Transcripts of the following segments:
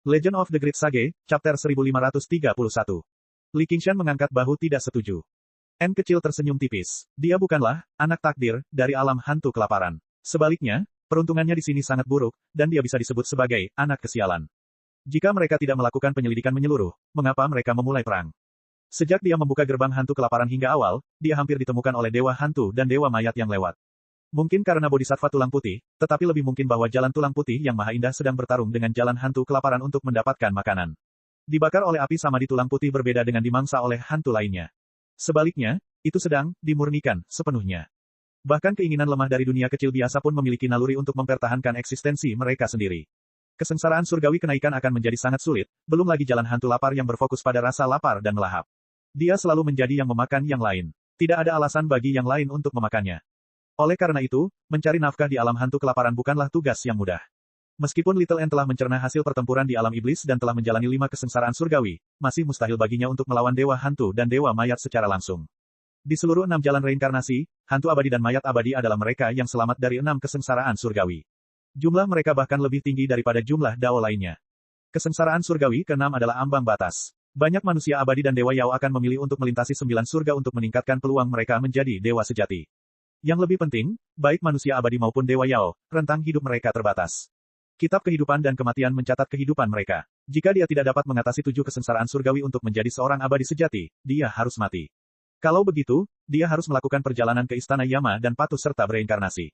Legend of the Great Sage, Chapter 1531. Li Qingshan mengangkat bahu tidak setuju. N kecil tersenyum tipis. Dia bukanlah anak takdir dari alam hantu kelaparan. Sebaliknya, peruntungannya di sini sangat buruk, dan dia bisa disebut sebagai anak kesialan. Jika mereka tidak melakukan penyelidikan menyeluruh, mengapa mereka memulai perang? Sejak dia membuka gerbang hantu kelaparan hingga awal, dia hampir ditemukan oleh dewa hantu dan dewa mayat yang lewat. Mungkin karena bodhisattva tulang putih, tetapi lebih mungkin bahwa jalan tulang putih yang maha indah sedang bertarung dengan jalan hantu kelaparan untuk mendapatkan makanan. Dibakar oleh api samadhi tulang putih berbeda dengan dimangsa oleh hantu lainnya. Sebaliknya, itu sedang dimurnikan sepenuhnya. Bahkan keinginan lemah dari dunia kecil biasa pun memiliki naluri untuk mempertahankan eksistensi mereka sendiri. Kesengsaraan surgawi kenaikan akan menjadi sangat sulit, belum lagi jalan hantu lapar yang berfokus pada rasa lapar dan melahap. Dia selalu menjadi yang memakan yang lain. Tidak ada alasan bagi yang lain untuk memakannya. Oleh karena itu, mencari nafkah di alam hantu kelaparan bukanlah tugas yang mudah. Meskipun Little N telah mencerna hasil pertempuran di alam iblis dan telah menjalani 5 kesengsaraan surgawi, masih mustahil baginya untuk melawan dewa hantu dan dewa mayat secara langsung. Di seluruh 6 jalan reinkarnasi, hantu abadi dan mayat abadi adalah mereka yang selamat dari 6 kesengsaraan surgawi. Jumlah mereka bahkan lebih tinggi daripada jumlah dao lainnya. Kesengsaraan surgawi ke-6 adalah ambang batas. Banyak manusia abadi dan dewa Yao akan memilih untuk melintasi 9 surga untuk meningkatkan peluang mereka menjadi dewa sejati. Yang lebih penting, baik manusia abadi maupun dewa Yao, rentang hidup mereka terbatas. Kitab kehidupan dan kematian mencatat kehidupan mereka. Jika dia tidak dapat mengatasi 7 kesengsaraan surgawi untuk menjadi seorang abadi sejati, dia harus mati. Kalau begitu, dia harus melakukan perjalanan ke istana Yama dan patuh serta bereinkarnasi.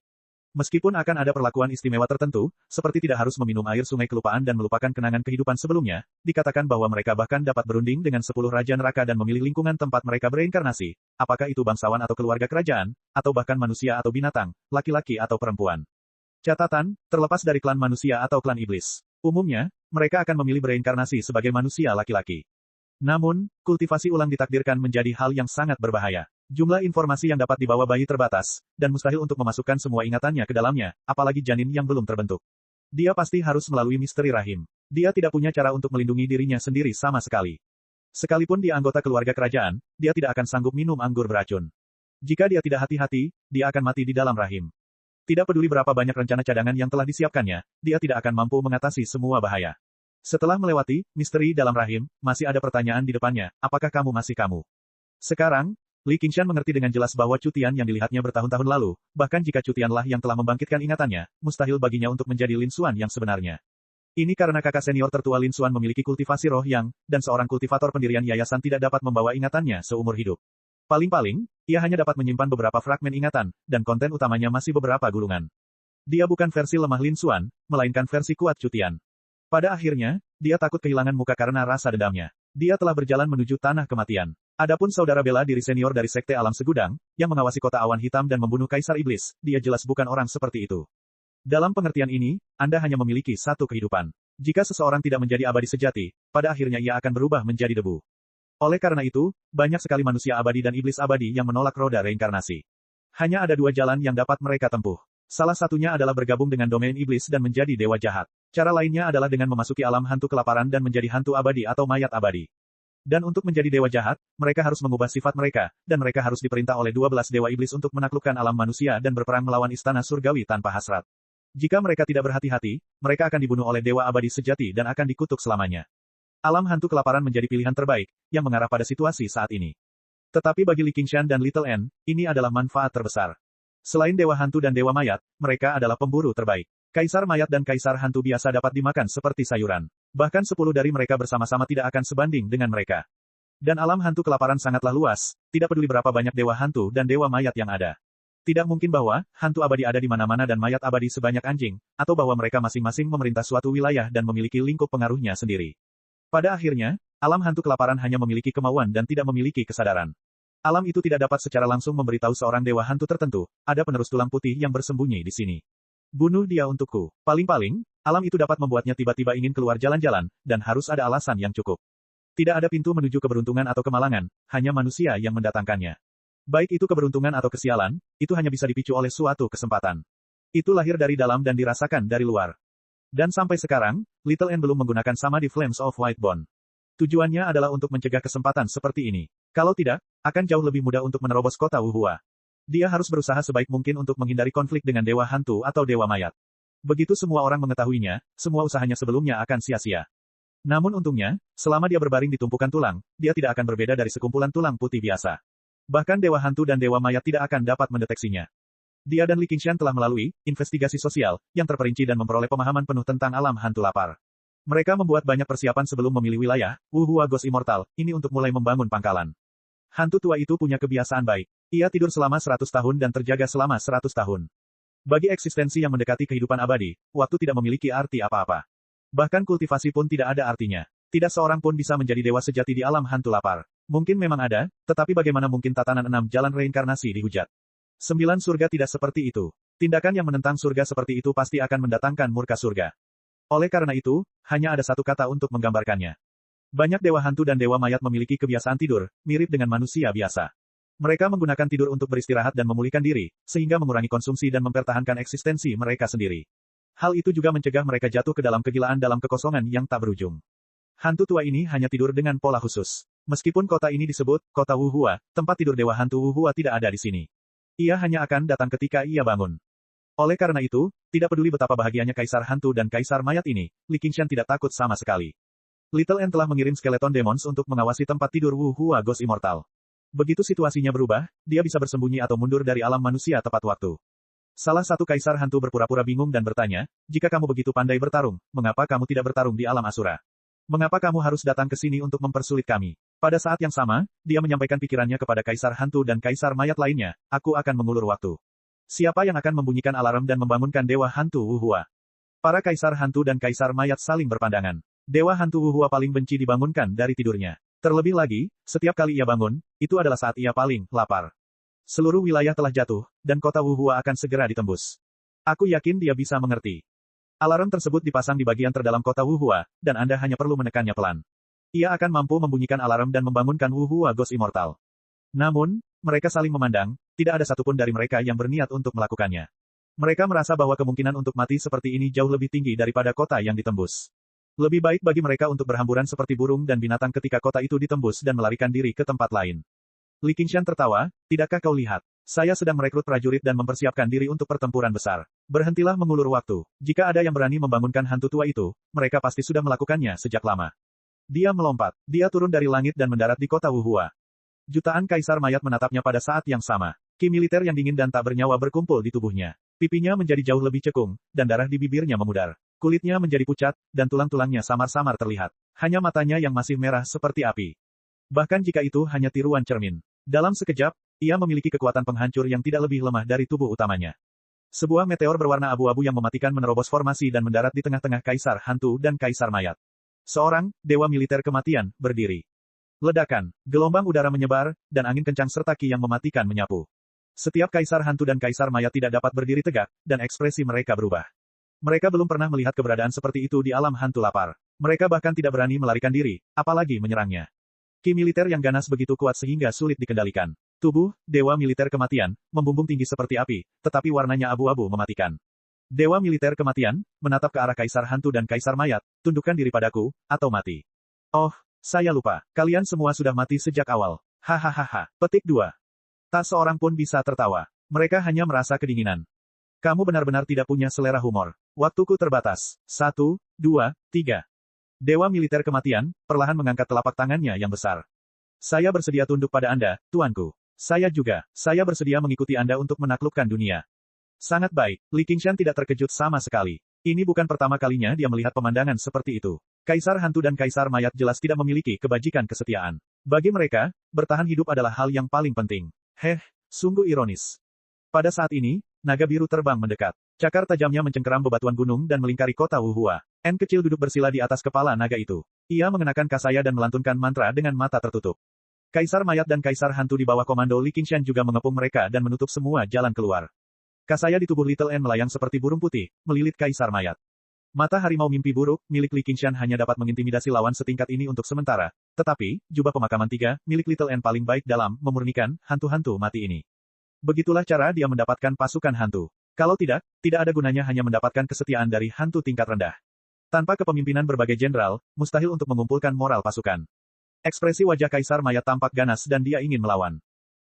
Meskipun akan ada perlakuan istimewa tertentu, seperti tidak harus meminum air sungai kelupaan dan melupakan kenangan kehidupan sebelumnya, dikatakan bahwa mereka bahkan dapat berunding dengan 10 raja neraka dan memilih lingkungan tempat mereka bereinkarnasi, apakah itu bangsawan atau keluarga kerajaan, atau bahkan manusia atau binatang, laki-laki atau perempuan. Catatan, terlepas dari klan manusia atau klan iblis. Umumnya, mereka akan memilih bereinkarnasi sebagai manusia laki-laki. Namun, kultivasi ulang ditakdirkan menjadi hal yang sangat berbahaya. Jumlah informasi yang dapat dibawa bayi terbatas, dan mustahil untuk memasukkan semua ingatannya ke dalamnya, apalagi janin yang belum terbentuk. Dia pasti harus melalui misteri rahim. Dia tidak punya cara untuk melindungi dirinya sendiri sama sekali. Sekalipun dia anggota keluarga kerajaan, dia tidak akan sanggup minum anggur beracun. Jika dia tidak hati-hati, dia akan mati di dalam rahim. Tidak peduli berapa banyak rencana cadangan yang telah disiapkannya, dia tidak akan mampu mengatasi semua bahaya. Setelah melewati misteri dalam rahim, masih ada pertanyaan di depannya, apakah kamu masih kamu? Sekarang, Li Qingshan mengerti dengan jelas bahwa Cutian yang dilihatnya bertahun-tahun lalu, bahkan jika Cutianlah yang telah membangkitkan ingatannya, mustahil baginya untuk menjadi Lin Xuan yang sebenarnya. Ini karena kakak senior tertua Lin Xuan memiliki kultivasi roh yang, dan seorang kultivator pendirian yayasan tidak dapat membawa ingatannya seumur hidup. Paling-paling, ia hanya dapat menyimpan beberapa fragmen ingatan, dan konten utamanya masih beberapa gulungan. Dia bukan versi lemah Lin Xuan, melainkan versi kuat Cutian. Pada akhirnya, dia takut kehilangan muka karena rasa dendamnya. Dia telah berjalan menuju tanah kematian. Adapun saudara bela diri senior dari Sekte Alam Segudang, yang mengawasi kota awan hitam dan membunuh Kaisar Iblis, dia jelas bukan orang seperti itu. Dalam pengertian ini, Anda hanya memiliki satu kehidupan. Jika seseorang tidak menjadi abadi sejati, pada akhirnya ia akan berubah menjadi debu. Oleh karena itu, banyak sekali manusia abadi dan iblis abadi yang menolak roda reinkarnasi. Hanya ada 2 jalan yang dapat mereka tempuh. Salah satunya adalah bergabung dengan domain iblis dan menjadi dewa jahat. Cara lainnya adalah dengan memasuki alam hantu kelaparan dan menjadi hantu abadi atau mayat abadi. Dan untuk menjadi dewa jahat, mereka harus mengubah sifat mereka, dan mereka harus diperintah oleh 12 dewa iblis untuk menaklukkan alam manusia dan berperang melawan istana surgawi tanpa hasrat. Jika mereka tidak berhati-hati, mereka akan dibunuh oleh dewa abadi sejati dan akan dikutuk selamanya. Alam hantu kelaparan menjadi pilihan terbaik, yang mengarah pada situasi saat ini. Tetapi bagi Li Qingshan dan Little N, ini adalah manfaat terbesar. Selain dewa hantu dan dewa mayat, mereka adalah pemburu terbaik. Kaisar mayat dan kaisar hantu biasa dapat dimakan seperti sayuran. Bahkan 10 dari mereka bersama-sama tidak akan sebanding dengan mereka. Dan alam hantu kelaparan sangatlah luas, tidak peduli berapa banyak dewa hantu dan dewa mayat yang ada. Tidak mungkin bahwa hantu abadi ada di mana-mana dan mayat abadi sebanyak anjing, atau bahwa mereka masing-masing memerintah suatu wilayah dan memiliki lingkup pengaruhnya sendiri. Pada akhirnya, alam hantu kelaparan hanya memiliki kemauan dan tidak memiliki kesadaran. Alam itu tidak dapat secara langsung memberitahu seorang dewa hantu tertentu, ada penerus tulang putih yang bersembunyi di sini. Bunuh dia untukku. Paling-paling, alam itu dapat membuatnya tiba-tiba ingin keluar jalan-jalan, dan harus ada alasan yang cukup. Tidak ada pintu menuju keberuntungan atau kemalangan, hanya manusia yang mendatangkannya. Baik itu keberuntungan atau kesialan, itu hanya bisa dipicu oleh suatu kesempatan. Itu lahir dari dalam dan dirasakan dari luar. Dan sampai sekarang, Little N belum menggunakan Samadhi Flames of White Bone. Tujuannya adalah untuk mencegah kesempatan seperti ini. Kalau tidak, akan jauh lebih mudah untuk menerobos kota Wuhua. Dia harus berusaha sebaik mungkin untuk menghindari konflik dengan dewa hantu atau dewa mayat. Begitu semua orang mengetahuinya, semua usahanya sebelumnya akan sia-sia. Namun untungnya, selama dia berbaring di tumpukan tulang, dia tidak akan berbeda dari sekumpulan tulang putih biasa. Bahkan Dewa Hantu dan Dewa Mayat tidak akan dapat mendeteksinya. Dia dan Li Qingshan telah melalui investigasi sosial yang terperinci dan memperoleh pemahaman penuh tentang alam hantu lapar. Mereka membuat banyak persiapan sebelum memilih wilayah, Wuhua Ghost Immortal, ini untuk mulai membangun pangkalan. Hantu tua itu punya kebiasaan baik. Ia tidur selama 100 tahun dan terjaga selama 100 tahun. Bagi eksistensi yang mendekati kehidupan abadi, waktu tidak memiliki arti apa-apa. Bahkan kultivasi pun tidak ada artinya. Tidak seorang pun bisa menjadi dewa sejati di alam hantu lapar. Mungkin memang ada, tetapi bagaimana mungkin tatanan 6 jalan reinkarnasi dihujat? 9 surga tidak seperti itu. Tindakan yang menentang surga seperti itu pasti akan mendatangkan murka surga. Oleh karena itu, hanya ada satu kata untuk menggambarkannya. Banyak dewa hantu dan dewa mayat memiliki kebiasaan tidur, mirip dengan manusia biasa. Mereka menggunakan tidur untuk beristirahat dan memulihkan diri, sehingga mengurangi konsumsi dan mempertahankan eksistensi mereka sendiri. Hal itu juga mencegah mereka jatuh ke dalam kegilaan dalam kekosongan yang tak berujung. Hantu tua ini hanya tidur dengan pola khusus. Meskipun kota ini disebut kota Wuhua, tempat tidur dewa hantu Wuhua tidak ada di sini. Ia hanya akan datang ketika ia bangun. Oleh karena itu, tidak peduli betapa bahagianya Kaisar Hantu dan Kaisar Mayat ini, Li Qingshan tidak takut sama sekali. Little N telah mengirim skeleton demons untuk mengawasi tempat tidur Wuhua Ghost Immortal. Begitu situasinya berubah, dia bisa bersembunyi atau mundur dari alam manusia tepat waktu. Salah satu Kaisar Hantu berpura-pura bingung dan bertanya, jika kamu begitu pandai bertarung, mengapa kamu tidak bertarung di alam Asura? Mengapa kamu harus datang ke sini untuk mempersulit kami? Pada saat yang sama, dia menyampaikan pikirannya kepada Kaisar Hantu dan Kaisar Mayat lainnya, aku akan mengulur waktu. Siapa yang akan membunyikan alarm dan membangunkan Dewa Hantu Wuhua? Para Kaisar Hantu dan Kaisar Mayat saling berpandangan. Dewa Hantu Wuhua paling benci dibangunkan dari tidurnya. Terlebih lagi, setiap kali ia bangun, itu adalah saat ia paling lapar. Seluruh wilayah telah jatuh, dan kota Wuhua akan segera ditembus. Aku yakin dia bisa mengerti. Alarm tersebut dipasang di bagian terdalam kota Wuhua, dan Anda hanya perlu menekannya pelan. Ia akan mampu membunyikan alarm dan membangunkan Wuhua Ghost Immortal. Namun, mereka saling memandang, tidak ada satupun dari mereka yang berniat untuk melakukannya. Mereka merasa bahwa kemungkinan untuk mati seperti ini jauh lebih tinggi daripada kota yang ditembus. Lebih baik bagi mereka untuk berhamburan seperti burung dan binatang ketika kota itu ditembus dan melarikan diri ke tempat lain. Li Qingshan tertawa, tidakkah kau lihat? Saya sedang merekrut prajurit dan mempersiapkan diri untuk pertempuran besar. Berhentilah mengulur waktu. Jika ada yang berani membangunkan hantu tua itu, mereka pasti sudah melakukannya sejak lama. Dia melompat. Dia turun dari langit dan mendarat di kota Wuhua. Jutaan Kaisar Mayat menatapnya pada saat yang sama. Ki militer yang dingin dan tak bernyawa berkumpul di tubuhnya. Pipinya menjadi jauh lebih cekung, dan darah di bibirnya memudar. Kulitnya menjadi pucat, dan tulang-tulangnya samar-samar terlihat. Hanya matanya yang masih merah seperti api. Bahkan jika itu hanya tiruan cermin. Dalam sekejap, ia memiliki kekuatan penghancur yang tidak lebih lemah dari tubuh utamanya. Sebuah meteor berwarna abu-abu yang mematikan menerobos formasi dan mendarat di tengah-tengah Kaisar Hantu dan Kaisar Mayat. Seorang dewa militer kematian berdiri. Ledakan, gelombang udara menyebar, dan angin kencang serta ki yang mematikan menyapu. Setiap Kaisar Hantu dan Kaisar Mayat tidak dapat berdiri tegak, dan ekspresi mereka berubah. Mereka belum pernah melihat keberadaan seperti itu di alam hantu lapar. Mereka bahkan tidak berani melarikan diri, apalagi menyerangnya. Ki militer yang ganas begitu kuat sehingga sulit dikendalikan. Tubuh, Dewa Militer Kematian, membumbung tinggi seperti api, tetapi warnanya abu-abu mematikan. Dewa Militer Kematian, menatap ke arah Kaisar Hantu dan Kaisar Mayat, tundukkan diri padaku, atau mati. Oh, saya lupa, kalian semua sudah mati sejak awal. Hahaha. Petik 2. Tak seorang pun bisa tertawa. Mereka hanya merasa kedinginan. Kamu benar-benar tidak punya selera humor. Waktuku terbatas. 1, 2, 3. Dewa Militer Kematian, perlahan mengangkat telapak tangannya yang besar. Saya bersedia tunduk pada Anda, tuanku. Saya juga. Saya bersedia mengikuti Anda untuk menaklukkan dunia. Sangat baik. Li Qingshan tidak terkejut sama sekali. Ini bukan pertama kalinya dia melihat pemandangan seperti itu. Kaisar Hantu dan Kaisar Mayat jelas tidak memiliki kebajikan kesetiaan. Bagi mereka, bertahan hidup adalah hal yang paling penting. Sungguh ironis. Pada saat ini, naga biru terbang mendekat. Cakar tajamnya mencengkeram bebatuan gunung dan melingkari kota Wuhua. N kecil duduk bersila di atas kepala naga itu. Ia mengenakan kasaya dan melantunkan mantra dengan mata tertutup. Kaisar Mayat dan Kaisar Hantu di bawah komando Li Qingshan juga mengepung mereka dan menutup semua jalan keluar. Kasaya di tubuh Little N melayang seperti burung putih, melilit Kaisar Mayat. Mata harimau mimpi buruk, milik Li Qingshan hanya dapat mengintimidasi lawan setingkat ini untuk sementara. Tetapi, jubah pemakaman 3, milik Little N paling baik dalam memurnikan hantu-hantu mati ini. Begitulah cara dia mendapatkan pasukan hantu. Kalau tidak, tidak ada gunanya hanya mendapatkan kesetiaan dari hantu tingkat rendah. Tanpa kepemimpinan berbagai jenderal, mustahil untuk mengumpulkan moral pasukan. Ekspresi wajah Kaisar Mayat tampak ganas dan dia ingin melawan.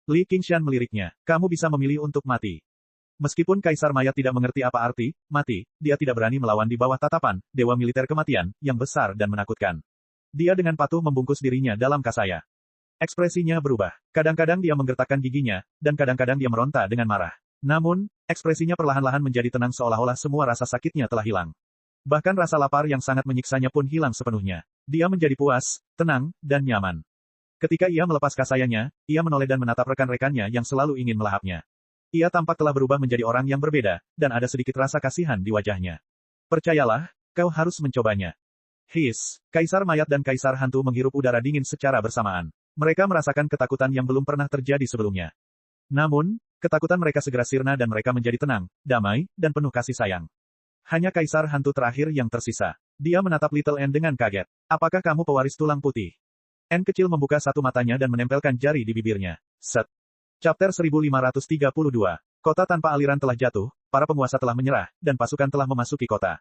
Li Qingshan meliriknya, kamu bisa memilih untuk mati. Meskipun Kaisar Mayat tidak mengerti apa arti mati, dia tidak berani melawan di bawah tatapan Dewa Militer Kematian yang besar dan menakutkan. Dia dengan patuh membungkus dirinya dalam kasaya. Ekspresinya berubah. Kadang-kadang dia menggertakkan giginya, dan kadang-kadang dia meronta dengan marah. Namun, ekspresinya perlahan-lahan menjadi tenang seolah-olah semua rasa sakitnya telah hilang. Bahkan rasa lapar yang sangat menyiksanya pun hilang sepenuhnya. Dia menjadi puas, tenang, dan nyaman. Ketika ia melepas kasayanya, ia menoleh dan menatap rekan-rekannya yang selalu ingin melahapnya. Ia tampak telah berubah menjadi orang yang berbeda, dan ada sedikit rasa kasihan di wajahnya. Percayalah, kau harus mencobanya. Kaisar Mayat dan Kaisar Hantu menghirup udara dingin secara bersamaan. Mereka merasakan ketakutan yang belum pernah terjadi sebelumnya. Namun, ketakutan mereka segera sirna dan mereka menjadi tenang, damai, dan penuh kasih sayang. Hanya Kaisar Hantu terakhir yang tersisa. Dia menatap Little N dengan kaget. Apakah kamu pewaris tulang putih? N kecil membuka satu matanya dan menempelkan jari di bibirnya. Set. Chapter 1532. Kota tanpa aliran telah jatuh, para penguasa telah menyerah, dan pasukan telah memasuki kota.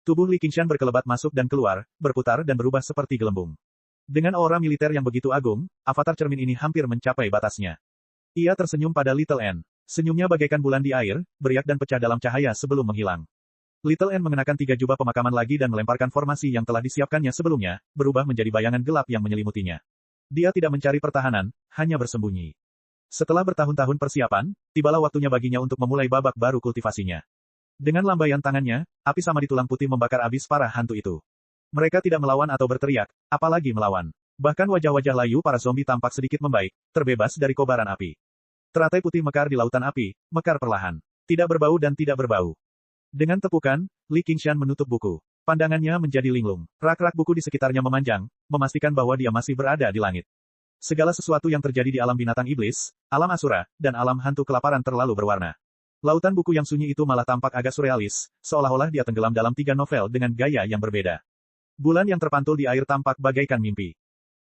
Tubuh Li Qingshan berkelebat masuk dan keluar, berputar dan berubah seperti gelembung. Dengan aura militer yang begitu agung, avatar cermin ini hampir mencapai batasnya. Ia tersenyum pada Little N. Senyumnya bagaikan bulan di air, beriak dan pecah dalam cahaya sebelum menghilang. Little N mengenakan 3 jubah pemakaman lagi dan melemparkan formasi yang telah disiapkannya sebelumnya, berubah menjadi bayangan gelap yang menyelimutinya. Dia tidak mencari pertahanan, hanya bersembunyi. Setelah bertahun-tahun persiapan, tibalah waktunya baginya untuk memulai babak baru kultivasinya. Dengan lambaian tangannya, api sama di tulang putih membakar abis para hantu itu. Mereka tidak melawan atau berteriak, apalagi melawan. Bahkan wajah-wajah layu para zombie tampak sedikit membaik, terbebas dari kobaran api. Teratai putih mekar di lautan api, mekar perlahan. Tidak berbau dan tidak berbau. Dengan tepukan, Li Qingshan menutup buku. Pandangannya menjadi linglung. Rak-rak buku di sekitarnya memanjang, memastikan bahwa dia masih berada di langit. Segala sesuatu yang terjadi di alam binatang iblis, alam asura, dan alam hantu kelaparan terlalu berwarna. Lautan buku yang sunyi itu malah tampak agak surrealis, seolah-olah dia tenggelam dalam 3 novel dengan gaya yang berbeda. Bulan yang terpantul di air tampak bagaikan mimpi.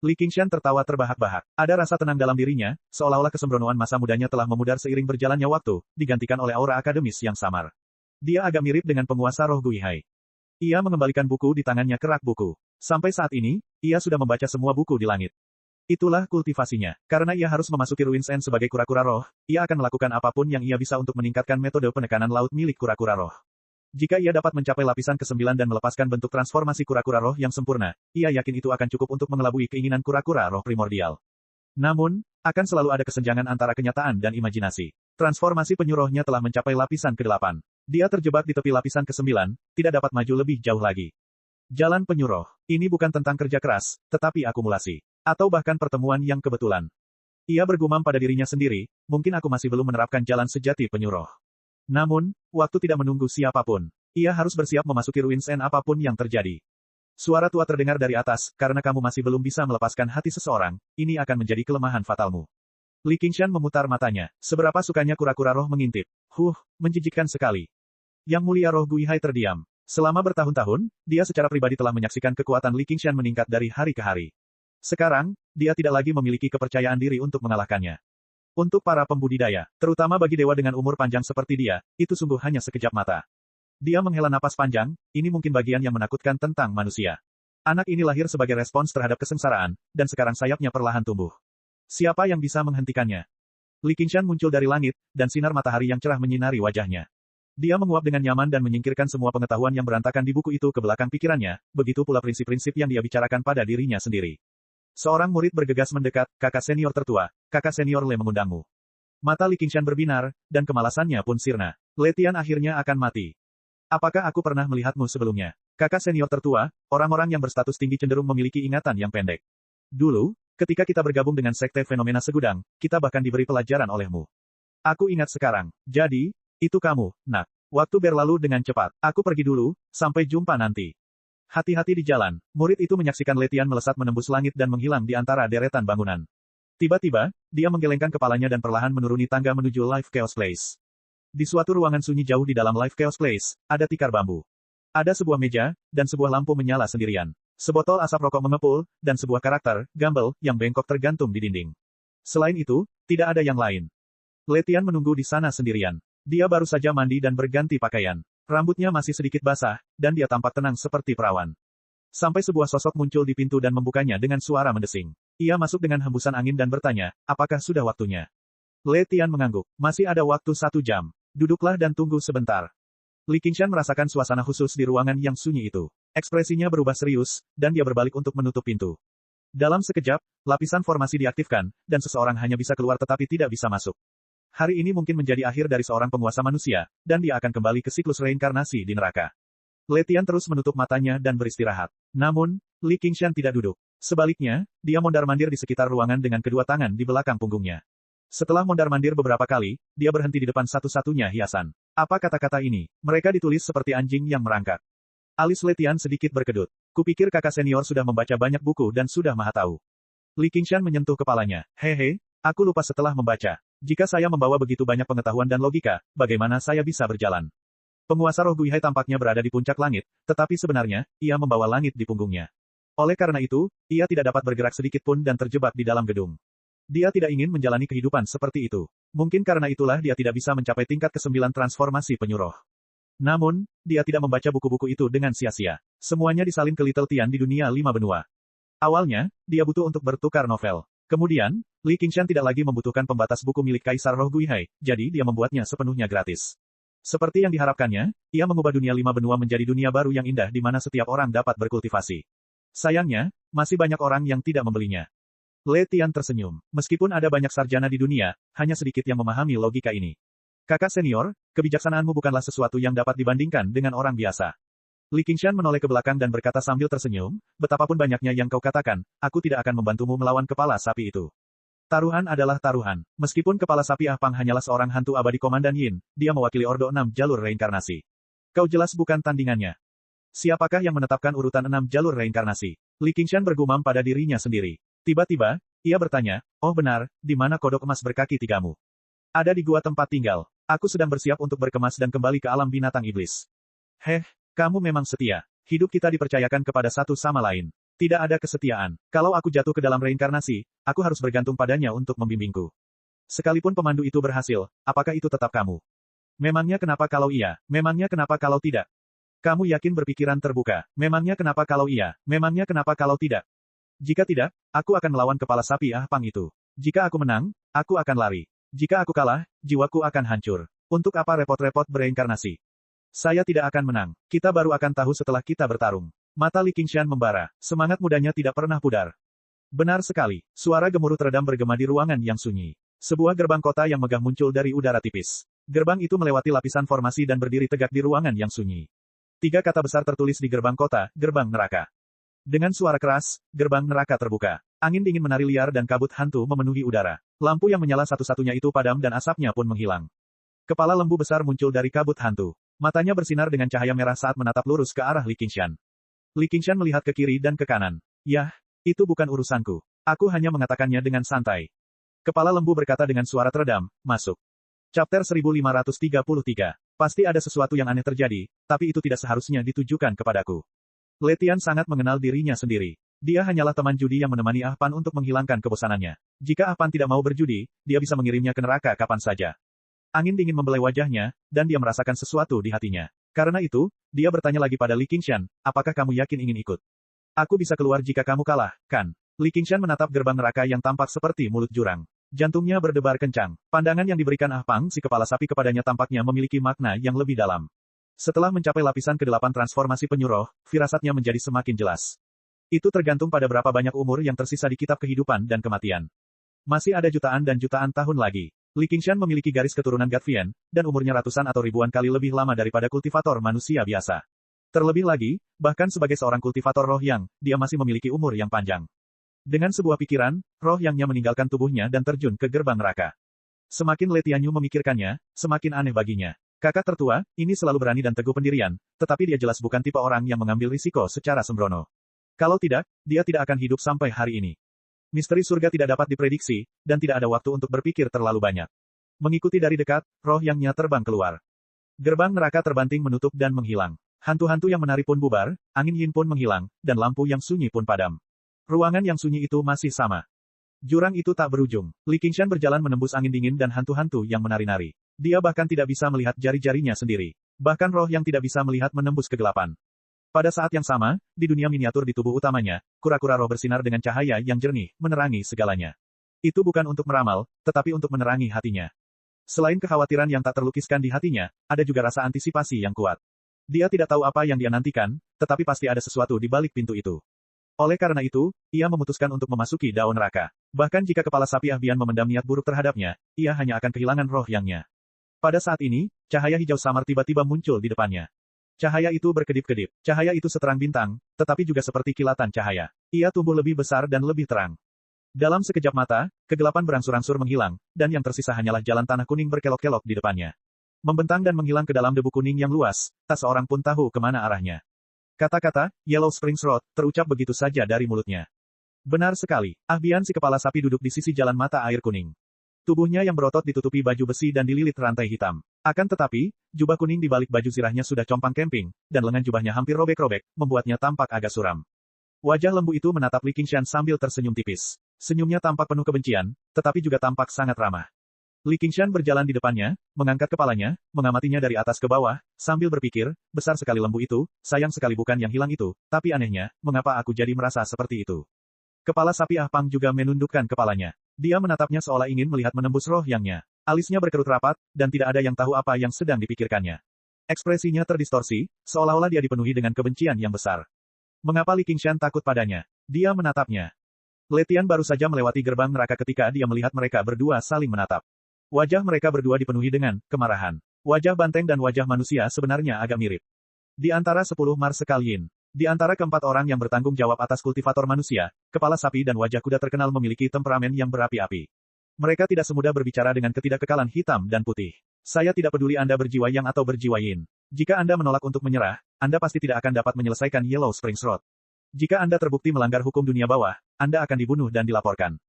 Li Qingshan tertawa terbahak-bahak. Ada rasa tenang dalam dirinya, seolah-olah kesembronoan masa mudanya telah memudar seiring berjalannya waktu, digantikan oleh aura akademis yang samar. Dia agak mirip dengan penguasa roh Guihai. Ia mengembalikan buku di tangannya ke rak buku. Sampai saat ini, ia sudah membaca semua buku di langit. Itulah kultivasinya. Karena ia harus memasuki Ruins End sebagai kura-kura roh, ia akan melakukan apapun yang ia bisa untuk meningkatkan metode penekanan laut milik kura-kura roh. Jika ia dapat mencapai lapisan ke-9 dan melepaskan bentuk transformasi kura-kura roh yang sempurna, ia yakin itu akan cukup untuk mengelabui keinginan kura-kura roh primordial. Namun, akan selalu ada kesenjangan antara kenyataan dan imajinasi. Transformasi penyu rohnya telah mencapai lapisan ke-8. Dia terjebak di tepi lapisan ke-9, tidak dapat maju lebih jauh lagi. Jalan penyu roh. Ini bukan tentang kerja keras, tetapi akumulasi. Atau bahkan pertemuan yang kebetulan. Ia bergumam pada dirinya sendiri, mungkin aku masih belum menerapkan jalan sejati penyu roh. Namun, waktu tidak menunggu siapapun. Ia harus bersiap memasuki Ruins End apapun yang terjadi. Suara tua terdengar dari atas, karena kamu masih belum bisa melepaskan hati seseorang, ini akan menjadi kelemahan fatalmu. Li Qingshan memutar matanya. Seberapa sukanya kura-kura roh mengintip. Menjijikkan sekali. Yang mulia roh Guihai terdiam. Selama bertahun-tahun, dia secara pribadi telah menyaksikan kekuatan Li Qingshan meningkat dari hari ke hari. Sekarang, dia tidak lagi memiliki kepercayaan diri untuk mengalahkannya. Untuk para pembudidaya, terutama bagi dewa dengan umur panjang seperti dia, itu sungguh hanya sekejap mata. Dia menghela napas panjang, ini mungkin bagian yang menakutkan tentang manusia. Anak ini lahir sebagai respons terhadap kesengsaraan, dan sekarang sayapnya perlahan tumbuh. Siapa yang bisa menghentikannya? Li Qingshan muncul dari langit, dan sinar matahari yang cerah menyinari wajahnya. Dia menguap dengan nyaman dan menyingkirkan semua pengetahuan yang berantakan di buku itu ke belakang pikirannya, begitu pula prinsip-prinsip yang dia bicarakan pada dirinya sendiri. Seorang murid bergegas mendekat, kakak senior tertua, kakak senior Le mengundangmu. Mata Li Qingshan berbinar, dan kemalasannya pun sirna. Letian akhirnya akan mati. Apakah aku pernah melihatmu sebelumnya? Kakak senior tertua, orang-orang yang berstatus tinggi cenderung memiliki ingatan yang pendek. Dulu, ketika kita bergabung dengan sekte fenomena segudang, kita bahkan diberi pelajaran olehmu. Aku ingat sekarang. Jadi, itu kamu, nak. Waktu berlalu dengan cepat. Aku pergi dulu, sampai jumpa nanti. Hati-hati di jalan. Murid itu menyaksikan Letian melesat menembus langit dan menghilang di antara deretan bangunan. Tiba-tiba, dia menggelengkan kepalanya dan perlahan menuruni tangga menuju Life Chaos Place. Di suatu ruangan sunyi jauh di dalam Life Chaos Place, ada tikar bambu. Ada sebuah meja, dan sebuah lampu menyala sendirian. Sebotol asap rokok mengepul, dan sebuah karakter, Gumball, yang bengkok tergantung di dinding. Selain itu, tidak ada yang lain. Letian menunggu di sana sendirian. Dia baru saja mandi dan berganti pakaian. Rambutnya masih sedikit basah, dan dia tampak tenang seperti perawan. Sampai sebuah sosok muncul di pintu dan membukanya dengan suara mendesing. Ia masuk dengan hembusan angin dan bertanya, apakah sudah waktunya? Letian mengangguk. Masih ada waktu 1 jam. Duduklah dan tunggu sebentar. Li Qingshan merasakan suasana khusus di ruangan yang sunyi itu. Ekspresinya berubah serius, dan dia berbalik untuk menutup pintu. Dalam sekejap, lapisan formasi diaktifkan, dan seseorang hanya bisa keluar tetapi tidak bisa masuk. Hari ini mungkin menjadi akhir dari seorang penguasa manusia, dan dia akan kembali ke siklus reinkarnasi di neraka. Letian terus menutup matanya dan beristirahat. Namun, Li Qingshan tidak duduk. Sebaliknya, dia mondar-mandir di sekitar ruangan dengan kedua tangan di belakang punggungnya. Setelah mondar-mandir beberapa kali, dia berhenti di depan satu-satunya hiasan. Apa kata-kata ini? Mereka ditulis seperti anjing yang merangkak. Alis Letian sedikit berkedut. Kupikir kakak senior sudah membaca banyak buku dan sudah maha tahu. Li Qingshan menyentuh kepalanya. Hehe, aku lupa setelah membaca. Jika saya membawa begitu banyak pengetahuan dan logika, bagaimana saya bisa berjalan? Penguasa roh Guihai tampaknya berada di puncak langit, tetapi sebenarnya, ia membawa langit di punggungnya. Oleh karena itu, ia tidak dapat bergerak sedikit pun dan terjebak di dalam gedung. Dia tidak ingin menjalani kehidupan seperti itu. Mungkin karena itulah dia tidak bisa mencapai tingkat ke-9 transformasi penyuruh. Namun, dia tidak membaca buku-buku itu dengan sia-sia. Semuanya disalin ke Little Tian di dunia 5 benua. Awalnya, dia butuh untuk bertukar novel. Kemudian, Li Qingshan tidak lagi membutuhkan pembatas buku milik Kaisar Roh Guihai, jadi dia membuatnya sepenuhnya gratis. Seperti yang diharapkannya, ia mengubah dunia 5 benua menjadi dunia baru yang indah di mana setiap orang dapat berkultivasi. Sayangnya, masih banyak orang yang tidak membelinya. Letian tersenyum. Meskipun ada banyak sarjana di dunia, hanya sedikit yang memahami logika ini. Kakak senior, kebijaksanaanmu bukanlah sesuatu yang dapat dibandingkan dengan orang biasa. Li Qingshan menoleh ke belakang dan berkata sambil tersenyum, betapapun banyaknya yang kau katakan, aku tidak akan membantumu melawan kepala sapi itu. Taruhan adalah taruhan. Meskipun kepala sapi Ahpang hanyalah seorang hantu abadi Komandan Yin, dia mewakili Ordo 6 jalur reinkarnasi. Kau jelas bukan tandingannya. Siapakah yang menetapkan urutan 6 jalur reinkarnasi? Li Qingshan bergumam pada dirinya sendiri. Tiba-tiba, ia bertanya, oh benar, di mana kodok emas berkaki 3-mu? Ada di gua tempat tinggal. Aku sedang bersiap untuk berkemas dan kembali ke alam binatang iblis. Heh, kamu memang setia. Hidup kita dipercayakan kepada satu sama lain. Tidak ada kesetiaan. Kalau aku jatuh ke dalam reinkarnasi, aku harus bergantung padanya untuk membimbingku. Sekalipun pemandu itu berhasil, apakah itu tetap kamu? Memangnya kenapa kalau iya? Memangnya kenapa kalau tidak? Kamu yakin berpikiran terbuka? Memangnya kenapa kalau iya? Memangnya kenapa kalau tidak? Jika tidak, aku akan melawan kepala sapi Ahpang itu. Jika aku menang, aku akan lari. Jika aku kalah, jiwaku akan hancur. Untuk apa repot-repot bereinkarnasi? Saya tidak akan menang. Kita baru akan tahu setelah kita bertarung. Mata Li Qingshan membara. Semangat mudanya tidak pernah pudar. Benar sekali. Suara gemuruh teredam bergema di ruangan yang sunyi. Sebuah gerbang kota yang megah muncul dari udara tipis. Gerbang itu melewati lapisan formasi dan berdiri tegak di ruangan yang sunyi. 3 kata besar tertulis di gerbang kota, gerbang neraka. Dengan suara keras, gerbang neraka terbuka. Angin dingin menari liar dan kabut hantu memenuhi udara. Lampu yang menyala satu-satunya itu padam dan asapnya pun menghilang. Kepala lembu besar muncul dari kabut hantu. Matanya bersinar dengan cahaya merah saat menatap lurus ke arah Li Qingshan. Li Qingshan melihat ke kiri dan ke kanan. Yah, itu bukan urusanku. Aku hanya mengatakannya dengan santai. Kepala lembu berkata dengan suara teredam, masuk. Chapter 1533. Pasti ada sesuatu yang aneh terjadi, tapi itu tidak seharusnya ditujukan kepadaku. Letian sangat mengenal dirinya sendiri. Dia hanyalah teman judi yang menemani Ahpan untuk menghilangkan kebosanannya. Jika Ahpan tidak mau berjudi, dia bisa mengirimnya ke neraka kapan saja. Angin dingin membelai wajahnya, dan dia merasakan sesuatu di hatinya. Karena itu, dia bertanya lagi pada Li Qingshan, apakah kamu yakin ingin ikut? Aku bisa keluar jika kamu kalah, kan? Li Qingshan menatap gerbang neraka yang tampak seperti mulut jurang. Jantungnya berdebar kencang. Pandangan yang diberikan Ahpang si kepala sapi kepadanya tampaknya memiliki makna yang lebih dalam. Setelah mencapai lapisan ke-8 transformasi penyuruh, firasatnya menjadi semakin jelas. Itu tergantung pada berapa banyak umur yang tersisa di kitab kehidupan dan kematian. Masih ada jutaan dan jutaan tahun lagi. Li Qingshan memiliki garis keturunan Gatvian, dan umurnya ratusan atau ribuan kali lebih lama daripada kultivator manusia biasa. Terlebih lagi, bahkan sebagai seorang kultivator roh yang, dia masih memiliki umur yang panjang. Dengan sebuah pikiran, roh yangnya meninggalkan tubuhnya dan terjun ke gerbang neraka. Semakin Letianyu memikirkannya, semakin aneh baginya. Kakak tertua, ini selalu berani dan teguh pendirian, tetapi dia jelas bukan tipe orang yang mengambil risiko secara sembrono. Kalau tidak, dia tidak akan hidup sampai hari ini. Misteri surga tidak dapat diprediksi, dan tidak ada waktu untuk berpikir terlalu banyak. Mengikuti dari dekat, roh yangnya terbang keluar. Gerbang neraka terbanting menutup dan menghilang. Hantu-hantu yang menari pun bubar, angin yin pun menghilang, dan lampu yang sunyi pun padam. Ruangan yang sunyi itu masih sama. Jurang itu tak berujung. Li Qingshan berjalan menembus angin dingin dan hantu-hantu yang menari-nari. Dia bahkan tidak bisa melihat jari-jarinya sendiri. Bahkan roh yang tidak bisa melihat menembus kegelapan. Pada saat yang sama, di dunia miniatur di tubuh utamanya, kura-kura roh bersinar dengan cahaya yang jernih, menerangi segalanya. Itu bukan untuk meramal, tetapi untuk menerangi hatinya. Selain kekhawatiran yang tak terlukiskan di hatinya, ada juga rasa antisipasi yang kuat. Dia tidak tahu apa yang dia nantikan, tetapi pasti ada sesuatu di balik pintu itu. Oleh karena itu, ia memutuskan untuk memasuki Dao Neraka. Bahkan jika kepala sapi Ahbian memendam niat buruk terhadapnya, ia hanya akan kehilangan roh yangnya. Pada saat ini, cahaya hijau samar tiba-tiba muncul di depannya. Cahaya itu berkedip-kedip. Cahaya itu seterang bintang, tetapi juga seperti kilatan cahaya. Ia tumbuh lebih besar dan lebih terang. Dalam sekejap mata, kegelapan berangsur-angsur menghilang, dan yang tersisa hanyalah jalan tanah kuning berkelok-kelok di depannya. Membentang dan menghilang ke dalam debu kuning yang luas, tak seorang pun tahu kemana arahnya. Kata-kata, Yellow Springs Road, terucap begitu saja dari mulutnya. Benar sekali, Ahbian si kepala sapi duduk di sisi jalan mata air kuning. Tubuhnya yang berotot ditutupi baju besi dan dililit rantai hitam. Akan tetapi, jubah kuning di balik baju zirahnya sudah compang camping, dan lengan jubahnya hampir robek-robek, membuatnya tampak agak suram. Wajah lembu itu menatap Li Qingshan sambil tersenyum tipis. Senyumnya tampak penuh kebencian, tetapi juga tampak sangat ramah. Li Qingshan berjalan di depannya, mengangkat kepalanya, mengamatinya dari atas ke bawah, sambil berpikir, besar sekali lembu itu, sayang sekali bukan yang hilang itu, tapi anehnya, mengapa aku jadi merasa seperti itu? Kepala sapi Ahpang juga menundukkan kepalanya. Dia menatapnya seolah ingin melihat menembus roh yangnya. Alisnya berkerut rapat, dan tidak ada yang tahu apa yang sedang dipikirkannya. Ekspresinya terdistorsi, seolah-olah dia dipenuhi dengan kebencian yang besar. Mengapa Li Qingshan takut padanya? Dia menatapnya. Letian baru saja melewati gerbang neraka ketika dia melihat mereka berdua saling menatap. Wajah mereka berdua dipenuhi dengan kemarahan. Wajah banteng dan wajah manusia sebenarnya agak mirip. Di antara 10 Marsekaliin. Di antara keempat orang yang bertanggung jawab atas kultivator manusia, kepala sapi dan wajah kuda terkenal memiliki temperamen yang berapi-api. Mereka tidak semudah berbicara dengan ketidakkekalan hitam dan putih. Saya tidak peduli Anda berjiwa yang atau berjiwa yin. Jika Anda menolak untuk menyerah, Anda pasti tidak akan dapat menyelesaikan Yellow Springs Road. Jika Anda terbukti melanggar hukum dunia bawah, Anda akan dibunuh dan dilaporkan.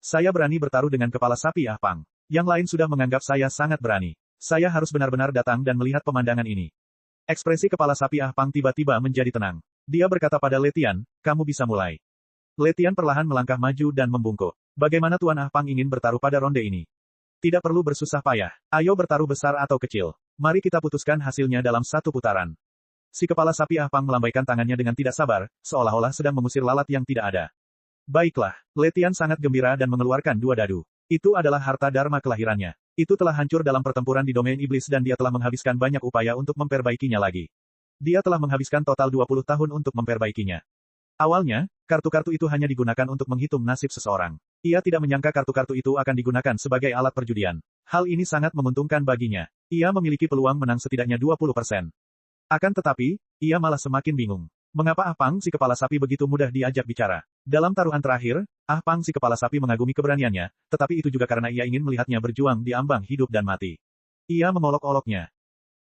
Saya berani bertaruh dengan kepala sapi Ahpang. Yang lain sudah menganggap saya sangat berani. Saya harus benar-benar datang dan melihat pemandangan ini. Ekspresi kepala sapi Ahpang tiba-tiba menjadi tenang. Dia berkata pada Letian, kamu bisa mulai. Letian perlahan melangkah maju dan membungkuk. Bagaimana Tuan Ahpang ingin bertaruh pada ronde ini? Tidak perlu bersusah payah. Ayo bertaruh besar atau kecil. Mari kita putuskan hasilnya dalam satu putaran. Si kepala sapi Ahpang melambaikan tangannya dengan tidak sabar, seolah-olah sedang mengusir lalat yang tidak ada. Baiklah, Letian sangat gembira dan mengeluarkan 2 dadu. Itu adalah harta dharma kelahirannya. Itu telah hancur dalam pertempuran di domain iblis dan dia telah menghabiskan banyak upaya untuk memperbaikinya lagi. Dia telah menghabiskan total 20 tahun untuk memperbaikinya. Awalnya, kartu-kartu itu hanya digunakan untuk menghitung nasib seseorang. Ia tidak menyangka kartu-kartu itu akan digunakan sebagai alat perjudian. Hal ini sangat menguntungkan baginya. Ia memiliki peluang menang setidaknya 20%. Akan tetapi, ia malah semakin bingung. Mengapa Ahpang si kepala sapi begitu mudah diajak bicara? Dalam taruhan terakhir, Ahpang si kepala sapi mengagumi keberaniannya, tetapi itu juga karena ia ingin melihatnya berjuang di ambang hidup dan mati. Ia mengolok-oloknya.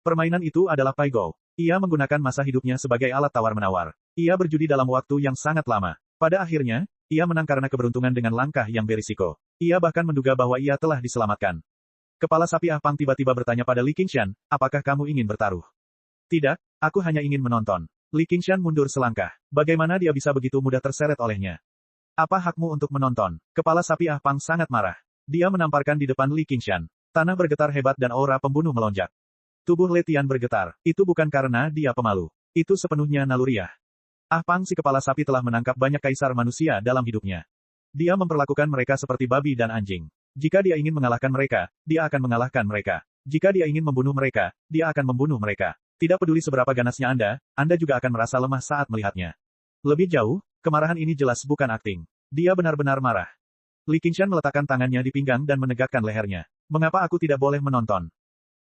Permainan itu adalah Pai Go. Ia menggunakan masa hidupnya sebagai alat tawar-menawar. Ia berjudi dalam waktu yang sangat lama. Pada akhirnya, ia menang karena keberuntungan dengan langkah yang berisiko. Ia bahkan menduga bahwa ia telah diselamatkan. Kepala sapi Ahpang tiba-tiba bertanya pada Li Qingshan, apakah kamu ingin bertaruh? Tidak, aku hanya ingin menonton. Li Qingshan mundur selangkah. Bagaimana dia bisa begitu mudah terseret olehnya? Apa hakmu untuk menonton? Kepala sapi Ahpang sangat marah. Dia menamparkan di depan Li Qingshan. Tanah bergetar hebat dan aura pembunuh melonjak. Tubuh Letian bergetar. Itu bukan karena dia pemalu. Itu sepenuhnya naluriah. Ahpang si kepala sapi telah menangkap banyak kaisar manusia dalam hidupnya. Dia memperlakukan mereka seperti babi dan anjing. Jika dia ingin mengalahkan mereka, dia akan mengalahkan mereka. Jika dia ingin membunuh mereka, dia akan membunuh mereka. Tidak peduli seberapa ganasnya Anda juga akan merasa lemah saat melihatnya. Lebih jauh, kemarahan ini jelas bukan akting. Dia benar-benar marah. Li Qingshan meletakkan tangannya di pinggang dan menegakkan lehernya. Mengapa aku tidak boleh menonton?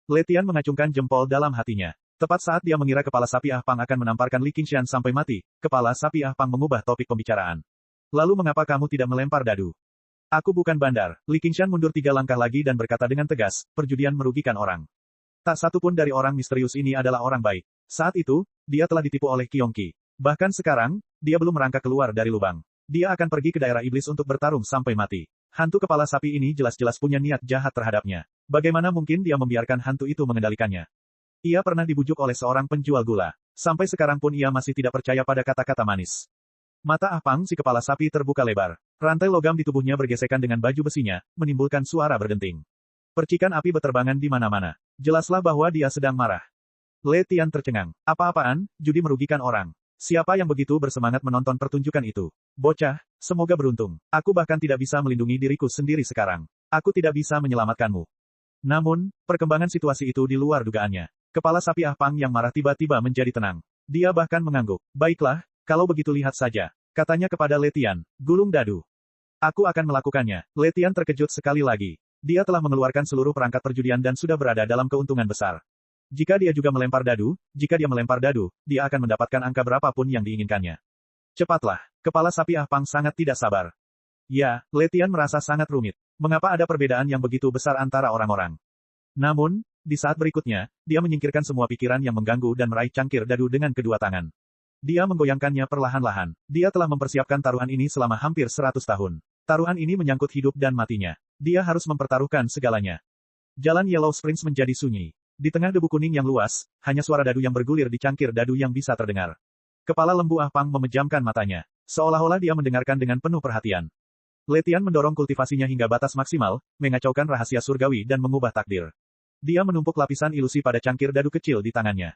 Letian mengacungkan jempol dalam hatinya. Tepat saat dia mengira kepala sapi Ahpang akan menamparkan Li Qingshan sampai mati, kepala sapi Ahpang mengubah topik pembicaraan. Lalu mengapa kamu tidak melempar dadu? Aku bukan bandar. Li Qingshan mundur 3 langkah lagi dan berkata dengan tegas, perjudian merugikan orang. Tak satu pun dari orang misterius ini adalah orang baik. Saat itu, dia telah ditipu oleh Qiongqi. Bahkan sekarang, dia belum merangkak keluar dari lubang. Dia akan pergi ke daerah iblis untuk bertarung sampai mati. Hantu kepala sapi ini jelas-jelas punya niat jahat terhadapnya. Bagaimana mungkin dia membiarkan hantu itu mengendalikannya? Ia pernah dibujuk oleh seorang penjual gula. Sampai sekarang pun ia masih tidak percaya pada kata-kata manis. Mata Ahpang si kepala sapi terbuka lebar. Rantai logam di tubuhnya bergesekan dengan baju besinya, menimbulkan suara berdenting. Percikan api beterbangan di mana-mana. Jelaslah bahwa dia sedang marah. Letian tercengang. Apa-apaan, judi merugikan orang. Siapa yang begitu bersemangat menonton pertunjukan itu? Bocah, semoga beruntung. Aku bahkan tidak bisa melindungi diriku sendiri sekarang. Aku tidak bisa menyelamatkanmu. Namun, perkembangan situasi itu di luar dugaannya. Kepala sapi Ah Pang yang marah tiba-tiba menjadi tenang. Dia bahkan mengangguk. Baiklah, kalau begitu lihat saja. Katanya kepada Letian, gulung dadu. Aku akan melakukannya. Letian terkejut sekali lagi. Dia telah mengeluarkan seluruh perangkat perjudian dan sudah berada dalam keuntungan besar. Jika dia juga melempar dadu, dia akan mendapatkan angka berapapun yang diinginkannya. Cepatlah, kepala sapi Ah Pang sangat tidak sabar. Ya, Letian merasa sangat rumit. Mengapa ada perbedaan yang begitu besar antara orang-orang? Namun, di saat berikutnya, dia menyingkirkan semua pikiran yang mengganggu dan meraih cangkir dadu dengan kedua tangan. Dia menggoyangkannya perlahan-lahan. Dia telah mempersiapkan taruhan ini selama hampir 100 tahun. Taruhan ini menyangkut hidup dan matinya. Dia harus mempertaruhkan segalanya. Jalan Yellow Springs menjadi sunyi. Di tengah debu kuning yang luas, hanya suara dadu yang bergulir di cangkir dadu yang bisa terdengar. Kepala lembu Ah Pang memejamkan matanya. Seolah-olah dia mendengarkan dengan penuh perhatian. Letian mendorong kultivasinya hingga batas maksimal, mengacaukan rahasia surgawi dan mengubah takdir. Dia menumpuk lapisan ilusi pada cangkir dadu kecil di tangannya.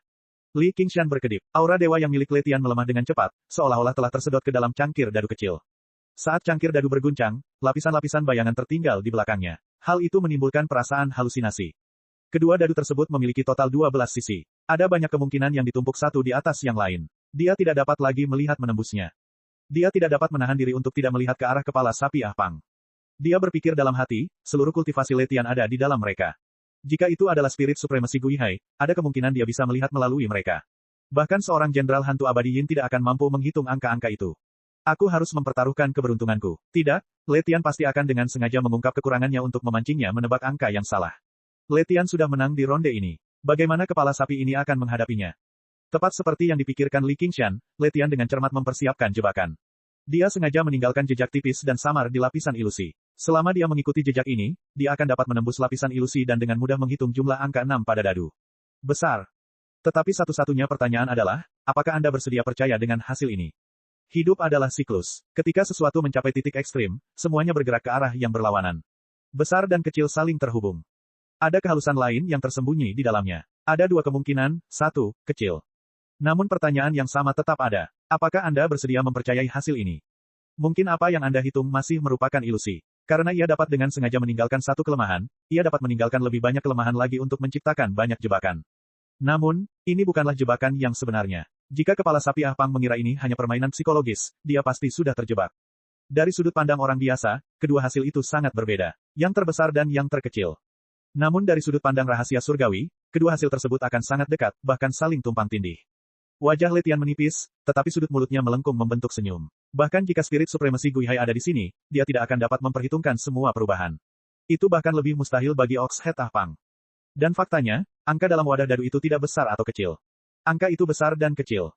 Li Qingshan berkedip. Aura dewa yang milik Letian melemah dengan cepat, seolah-olah telah tersedot ke dalam cangkir dadu kecil. Saat cangkir dadu berguncang, lapisan-lapisan bayangan tertinggal di belakangnya. Hal itu menimbulkan perasaan halusinasi. Kedua dadu tersebut memiliki total 12 sisi. Ada banyak kemungkinan yang ditumpuk satu di atas yang lain. Dia tidak dapat lagi melihat menembusnya. Dia tidak dapat menahan diri untuk tidak melihat ke arah kepala sapi Ah Pang. Dia berpikir dalam hati, seluruh kultivasi Letian ada di dalam mereka. Jika itu adalah spirit supremasi Guihai, ada kemungkinan dia bisa melihat melalui mereka. Bahkan seorang jenderal hantu abadi Yin tidak akan mampu menghitung angka-angka itu. Aku harus mempertaruhkan keberuntunganku. Tidak, Letian pasti akan dengan sengaja mengungkap kekurangannya untuk memancingnya menebak angka yang salah. Letian sudah menang di ronde ini. Bagaimana kepala sapi ini akan menghadapinya? Tepat seperti yang dipikirkan Li Qingshan, Letian dengan cermat mempersiapkan jebakan. Dia sengaja meninggalkan jejak tipis dan samar di lapisan ilusi. Selama dia mengikuti jejak ini, dia akan dapat menembus lapisan ilusi dan dengan mudah menghitung jumlah angka 6 pada dadu. Besar. Tetapi satu-satunya pertanyaan adalah, apakah Anda bersedia percaya dengan hasil ini? Hidup adalah siklus. Ketika sesuatu mencapai titik ekstrim, semuanya bergerak ke arah yang berlawanan. Besar dan kecil saling terhubung. Ada kehalusan lain yang tersembunyi di dalamnya. Ada dua kemungkinan, satu, kecil. Namun pertanyaan yang sama tetap ada. Apakah Anda bersedia mempercayai hasil ini? Mungkin apa yang Anda hitung masih merupakan ilusi. Karena ia dapat dengan sengaja meninggalkan satu kelemahan, ia dapat meninggalkan lebih banyak kelemahan lagi untuk menciptakan banyak jebakan. Namun, ini bukanlah jebakan yang sebenarnya. Jika kepala sapi Ah Pang mengira ini hanya permainan psikologis, dia pasti sudah terjebak. Dari sudut pandang orang biasa, kedua hasil itu sangat berbeda. Yang terbesar dan yang terkecil. Namun dari sudut pandang rahasia surgawi, kedua hasil tersebut akan sangat dekat, bahkan saling tumpang tindih. Wajah Letian menipis, tetapi sudut mulutnya melengkung membentuk senyum. Bahkan jika spirit supremasi Guihai ada di sini, dia tidak akan dapat memperhitungkan semua perubahan. Itu bahkan lebih mustahil bagi Ox Head Ah Pang. Dan faktanya, angka dalam wadah dadu itu tidak besar atau kecil. Angka itu besar dan kecil.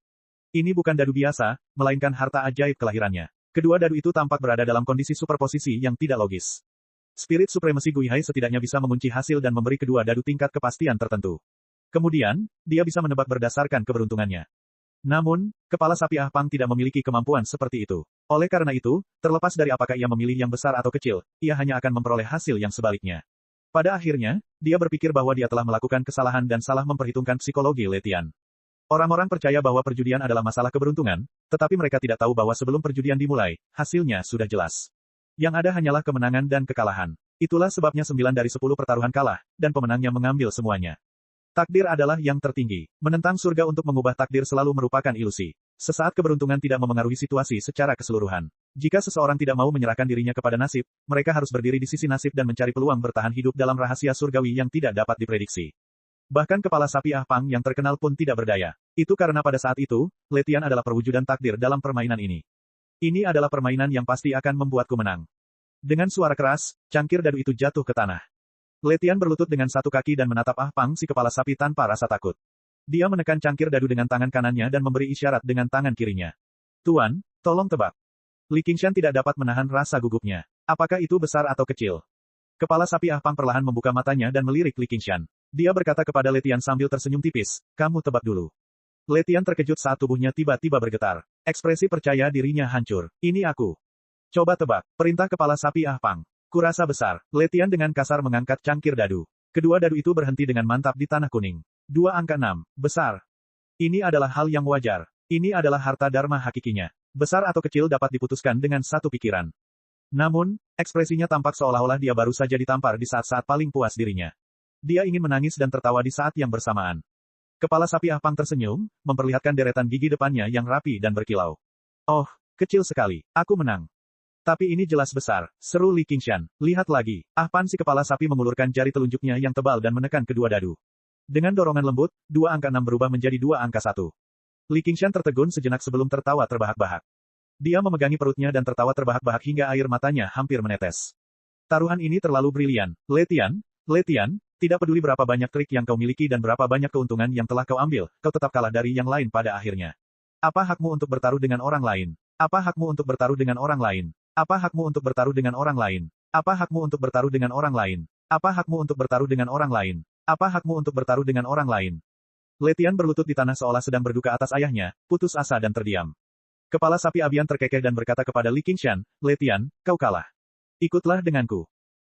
Ini bukan dadu biasa, melainkan harta ajaib kelahirannya. Kedua dadu itu tampak berada dalam kondisi superposisi yang tidak logis. Spirit supremasi Guihai setidaknya bisa mengunci hasil dan memberi kedua dadu tingkat kepastian tertentu. Kemudian, dia bisa menebak berdasarkan keberuntungannya. Namun, kepala sapi Ah Pang tidak memiliki kemampuan seperti itu. Oleh karena itu, terlepas dari apakah ia memilih yang besar atau kecil, ia hanya akan memperoleh hasil yang sebaliknya. Pada akhirnya, dia berpikir bahwa dia telah melakukan kesalahan dan salah memperhitungkan psikologi Letian. Orang-orang percaya bahwa perjudian adalah masalah keberuntungan, tetapi mereka tidak tahu bahwa sebelum perjudian dimulai, hasilnya sudah jelas. Yang ada hanyalah kemenangan dan kekalahan. Itulah sebabnya 9 dari 10 pertaruhan kalah, dan pemenangnya mengambil semuanya. Takdir adalah yang tertinggi. Menentang surga untuk mengubah takdir selalu merupakan ilusi. Sesaat keberuntungan tidak memengaruhi situasi secara keseluruhan. Jika seseorang tidak mau menyerahkan dirinya kepada nasib, mereka harus berdiri di sisi nasib dan mencari peluang bertahan hidup dalam rahasia surgawi yang tidak dapat diprediksi. Bahkan kepala sapi Ah Pang yang terkenal pun tidak berdaya. Itu karena pada saat itu, Letian adalah perwujudan takdir dalam permainan ini. Ini adalah permainan yang pasti akan membuatku menang. Dengan suara keras, cangkir dadu itu jatuh ke tanah. Letian berlutut dengan satu kaki dan menatap Ah Pang si kepala sapi tanpa rasa takut. Dia menekan cangkir dadu dengan tangan kanannya dan memberi isyarat dengan tangan kirinya. Tuan, tolong tebak. Li Qingshan tidak dapat menahan rasa gugupnya. Apakah itu besar atau kecil? Kepala sapi Ah Pang perlahan membuka matanya dan melirik Li Qingshan. Dia berkata kepada Letian sambil tersenyum tipis, kamu tebak dulu. Letian terkejut saat tubuhnya tiba-tiba bergetar. Ekspresi percaya dirinya hancur. Ini aku. Coba tebak, perintah kepala sapi Ah Pang. Kurasa besar. Letian dengan kasar mengangkat cangkir dadu. Kedua dadu itu berhenti dengan mantap di tanah kuning. 2 angka 6. Besar. Ini adalah hal yang wajar. Ini adalah harta dharma hakikinya. Besar atau kecil dapat diputuskan dengan satu pikiran. Namun, ekspresinya tampak seolah-olah dia baru saja ditampar di saat-saat paling puas dirinya. Dia ingin menangis dan tertawa di saat yang bersamaan. Kepala sapi Ah Pang tersenyum, memperlihatkan deretan gigi depannya yang rapi dan berkilau. Oh, kecil sekali. Aku menang. Tapi ini jelas besar, seru Li Qingshan. Lihat lagi. Ah Pan si kepala sapi mengulurkan jari telunjuknya yang tebal dan menekan kedua dadu. Dengan dorongan lembut, 2 angka 6 berubah menjadi 2 angka 1. Li Qingshan tertegun sejenak sebelum tertawa terbahak-bahak. Dia memegangi perutnya dan tertawa terbahak-bahak hingga air matanya hampir menetes. Taruhan ini terlalu brilian. Letian, tidak peduli berapa banyak trik yang kau miliki dan berapa banyak keuntungan yang telah kau ambil, kau tetap kalah dari yang lain pada akhirnya. Apa hakmu untuk bertaruh dengan orang lain? Apa hakmu untuk bertaruh dengan orang lain? Apa hakmu untuk bertaruh dengan orang lain? Apa hakmu untuk bertaruh dengan orang lain? Apa hakmu untuk bertaruh dengan orang lain? Apa hakmu untuk bertaruh dengan orang lain? Letian berlutut di tanah seolah sedang berduka atas ayahnya, putus asa dan terdiam. Kepala sapi Abian terkekeh dan berkata kepada Li Qingshan, Letian, kau kalah. Ikutlah denganku.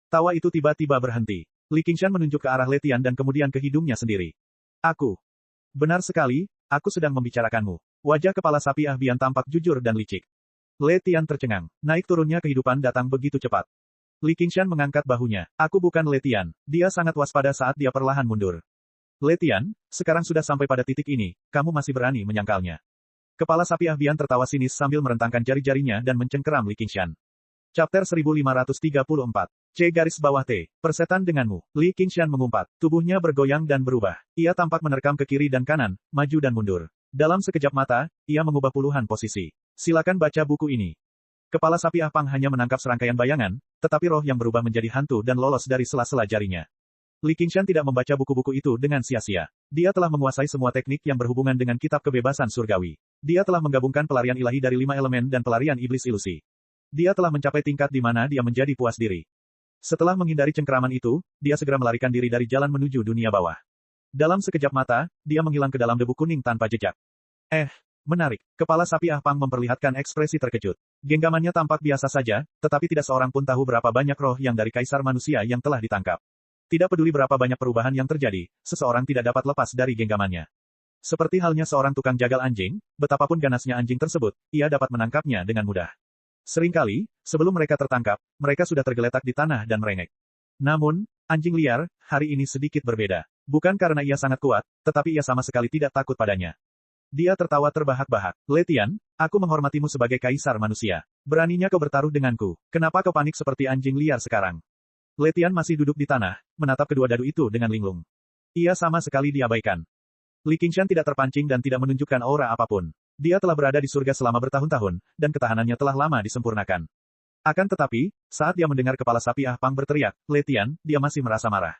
Tawa itu tiba-tiba berhenti. Li Qingshan menunjuk ke arah Letian dan kemudian ke hidungnya sendiri. Aku. Benar sekali, aku sedang membicarakanmu. Wajah kepala sapi Abian tampak jujur dan licik. Letian tercengang. Naik turunnya kehidupan datang begitu cepat. Li Qingshan mengangkat bahunya. Aku bukan Letian. Dia sangat waspada saat dia perlahan mundur. Letian, sekarang sudah sampai pada titik ini, kamu masih berani menyangkalnya. Kepala sapi Abian tertawa sinis sambil merentangkan jari-jarinya dan mencengkeram Li Qingshan. Chapter 1534. C garis bawah T. Persetan denganmu. Li Qingshan mengumpat. Tubuhnya bergoyang dan berubah. Ia tampak menerkam ke kiri dan kanan, maju dan mundur. Dalam sekejap mata, ia mengubah puluhan posisi. Silakan baca buku ini. Kepala sapi Ah Pang hanya menangkap serangkaian bayangan, tetapi roh yang berubah menjadi hantu dan lolos dari sela-sela jarinya. Li Qingshan tidak membaca buku-buku itu dengan sia-sia. Dia telah menguasai semua teknik yang berhubungan dengan kitab kebebasan surgawi. Dia telah menggabungkan pelarian ilahi dari 5 elemen dan pelarian iblis ilusi. Dia telah mencapai tingkat di mana dia menjadi puas diri. Setelah menghindari cengkeraman itu, dia segera melarikan diri dari jalan menuju dunia bawah. Dalam sekejap mata, dia menghilang ke dalam debu kuning tanpa jejak. Menarik. Kepala sapi Ah Pang memperlihatkan ekspresi terkejut. Genggamannya tampak biasa saja, tetapi tidak seorang pun tahu berapa banyak roh yang dari kaisar manusia yang telah ditangkap. Tidak peduli berapa banyak perubahan yang terjadi, seseorang tidak dapat lepas dari genggamannya. Seperti halnya seorang tukang jagal anjing, betapapun ganasnya anjing tersebut, ia dapat menangkapnya dengan mudah. Seringkali, sebelum mereka tertangkap, mereka sudah tergeletak di tanah dan merengek. Namun, anjing liar, hari ini sedikit berbeda. Bukan karena ia sangat kuat, tetapi ia sama sekali tidak takut padanya. Dia tertawa terbahak-bahak. Letian, aku menghormatimu sebagai kaisar manusia. Beraninya kau bertaruh denganku. Kenapa kau panik seperti anjing liar sekarang? Letian masih duduk di tanah, menatap kedua dadu itu dengan linglung. Ia sama sekali diabaikan. Li Qingshan tidak terpancing dan tidak menunjukkan aura apapun. Dia telah berada di surga selama bertahun-tahun, dan ketahanannya telah lama disempurnakan. Akan tetapi, saat dia mendengar kepala sapi Ah Pang berteriak, Letian, dia masih merasa marah.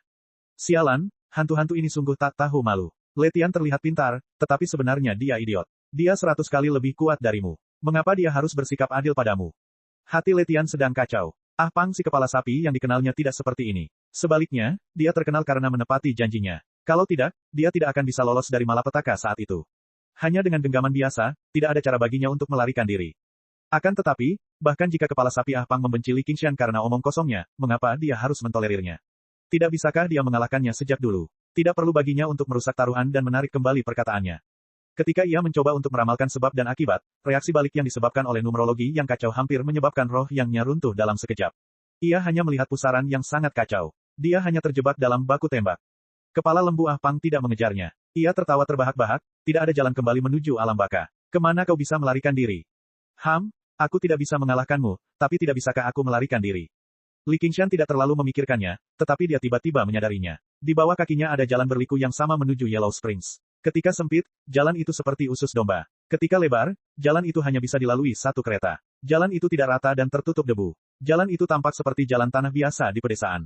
Sialan, hantu-hantu ini sungguh tak tahu malu. Letian terlihat pintar, tetapi sebenarnya dia idiot. Dia 100 kali lebih kuat darimu. Mengapa dia harus bersikap adil padamu? Hati Letian sedang kacau. Ah Pang si kepala sapi yang dikenalnya tidak seperti ini. Sebaliknya, dia terkenal karena menepati janjinya. Kalau tidak, dia tidak akan bisa lolos dari malapetaka saat itu. Hanya dengan genggaman biasa, tidak ada cara baginya untuk melarikan diri. Akan tetapi, bahkan jika kepala sapi Ah Pang membenci Li Qingshan karena omong kosongnya, mengapa dia harus mentolerirnya? Tidak bisakah dia mengalahkannya sejak dulu? Tidak perlu baginya untuk merusak taruhan dan menarik kembali perkataannya. Ketika ia mencoba untuk meramalkan sebab dan akibat, reaksi balik yang disebabkan oleh numerologi yang kacau hampir menyebabkan roh yangnya runtuh dalam sekejap. Ia hanya melihat pusaran yang sangat kacau. Dia hanya terjebak dalam baku tembak. Kepala lembu Ah Pang tidak mengejarnya. Ia tertawa terbahak-bahak, tidak ada jalan kembali menuju alam baka. Kemana kau bisa melarikan diri? Aku tidak bisa mengalahkanmu, tapi tidak bisakah aku melarikan diri? Li Qingshan tidak terlalu memikirkannya, tetapi dia tiba-tiba menyadarinya. Di bawah kakinya ada jalan berliku yang sama menuju Yellow Springs. Ketika sempit, jalan itu seperti usus domba. Ketika lebar, jalan itu hanya bisa dilalui satu kereta. Jalan itu tidak rata dan tertutup debu. Jalan itu tampak seperti jalan tanah biasa di pedesaan.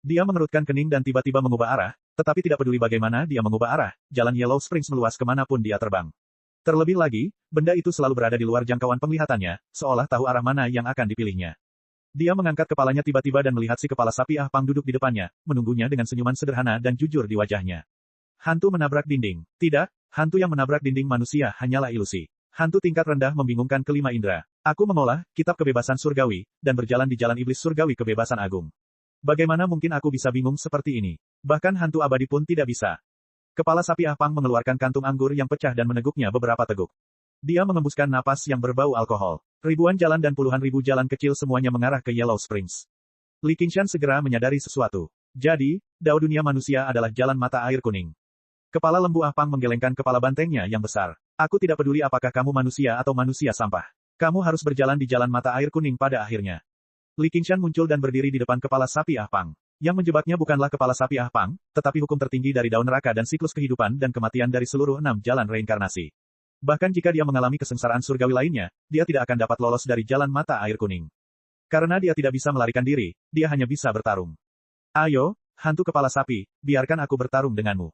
Dia mengerutkan kening dan tiba-tiba mengubah arah, tetapi tidak peduli bagaimana dia mengubah arah, jalan Yellow Springs meluas kemanapun dia terbang. Terlebih lagi, benda itu selalu berada di luar jangkauan penglihatannya, seolah tahu arah mana yang akan dipilihnya. Dia mengangkat kepalanya tiba-tiba dan melihat si kepala sapi Ah Pang duduk di depannya, menunggunya dengan senyuman sederhana dan jujur di wajahnya. Hantu menabrak dinding. Tidak, hantu yang menabrak dinding manusia hanyalah ilusi. Hantu tingkat rendah membingungkan kelima indera. Aku mengolah kitab kebebasan surgawi, dan berjalan di jalan iblis surgawi kebebasan agung. Bagaimana mungkin aku bisa bingung seperti ini? Bahkan hantu abadi pun tidak bisa. Kepala sapi Ah Pang mengeluarkan kantung anggur yang pecah dan meneguknya beberapa teguk. Dia mengembuskan napas yang berbau alkohol. Ribuan jalan dan puluhan ribu jalan kecil semuanya mengarah ke Yellow Springs. Li Qingshan segera menyadari sesuatu. Jadi, dao dunia manusia adalah jalan mata air kuning. Kepala lembu Ah Pang menggelengkan kepala bantengnya yang besar. Aku tidak peduli apakah kamu manusia atau manusia sampah. Kamu harus berjalan di jalan mata air kuning pada akhirnya. Li Qingshan muncul dan berdiri di depan kepala sapi Ah Pang. Yang menjebaknya bukanlah kepala sapi Ah Pang, tetapi hukum tertinggi dari daun neraka dan siklus kehidupan dan kematian dari seluruh 6 jalan reinkarnasi. Bahkan jika dia mengalami kesengsaraan surgawi lainnya, dia tidak akan dapat lolos dari jalan mata air kuning. Karena dia tidak bisa melarikan diri, dia hanya bisa bertarung. Ayo, hantu kepala sapi, biarkan aku bertarung denganmu.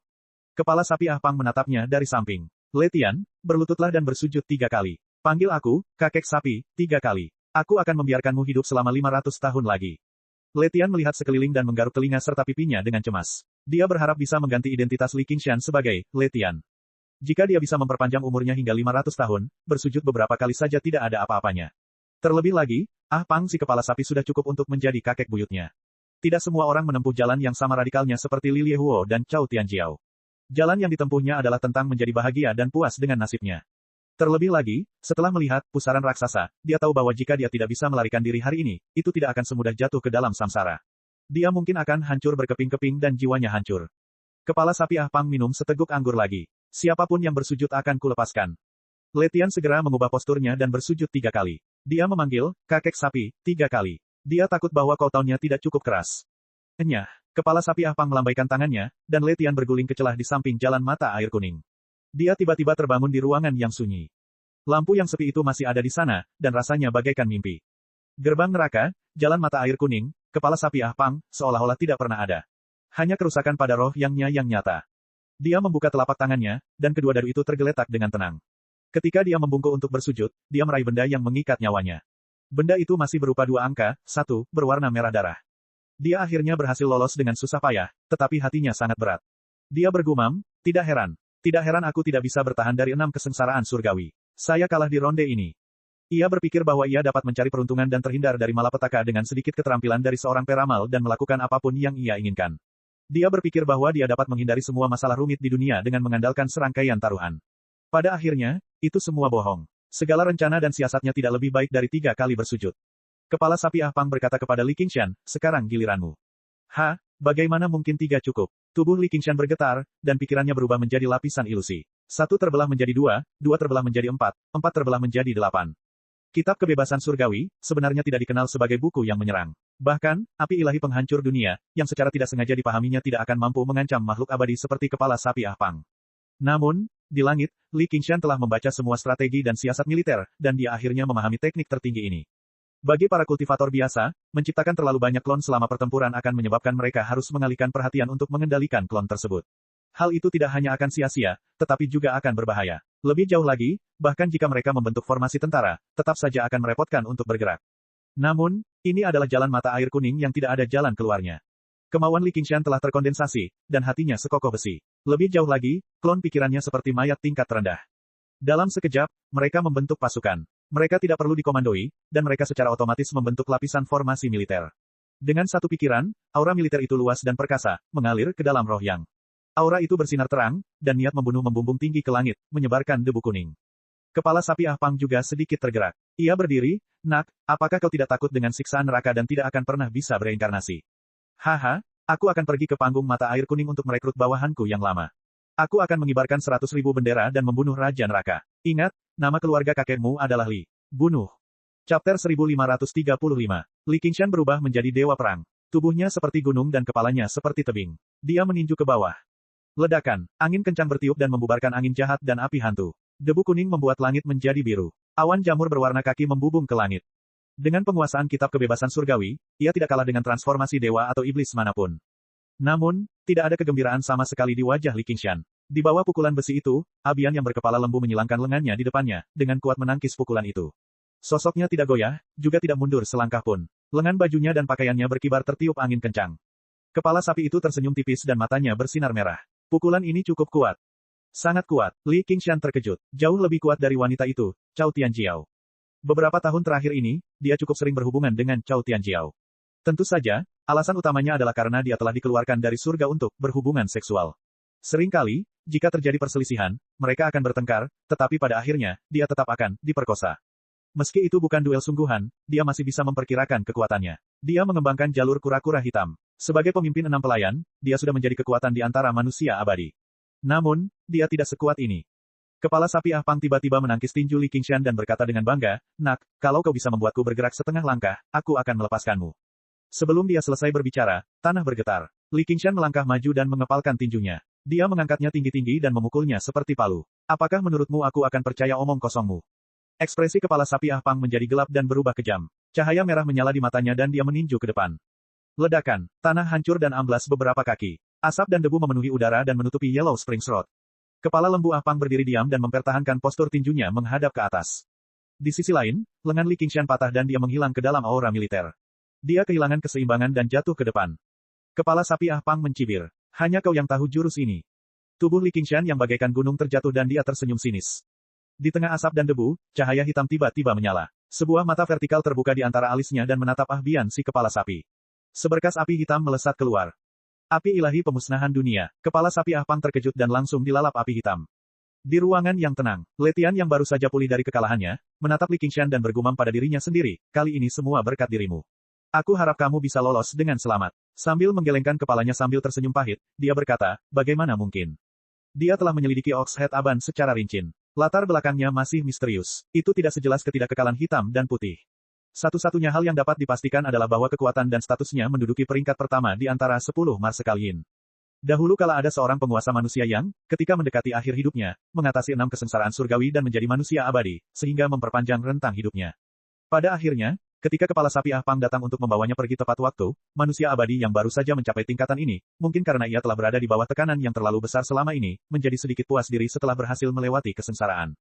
Kepala sapi Ah Pang menatapnya dari samping. Letian, berlututlah dan bersujud 3 kali. Panggil aku, kakek sapi, 3 kali. Aku akan membiarkanmu hidup selama 500 tahun lagi. Letian melihat sekeliling dan menggaruk telinga serta pipinya dengan cemas. Dia berharap bisa mengganti identitas Li Qingshan sebagai Letian. Jika dia bisa memperpanjang umurnya hingga 500 tahun, bersujud beberapa kali saja tidak ada apa-apanya. Terlebih lagi, Ah Pang si kepala sapi sudah cukup untuk menjadi kakek buyutnya. Tidak semua orang menempuh jalan yang sama radikalnya seperti Li Liehuo dan Cao Tianjiao. Jalan yang ditempuhnya adalah tentang menjadi bahagia dan puas dengan nasibnya. Terlebih lagi, setelah melihat pusaran raksasa, dia tahu bahwa jika dia tidak bisa melarikan diri hari ini, itu tidak akan semudah jatuh ke dalam samsara. Dia mungkin akan hancur berkeping-keping dan jiwanya hancur. Kepala sapi Ah Pang minum seteguk anggur lagi. Siapapun yang bersujud akan kulepaskan. Letian segera mengubah posturnya dan bersujud 3 kali. Dia memanggil, kakek sapi, 3 kali. Dia takut bahwa countdown-nya tidak cukup keras. Enyah. Kepala sapi Ah Pang melambaikan tangannya, dan Letian berguling ke celah di samping jalan mata air kuning. Dia tiba-tiba terbangun di ruangan yang sunyi. Lampu yang sepi itu masih ada di sana, dan rasanya bagaikan mimpi. Gerbang neraka, jalan mata air kuning, kepala sapi Ah Pang, seolah-olah tidak pernah ada. Hanya kerusakan pada rohnya yang nyata. Dia membuka telapak tangannya, dan kedua dadu itu tergeletak dengan tenang. Ketika dia membungkuk untuk bersujud, dia meraih benda yang mengikat nyawanya. Benda itu masih berupa 2 angka, 1, berwarna merah darah. Dia akhirnya berhasil lolos dengan susah payah, tetapi hatinya sangat berat. Dia bergumam, tidak heran aku tidak bisa bertahan dari 6 kesengsaraan surgawi. Saya kalah di ronde ini. Ia berpikir bahwa ia dapat mencari peruntungan dan terhindar dari malapetaka dengan sedikit keterampilan dari seorang peramal dan melakukan apapun yang ia inginkan. Dia berpikir bahwa dia dapat menghindari semua masalah rumit di dunia dengan mengandalkan serangkaian taruhan. Pada akhirnya, itu semua bohong. Segala rencana dan siasatnya tidak lebih baik dari 3 kali bersujud. Kepala sapi Ah Pang berkata kepada Li Qingshan, sekarang giliranmu. Bagaimana mungkin 3 cukup? Tubuh Li Qingshan bergetar, dan pikirannya berubah menjadi lapisan ilusi. 1 terbelah menjadi 2, 2 terbelah menjadi 4, 4 terbelah menjadi 8. Kitab Kebebasan Surgawi, sebenarnya tidak dikenal sebagai buku yang menyerang. Bahkan, api ilahi penghancur dunia, yang secara tidak sengaja dipahaminya tidak akan mampu mengancam makhluk abadi seperti kepala sapi Ah Pang. Namun, di langit, Li Qingshan telah membaca semua strategi dan siasat militer, dan dia akhirnya memahami teknik tertinggi ini. Bagi para kultivator biasa, menciptakan terlalu banyak klon selama pertempuran akan menyebabkan mereka harus mengalihkan perhatian untuk mengendalikan klon tersebut. Hal itu tidak hanya akan sia-sia, tetapi juga akan berbahaya. Lebih jauh lagi, bahkan jika mereka membentuk formasi tentara, tetap saja akan merepotkan untuk bergerak. Namun, ini adalah jalan mata air kuning yang tidak ada jalan keluarnya. Kemauan Li Qingshan telah terkondensasi, dan hatinya sekokoh besi. Lebih jauh lagi, klon pikirannya seperti mayat tingkat rendah. Dalam sekejap, mereka membentuk pasukan. Mereka tidak perlu dikomandoi, dan mereka secara otomatis membentuk lapisan formasi militer. Dengan satu pikiran, aura militer itu luas dan perkasa, mengalir ke dalam roh yang. Aura itu bersinar terang, dan niat membunuh membumbung tinggi ke langit, menyebarkan debu kuning. Kepala sapi Ah Pang juga sedikit tergerak. Ia berdiri, nak, apakah kau tidak takut dengan siksaan neraka dan tidak akan pernah bisa bereinkarnasi? Aku akan pergi ke panggung mata air kuning untuk merekrut bawahanku yang lama. Aku akan mengibarkan 100.000 bendera dan membunuh Raja Neraka. Ingat, nama keluarga kakekmu adalah Li. Bunuh. Chapter 1535. Li Qingshan berubah menjadi dewa perang. Tubuhnya seperti gunung dan kepalanya seperti tebing. Dia meninju ke bawah. Ledakan, angin kencang bertiup dan membubarkan angin jahat dan api hantu. Debu kuning membuat langit menjadi biru. Awan jamur berwarna kaki membubung ke langit. Dengan penguasaan kitab kebebasan surgawi, ia tidak kalah dengan transformasi dewa atau iblis manapun. Namun, tidak ada kegembiraan sama sekali di wajah Li Qingshan. Di bawah pukulan besi itu, Abian yang berkepala lembu menyilangkan lengannya di depannya, dengan kuat menangkis pukulan itu. Sosoknya tidak goyah, juga tidak mundur selangkah pun. Lengan bajunya dan pakaiannya berkibar tertiup angin kencang. Kepala sapi itu tersenyum tipis dan matanya bersinar merah. Pukulan ini cukup kuat. Sangat kuat. Li Qingshan terkejut. Jauh lebih kuat dari wanita itu, Cao Tianjiao. Beberapa tahun terakhir ini, dia cukup sering berhubungan dengan Cao Tianjiao. Tentu saja, alasan utamanya adalah karena dia telah dikeluarkan dari surga untuk berhubungan seksual. Seringkali, jika terjadi perselisihan, mereka akan bertengkar, tetapi pada akhirnya, dia tetap akan diperkosa. Meski itu bukan duel sungguhan, dia masih bisa memperkirakan kekuatannya. Dia mengembangkan jalur kura-kura hitam. Sebagai pemimpin 6 pelayan, dia sudah menjadi kekuatan di antara manusia abadi. Namun, dia tidak sekuat ini. Kepala sapi Ah Pang tiba-tiba menangkis tinju Li Qingshan dan berkata dengan bangga, "Nak, kalau kau bisa membuatku bergerak setengah langkah, aku akan melepaskanmu." Sebelum dia selesai berbicara, tanah bergetar. Li Qingshan melangkah maju dan mengepalkan tinjunya. Dia mengangkatnya tinggi-tinggi dan memukulnya seperti palu. "Apakah menurutmu aku akan percaya omong kosongmu?" Ekspresi kepala sapi Ah Pang menjadi gelap dan berubah kejam. Cahaya merah menyala di matanya dan dia meninju ke depan. Ledakan, tanah hancur dan amblas beberapa kaki. Asap dan debu memenuhi udara dan menutupi Yellow Springs Road. Kepala lembu Ah Pang berdiri diam dan mempertahankan postur tinjunya menghadap ke atas. Di sisi lain, lengan Li Qingshan patah dan dia menghilang ke dalam aura militer. Dia kehilangan keseimbangan dan jatuh ke depan. Kepala sapi Ah Pang mencibir. "Hanya kau yang tahu jurus ini." Tubuh Li Qingshan yang bagaikan gunung terjatuh dan dia tersenyum sinis. Di tengah asap dan debu, cahaya hitam tiba-tiba menyala. Sebuah mata vertikal terbuka di antara alisnya dan menatap Ah Bian si kepala sapi. Seberkas api hitam melesat keluar. Api ilahi pemusnahan dunia. Kepala sapi Ah Pang terkejut dan langsung dilalap api hitam. Di ruangan yang tenang, Letian yang baru saja pulih dari kekalahannya, menatap Li Qingshan dan bergumam pada dirinya sendiri, "Kali ini semua berkat dirimu. Aku harap kamu bisa lolos dengan selamat." Sambil menggelengkan kepalanya sambil tersenyum pahit, dia berkata, "Bagaimana mungkin?" Dia telah menyelidiki Oxhead Aban secara rinci. Latar belakangnya masih misterius. Itu tidak sejelas ketidakkekalan hitam dan putih. Satu-satunya hal yang dapat dipastikan adalah bahwa kekuatan dan statusnya menduduki peringkat pertama di antara 10 Marsekalian. Dahulu kala ada seorang penguasa manusia yang, ketika mendekati akhir hidupnya, mengatasi 6 kesengsaraan surgawi dan menjadi manusia abadi, sehingga memperpanjang rentang hidupnya. Pada akhirnya, ketika kepala sapi Ah Pang datang untuk membawanya pergi tepat waktu, manusia abadi yang baru saja mencapai tingkatan ini, mungkin karena ia telah berada di bawah tekanan yang terlalu besar selama ini, menjadi sedikit puas diri setelah berhasil melewati kesengsaraan.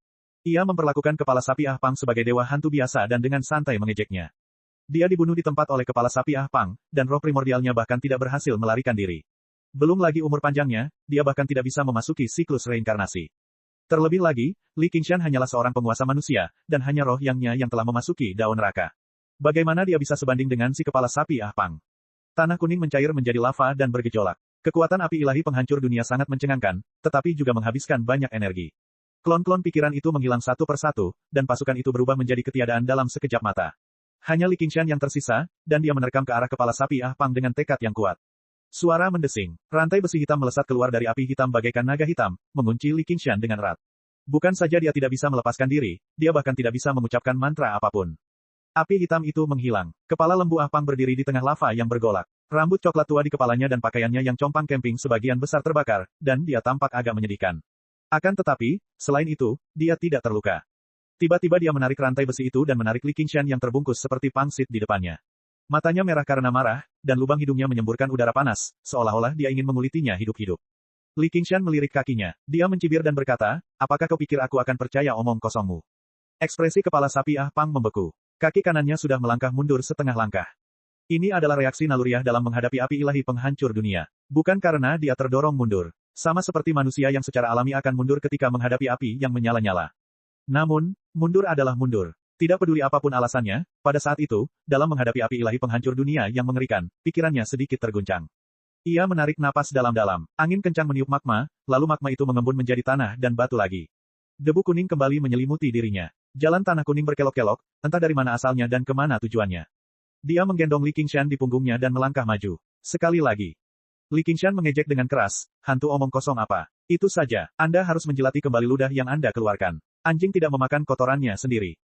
Ia memperlakukan kepala sapi Ah Pang sebagai dewa hantu biasa dan dengan santai mengejeknya. Dia dibunuh di tempat oleh kepala sapi Ah Pang, dan roh primordialnya bahkan tidak berhasil melarikan diri. Belum lagi umur panjangnya, dia bahkan tidak bisa memasuki siklus reinkarnasi. Terlebih lagi, Li Qingshan hanyalah seorang penguasa manusia, dan hanya roh yang telah memasuki daun neraka. Bagaimana dia bisa sebanding dengan si kepala sapi Ah Pang? Tanah kuning mencair menjadi lava dan bergejolak. Kekuatan api ilahi penghancur dunia sangat mencengangkan, tetapi juga menghabiskan banyak energi. Klon-klon pikiran itu menghilang satu persatu, dan pasukan itu berubah menjadi ketiadaan dalam sekejap mata. Hanya Li Qingshan yang tersisa, dan dia menerkam ke arah kepala sapi Ah Pang dengan tekad yang kuat. Suara mendesing. Rantai besi hitam melesat keluar dari api hitam bagaikan naga hitam, mengunci Li Qingshan dengan erat. Bukan saja dia tidak bisa melepaskan diri, dia bahkan tidak bisa mengucapkan mantra apapun. Api hitam itu menghilang. Kepala lembu Ah Pang berdiri di tengah lava yang bergolak. Rambut coklat tua di kepalanya dan pakaiannya yang compang camping sebagian besar terbakar, dan dia tampak agak menyedihkan. Akan tetapi, selain itu, dia tidak terluka. Tiba-tiba dia menarik rantai besi itu dan menarik Li Qingshan yang terbungkus seperti pangsit di depannya. Matanya merah karena marah, dan lubang hidungnya menyemburkan udara panas, seolah-olah dia ingin mengulitinya hidup-hidup. Li Qingshan melirik kakinya. Dia mencibir dan berkata, "Apakah kau pikir aku akan percaya omong kosongmu?" Ekspresi kepala sapi Ah Pang membeku. Kaki kanannya sudah melangkah mundur setengah langkah. Ini adalah reaksi naluriah dalam menghadapi api ilahi penghancur dunia. Bukan karena dia terdorong mundur. Sama seperti manusia yang secara alami akan mundur ketika menghadapi api yang menyala-nyala. Namun, mundur adalah mundur. Tidak peduli apapun alasannya, pada saat itu, dalam menghadapi api ilahi penghancur dunia yang mengerikan, pikirannya sedikit terguncang. Ia menarik napas dalam-dalam. Angin kencang meniup magma, lalu magma itu mengembun menjadi tanah dan batu lagi. Debu kuning kembali menyelimuti dirinya. Jalan tanah kuning berkelok-kelok, entah dari mana asalnya dan kemana tujuannya. Dia menggendong Li Qingshan di punggungnya dan melangkah maju. Sekali lagi. Li Qingshan mengejek dengan keras, "Hantu omong kosong apa? Itu saja, Anda harus menjilati kembali ludah yang Anda keluarkan. Anjing tidak memakan kotorannya sendiri."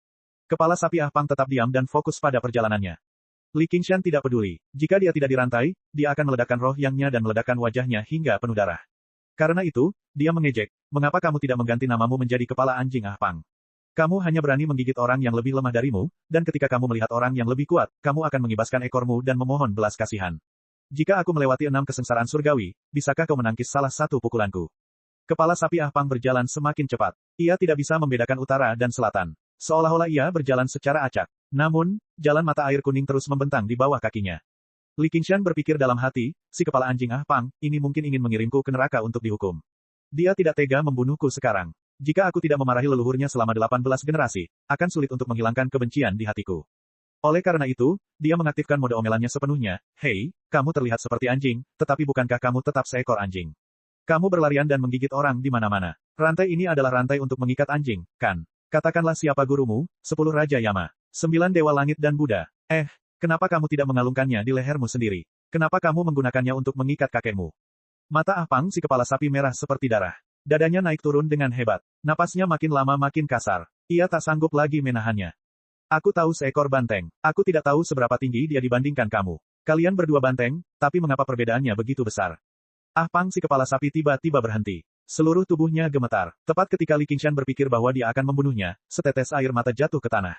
Kepala sapi Ah Pang tetap diam dan fokus pada perjalanannya. Li Qingshan tidak peduli. Jika dia tidak dirantai, dia akan meledakkan roh yangnya dan meledakkan wajahnya hingga penuh darah. Karena itu, dia mengejek, "Mengapa kamu tidak mengganti namamu menjadi kepala anjing Ah Pang? Kamu hanya berani menggigit orang yang lebih lemah darimu, dan ketika kamu melihat orang yang lebih kuat, kamu akan mengibaskan ekormu dan memohon belas kasihan. Jika aku melewati 6 kesengsaraan surgawi, bisakah kau menangkis salah satu pukulanku?" Kepala sapi Ah Pang berjalan semakin cepat. Ia tidak bisa membedakan utara dan selatan. Seolah-olah ia berjalan secara acak. Namun, jalan mata air kuning terus membentang di bawah kakinya. Li Qingshan berpikir dalam hati, si kepala anjing Ah Pang, ini mungkin ingin mengirimku ke neraka untuk dihukum. Dia tidak tega membunuhku sekarang. Jika aku tidak memarahi leluhurnya selama 18 generasi, akan sulit untuk menghilangkan kebencian di hatiku. Oleh karena itu, dia mengaktifkan mode omelannya sepenuhnya. "Hei, kamu terlihat seperti anjing, tetapi bukankah kamu tetap seekor anjing? Kamu berlarian dan menggigit orang di mana-mana. Rantai ini adalah rantai untuk mengikat anjing, kan? Katakanlah siapa gurumu, 10 Raja Yama, 9 Dewa Langit dan Buddha. Kenapa kamu tidak mengalungkannya di lehermu sendiri? Kenapa kamu menggunakannya untuk mengikat kakekmu? Mata Ah Pang si kepala sapi merah seperti darah. Dadanya naik turun dengan hebat. Napasnya makin lama makin kasar. Ia tak sanggup lagi menahannya. Aku tahu seekor banteng. Aku tidak tahu seberapa tinggi dia dibandingkan kamu. Kalian berdua banteng, tapi mengapa perbedaannya begitu besar? Ah Pang si kepala sapi tiba-tiba berhenti. Seluruh tubuhnya gemetar. Tepat ketika Li Qingshan berpikir bahwa dia akan membunuhnya, setetes air mata jatuh ke tanah.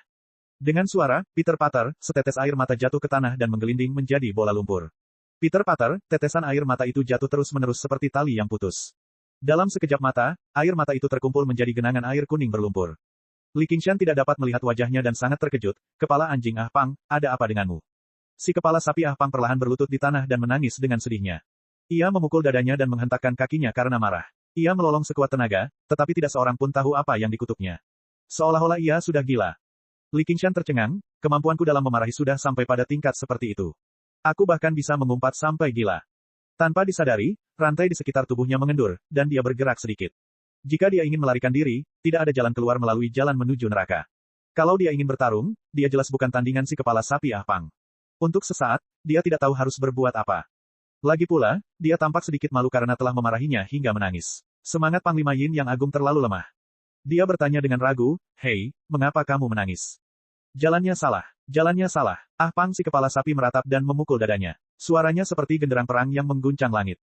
Dengan suara, Peter Patter, setetes air mata jatuh ke tanah dan menggelinding menjadi bola lumpur. Peter Patter, tetesan air mata itu jatuh terus-menerus seperti tali yang putus. Dalam sekejap mata, air mata itu terkumpul menjadi genangan air kuning berlumpur. Li Qingshan tidak dapat melihat wajahnya dan sangat terkejut. Kepala anjing Ah Pang, ada apa denganmu? Si kepala sapi Ah Pang perlahan berlutut di tanah dan menangis dengan sedihnya. Ia memukul dadanya dan menghentakkan kakinya karena marah. Ia melolong sekuat tenaga, tetapi tidak seorang pun tahu apa yang dikutuknya. Seolah-olah ia sudah gila. Li Qingshan tercengang, kemampuanku dalam memarahi sudah sampai pada tingkat seperti itu. Aku bahkan bisa mengumpat sampai gila. Tanpa disadari, rantai di sekitar tubuhnya mengendur, dan dia bergerak sedikit. Jika dia ingin melarikan diri, tidak ada jalan keluar melalui jalan menuju neraka. Kalau dia ingin bertarung, dia jelas bukan tandingan si kepala sapi Ah Pang. Untuk sesaat, dia tidak tahu harus berbuat apa. Lagi pula, dia tampak sedikit malu karena telah memarahinya hingga menangis. Semangat Panglima Yin yang agung terlalu lemah. Dia bertanya dengan ragu, "Hei, mengapa kamu menangis?" Jalannya salah. Jalannya salah. Ah Pang si kepala sapi meratap dan memukul dadanya. Suaranya seperti genderang perang yang mengguncang langit.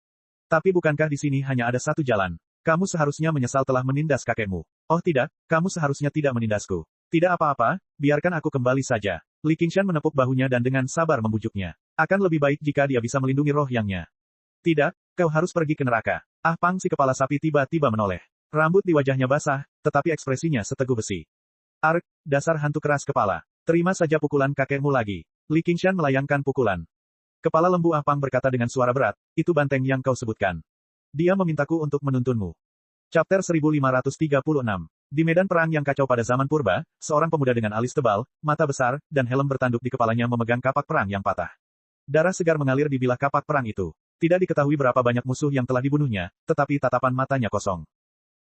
Tapi bukankah di sini hanya ada satu jalan? Kamu seharusnya menyesal telah menindas kakekmu. Oh tidak, kamu seharusnya tidak menindasku. Tidak apa-apa, biarkan aku kembali saja. Li Qingshan menepuk bahunya dan dengan sabar membujuknya. Akan lebih baik jika dia bisa melindungi roh yangnya. Tidak, kau harus pergi ke neraka. Ah Pang si kepala sapi tiba-tiba menoleh. Rambut di wajahnya basah, tetapi ekspresinya seteguh besi. Ark, dasar hantu keras kepala. Terima saja pukulan kakekmu lagi. Li Qingshan melayangkan pukulan. Kepala lembu Ah Pang berkata dengan suara berat, itu banteng yang kau sebutkan. Dia memintaku untuk menuntunmu. Chapter 1536. Di medan perang yang kacau pada zaman purba, seorang pemuda dengan alis tebal, mata besar, dan helm bertanduk di kepalanya memegang kapak perang yang patah. Darah segar mengalir di bilah kapak perang itu. Tidak diketahui berapa banyak musuh yang telah dibunuhnya, tetapi tatapan matanya kosong.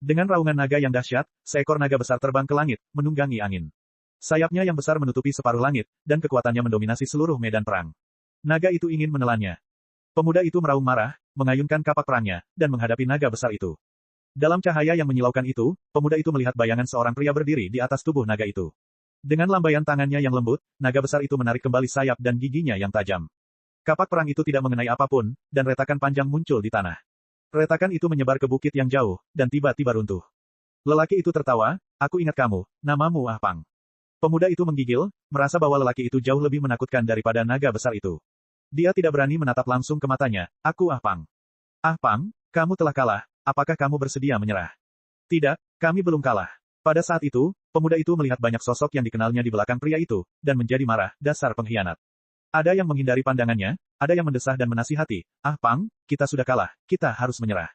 Dengan raungan naga yang dahsyat, seekor naga besar terbang ke langit, menunggangi angin. Sayapnya yang besar menutupi separuh langit, dan kekuatannya mendominasi seluruh medan perang. Naga itu ingin menelannya. Pemuda itu meraung marah, mengayunkan kapak perangnya, dan menghadapi naga besar itu. Dalam cahaya yang menyilaukan itu, pemuda itu melihat bayangan seorang pria berdiri di atas tubuh naga itu. Dengan lambaian tangannya yang lembut, naga besar itu menarik kembali sayap dan giginya yang tajam. Kapak perang itu tidak mengenai apapun, dan retakan panjang muncul di tanah. Retakan itu menyebar ke bukit yang jauh, dan tiba-tiba runtuh. Lelaki itu tertawa, aku ingat kamu, namamu Ah Pang. Pemuda itu menggigil, merasa bahwa lelaki itu jauh lebih menakutkan daripada naga besar itu. Dia tidak berani menatap langsung ke matanya, aku Ah Pang. Ah Pang, kamu telah kalah, apakah kamu bersedia menyerah? Tidak, kami belum kalah. Pada saat itu, pemuda itu melihat banyak sosok yang dikenalnya di belakang pria itu, dan menjadi marah, dasar pengkhianat. Ada yang menghindari pandangannya, ada yang mendesah dan menasihati, Ah Pang, kita sudah kalah, kita harus menyerah.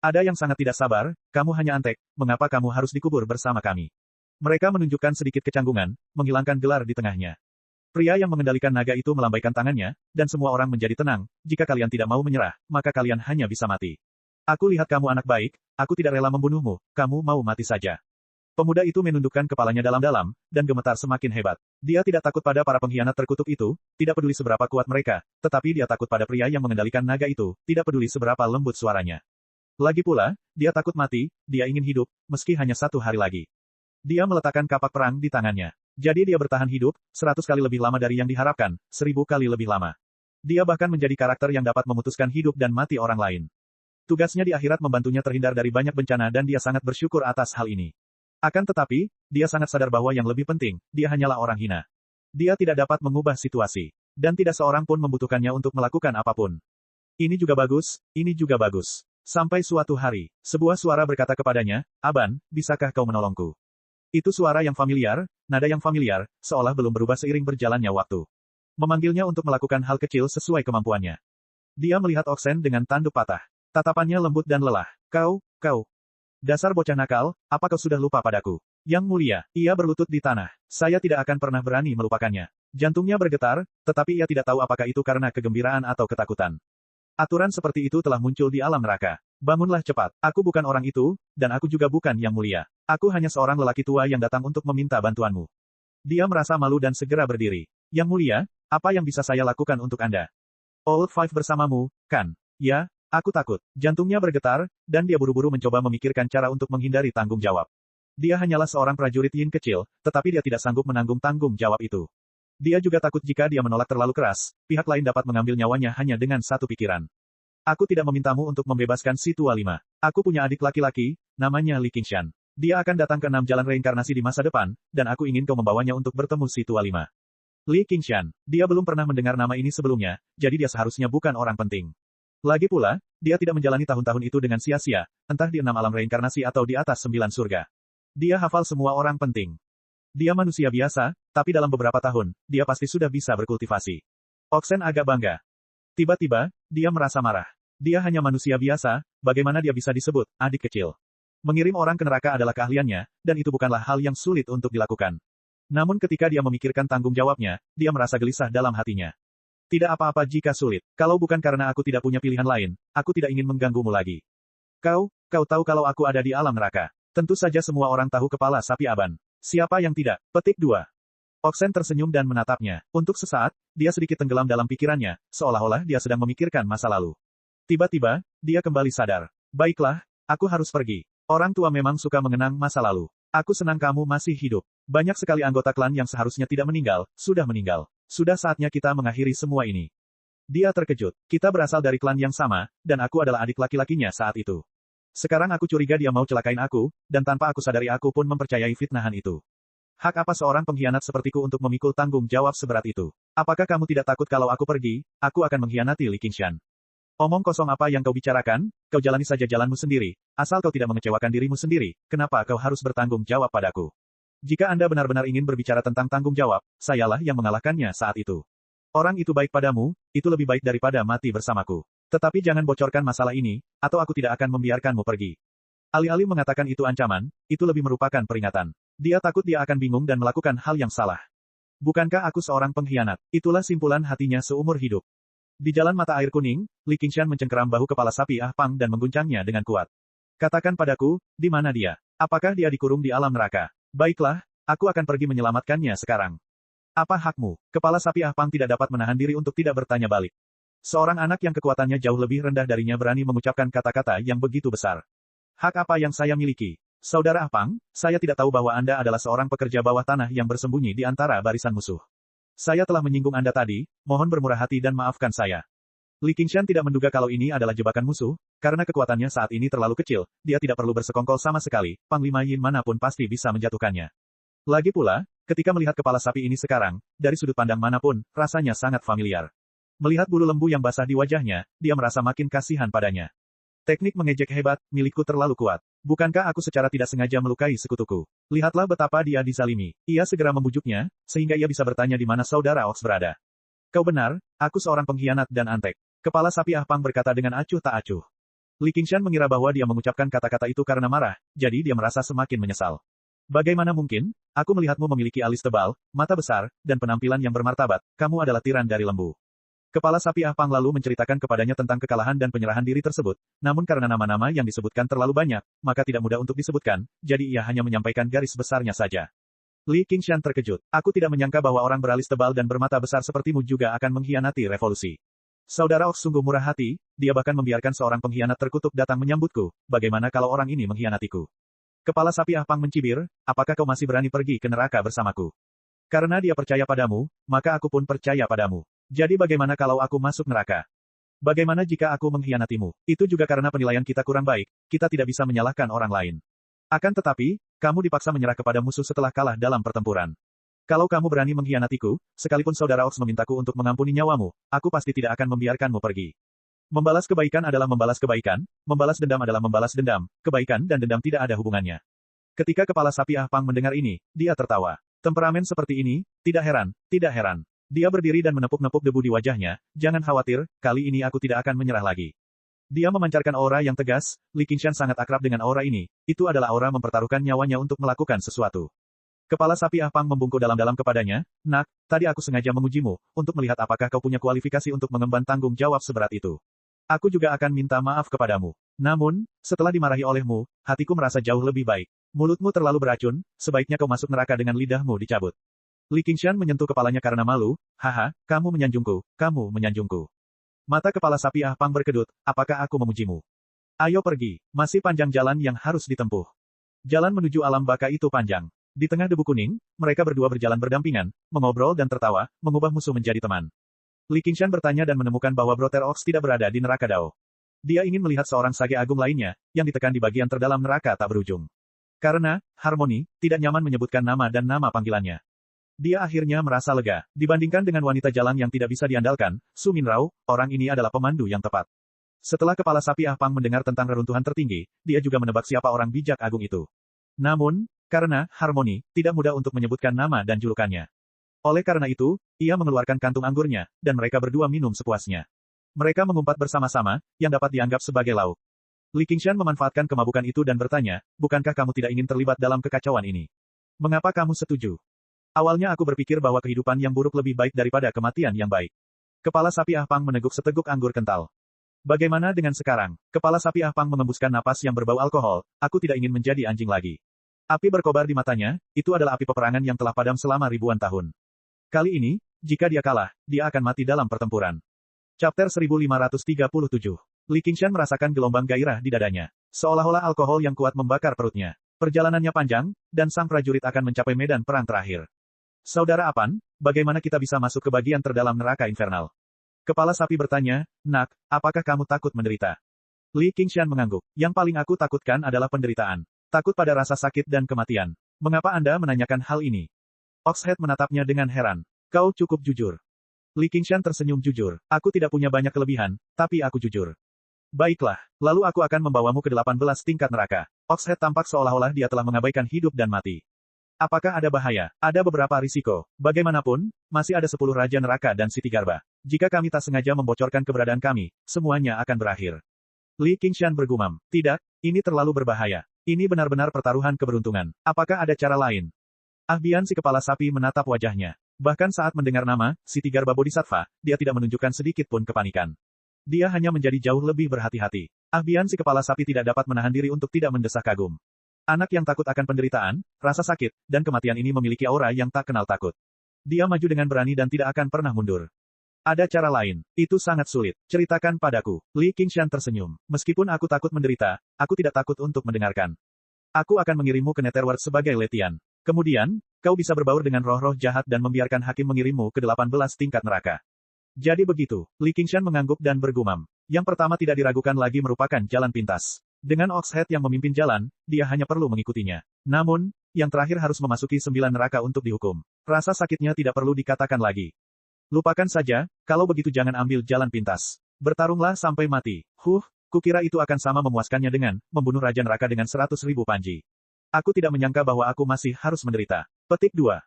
Ada yang sangat tidak sabar, kamu hanya antek, mengapa kamu harus dikubur bersama kami? Mereka menunjukkan sedikit kecanggungan, menghilangkan gelar di tengahnya. Pria yang mengendalikan naga itu melambaikan tangannya, dan semua orang menjadi tenang, jika kalian tidak mau menyerah, maka kalian hanya bisa mati. Aku lihat kamu anak baik, aku tidak rela membunuhmu, kamu mau mati saja. Pemuda itu menundukkan kepalanya dalam-dalam, dan gemetar semakin hebat. Dia tidak takut pada para pengkhianat terkutuk itu, tidak peduli seberapa kuat mereka, tetapi dia takut pada pria yang mengendalikan naga itu, tidak peduli seberapa lembut suaranya. Lagi pula, dia takut mati, dia ingin hidup, meski hanya 1 hari lagi. Dia meletakkan kapak perang di tangannya. Jadi dia bertahan hidup, 100 kali lebih lama dari yang diharapkan, 1000 kali lebih lama. Dia bahkan menjadi karakter yang dapat memutuskan hidup dan mati orang lain. Tugasnya di akhirat membantunya terhindar dari banyak bencana dan dia sangat bersyukur atas hal ini. Akan tetapi, dia sangat sadar bahwa yang lebih penting, dia hanyalah orang hina. Dia tidak dapat mengubah situasi. Dan tidak seorang pun membutuhkannya untuk melakukan apapun. Ini juga bagus, ini juga bagus. Sampai suatu hari, sebuah suara berkata kepadanya, Aban, bisakah kau menolongku? Itu suara yang familiar, nada yang familiar, seolah belum berubah seiring berjalannya waktu. Memanggilnya untuk melakukan hal kecil sesuai kemampuannya. Dia melihat Oksen dengan tanduk patah. Tatapannya lembut dan lelah. Kau. Dasar bocah nakal, apa kau sudah lupa padaku? Yang mulia, ia berlutut di tanah. Saya tidak akan pernah berani melupakannya. Jantungnya bergetar, tetapi ia tidak tahu apakah itu karena kegembiraan atau ketakutan. Aturan seperti itu telah muncul di alam neraka. Bangunlah cepat. Aku bukan orang itu, dan aku juga bukan yang mulia. Aku hanya seorang lelaki tua yang datang untuk meminta bantuanmu. Dia merasa malu dan segera berdiri. Yang mulia, apa yang bisa saya lakukan untuk Anda? Old Five bersamamu, kan? Ya, aku takut. Jantungnya bergetar, dan dia buru-buru mencoba memikirkan cara untuk menghindari tanggung jawab. Dia hanyalah seorang prajurit Yin kecil, tetapi dia tidak sanggup menanggung tanggung jawab itu. Dia juga takut jika dia menolak terlalu keras, pihak lain dapat mengambil nyawanya hanya dengan satu pikiran. Aku tidak memintamu untuk membebaskan si tua lima. Aku punya adik laki-laki, namanya Li Qingshan. Dia akan datang ke 6 jalan reinkarnasi di masa depan, dan aku ingin kau membawanya untuk bertemu si tua lima. Li Qingshan. Dia belum pernah mendengar nama ini sebelumnya, jadi dia seharusnya bukan orang penting. Lagi pula, dia tidak menjalani tahun-tahun itu dengan sia-sia, entah di 6 alam reinkarnasi atau di atas 9 surga. Dia hafal semua orang penting. Dia manusia biasa, tapi dalam beberapa tahun, dia pasti sudah bisa berkultivasi. Oxen agak bangga. Tiba-tiba, dia merasa marah. Dia hanya manusia biasa, bagaimana dia bisa disebut adik kecil? Mengirim orang ke neraka adalah keahliannya, dan itu bukanlah hal yang sulit untuk dilakukan. Namun ketika dia memikirkan tanggung jawabnya, dia merasa gelisah dalam hatinya. Tidak apa-apa jika sulit. Kalau bukan karena aku tidak punya pilihan lain, aku tidak ingin mengganggumu lagi. Kau tahu kalau aku ada di alam neraka. Tentu saja semua orang tahu kepala sapi Aban. Siapa yang tidak? Petik 2. Oxen tersenyum dan menatapnya. Untuk sesaat, dia sedikit tenggelam dalam pikirannya, seolah-olah dia sedang memikirkan masa lalu. Tiba-tiba, dia kembali sadar. Baiklah, aku harus pergi. Orang tua memang suka mengenang masa lalu. Aku senang kamu masih hidup. Banyak sekali anggota klan yang seharusnya tidak meninggal, sudah meninggal. Sudah saatnya kita mengakhiri semua ini. Dia terkejut. Kita berasal dari klan yang sama, dan aku adalah adik laki-lakinya saat itu. Sekarang aku curiga dia mau celakain aku, dan tanpa aku sadari aku pun mempercayai fitnahan itu. Hak apa seorang pengkhianat sepertiku untuk memikul tanggung jawab seberat itu? Apakah kamu tidak takut kalau aku pergi, aku akan mengkhianati Li Qingshan? Omong kosong apa yang kau bicarakan, kau jalani saja jalanmu sendiri, asal kau tidak mengecewakan dirimu sendiri, kenapa kau harus bertanggung jawab padaku? Jika Anda benar-benar ingin berbicara tentang tanggung jawab, sayalah yang mengalahkannya saat itu. Orang itu baik padamu, itu lebih baik daripada mati bersamaku. Tetapi jangan bocorkan masalah ini, atau aku tidak akan membiarkanmu pergi. Alih-alih mengatakan itu ancaman, itu lebih merupakan peringatan. Dia takut dia akan bingung dan melakukan hal yang salah. Bukankah aku seorang pengkhianat? Itulah simpulan hatinya seumur hidup. Di jalan mata air kuning, Li Qingshan mencengkeram bahu kepala sapi Ah Pang dan mengguncangnya dengan kuat. Katakan padaku, di mana dia? Apakah dia dikurung di alam neraka? Baiklah, aku akan pergi menyelamatkannya sekarang. Apa hakmu? Kepala sapi Ah Pang tidak dapat menahan diri untuk tidak bertanya balik. Seorang anak yang kekuatannya jauh lebih rendah darinya berani mengucapkan kata-kata yang begitu besar. Hak apa yang saya miliki? Saudara Ah Pang, saya tidak tahu bahwa Anda adalah seorang pekerja bawah tanah yang bersembunyi di antara barisan musuh. Saya telah menyinggung Anda tadi, mohon bermurah hati dan maafkan saya. Li Qingshan tidak menduga kalau ini adalah jebakan musuh, karena kekuatannya saat ini terlalu kecil, dia tidak perlu bersekongkol sama sekali, Panglima Yin manapun pasti bisa menjatuhkannya. Lagi pula, ketika melihat kepala sapi ini sekarang, dari sudut pandang manapun, rasanya sangat familiar. Melihat bulu lembu yang basah di wajahnya, dia merasa makin kasihan padanya. Teknik mengejek hebat, milikku terlalu kuat. Bukankah aku secara tidak sengaja melukai sekutuku? Lihatlah betapa dia dizalimi. Ia segera membujuknya, sehingga ia bisa bertanya di mana saudara Ox berada. Kau benar, aku seorang pengkhianat dan antek. Kepala sapi Ah Pang berkata dengan acuh tak acuh. Li Qingshan mengira bahwa dia mengucapkan kata-kata itu karena marah, jadi dia merasa semakin menyesal. Bagaimana mungkin? Aku melihatmu memiliki alis tebal, mata besar, dan penampilan yang bermartabat. Kamu adalah tiran dari lembu. Kepala sapi Ah Pang lalu menceritakan kepadanya tentang kekalahan dan penyerahan diri tersebut, namun karena nama-nama yang disebutkan terlalu banyak, maka tidak mudah untuk disebutkan, jadi ia hanya menyampaikan garis besarnya saja. Li Qingshan terkejut. Aku tidak menyangka bahwa orang beralis tebal dan bermata besar sepertimu juga akan mengkhianati revolusi. Saudara Ox sungguh murah hati, dia bahkan membiarkan seorang pengkhianat terkutuk datang menyambutku, bagaimana kalau orang ini mengkhianatiku? Kepala sapi Ah Pang mencibir, apakah kau masih berani pergi ke neraka bersamaku? Karena dia percaya padamu, maka aku pun percaya padamu. Jadi bagaimana kalau aku masuk neraka? Bagaimana jika aku mengkhianatimu? Itu juga karena penilaian kita kurang baik, kita tidak bisa menyalahkan orang lain. Akan tetapi, kamu dipaksa menyerah kepada musuh setelah kalah dalam pertempuran. Kalau kamu berani mengkhianatiku, sekalipun saudara Ox memintaku untuk mengampuni nyawamu, aku pasti tidak akan membiarkanmu pergi. Membalas kebaikan adalah membalas kebaikan, membalas dendam adalah membalas dendam, kebaikan dan dendam tidak ada hubungannya. Ketika kepala sapi Ah Pang mendengar ini, dia tertawa. Temperamen seperti ini, tidak heran, tidak heran. Dia berdiri dan menepuk-nepuk debu di wajahnya, jangan khawatir, kali ini aku tidak akan menyerah lagi. Dia memancarkan aura yang tegas, Li Qingshan sangat akrab dengan aura ini, itu adalah aura mempertaruhkan nyawanya untuk melakukan sesuatu. Kepala sapi Ah Pang membungkuk dalam-dalam kepadanya, nak, tadi aku sengaja mengujimu, untuk melihat apakah kau punya kualifikasi untuk mengemban tanggung jawab seberat itu. Aku juga akan minta maaf kepadamu. Namun, setelah dimarahi olehmu, hatiku merasa jauh lebih baik. Mulutmu terlalu beracun, sebaiknya kau masuk neraka dengan lidahmu dicabut. Li Qingshan menyentuh kepalanya karena malu, haha, kamu menyanjungku, kamu menyanjungku. Mata kepala sapi Ah Pang berkedut, apakah aku memujimu? Ayo pergi, masih panjang jalan yang harus ditempuh. Jalan menuju alam baka itu panjang. Di tengah debu kuning, mereka berdua berjalan berdampingan, mengobrol dan tertawa, mengubah musuh menjadi teman. Li Qingshan bertanya dan menemukan bahwa Brother Ox tidak berada di neraka Dao. Dia ingin melihat seorang sage agung lainnya, yang ditekan di bagian terdalam neraka tak berujung. Karena, Harmony, tidak nyaman menyebutkan nama dan nama panggilannya. Dia akhirnya merasa lega. Dibandingkan dengan wanita jalang yang tidak bisa diandalkan, Su Minrao, orang ini adalah pemandu yang tepat. Setelah kepala sapi Ah Pang mendengar tentang reruntuhan tertinggi, dia juga menebak siapa orang bijak agung itu. Namun, karena Harmony tidak mudah untuk menyebutkan nama dan julukannya. Oleh karena itu, ia mengeluarkan kantung anggurnya, dan mereka berdua minum sepuasnya. Mereka mengumpat bersama-sama, yang dapat dianggap sebagai lauk. Li Qingshan memanfaatkan kemabukan itu dan bertanya, bukankah kamu tidak ingin terlibat dalam kekacauan ini? Mengapa kamu setuju? Awalnya aku berpikir bahwa kehidupan yang buruk lebih baik daripada kematian yang baik. Kepala sapi Ah Pang meneguk seteguk anggur kental. Bagaimana dengan sekarang? Kepala sapi Ah Pang mengembuskan napas yang berbau alkohol, aku tidak ingin menjadi anjing lagi. Api berkobar di matanya, itu adalah api peperangan yang telah padam selama ribuan tahun. Kali ini, jika dia kalah, dia akan mati dalam pertempuran. Chapter 1537. Li Qingshan merasakan gelombang gairah di dadanya. Seolah-olah alkohol yang kuat membakar perutnya. Perjalanannya panjang, dan sang prajurit akan mencapai medan perang terakhir. Saudara Apan, bagaimana kita bisa masuk ke bagian terdalam neraka infernal? Kepala sapi bertanya, Nak, apakah kamu takut menderita? Li Qingshan mengangguk. Yang paling aku takutkan adalah penderitaan. Takut pada rasa sakit dan kematian. Mengapa Anda menanyakan hal ini? Oxhead menatapnya dengan heran. Kau cukup jujur. Li Qingshan tersenyum jujur. Aku tidak punya banyak kelebihan, tapi aku jujur. Baiklah, lalu aku akan membawamu ke 18 tingkat neraka. Oxhead tampak seolah-olah dia telah mengabaikan hidup dan mati. Apakah ada bahaya? Ada beberapa risiko. Bagaimanapun, masih ada 10 Raja Neraka dan Siti Garba. Jika kami tak sengaja membocorkan keberadaan kami, semuanya akan berakhir. Li Qingshan bergumam. Tidak, ini terlalu berbahaya. Ini benar-benar pertaruhan keberuntungan. Apakah ada cara lain? Ah Bian si kepala sapi menatap wajahnya. Bahkan saat mendengar nama, Siti Garba Bodhisattva, dia tidak menunjukkan sedikit pun kepanikan. Dia hanya menjadi jauh lebih berhati-hati. Ah Bian si kepala sapi tidak dapat menahan diri untuk tidak mendesah kagum. Anak yang takut akan penderitaan, rasa sakit, dan kematian ini memiliki aura yang tak kenal takut. Dia maju dengan berani dan tidak akan pernah mundur. Ada cara lain. Itu sangat sulit. Ceritakan padaku. Li Qingshan tersenyum. Meskipun aku takut menderita, aku tidak takut untuk mendengarkan. Aku akan mengirimmu ke Netherworld sebagai letian. Kemudian, kau bisa berbaur dengan roh-roh jahat dan membiarkan hakim mengirimmu ke 18 tingkat neraka. Jadi begitu. Li Qingshan mengangguk dan bergumam. Yang pertama tidak diragukan lagi merupakan jalan pintas. Dengan Oxhead yang memimpin jalan, dia hanya perlu mengikutinya. Namun, yang terakhir harus memasuki 9 neraka untuk dihukum. Rasa sakitnya tidak perlu dikatakan lagi. Lupakan saja, kalau begitu jangan ambil jalan pintas. Bertarunglah sampai mati. Kukira itu akan sama memuaskannya dengan membunuh Raja Neraka dengan 100.000 panji. Aku tidak menyangka bahwa aku masih harus menderita. Petik 2.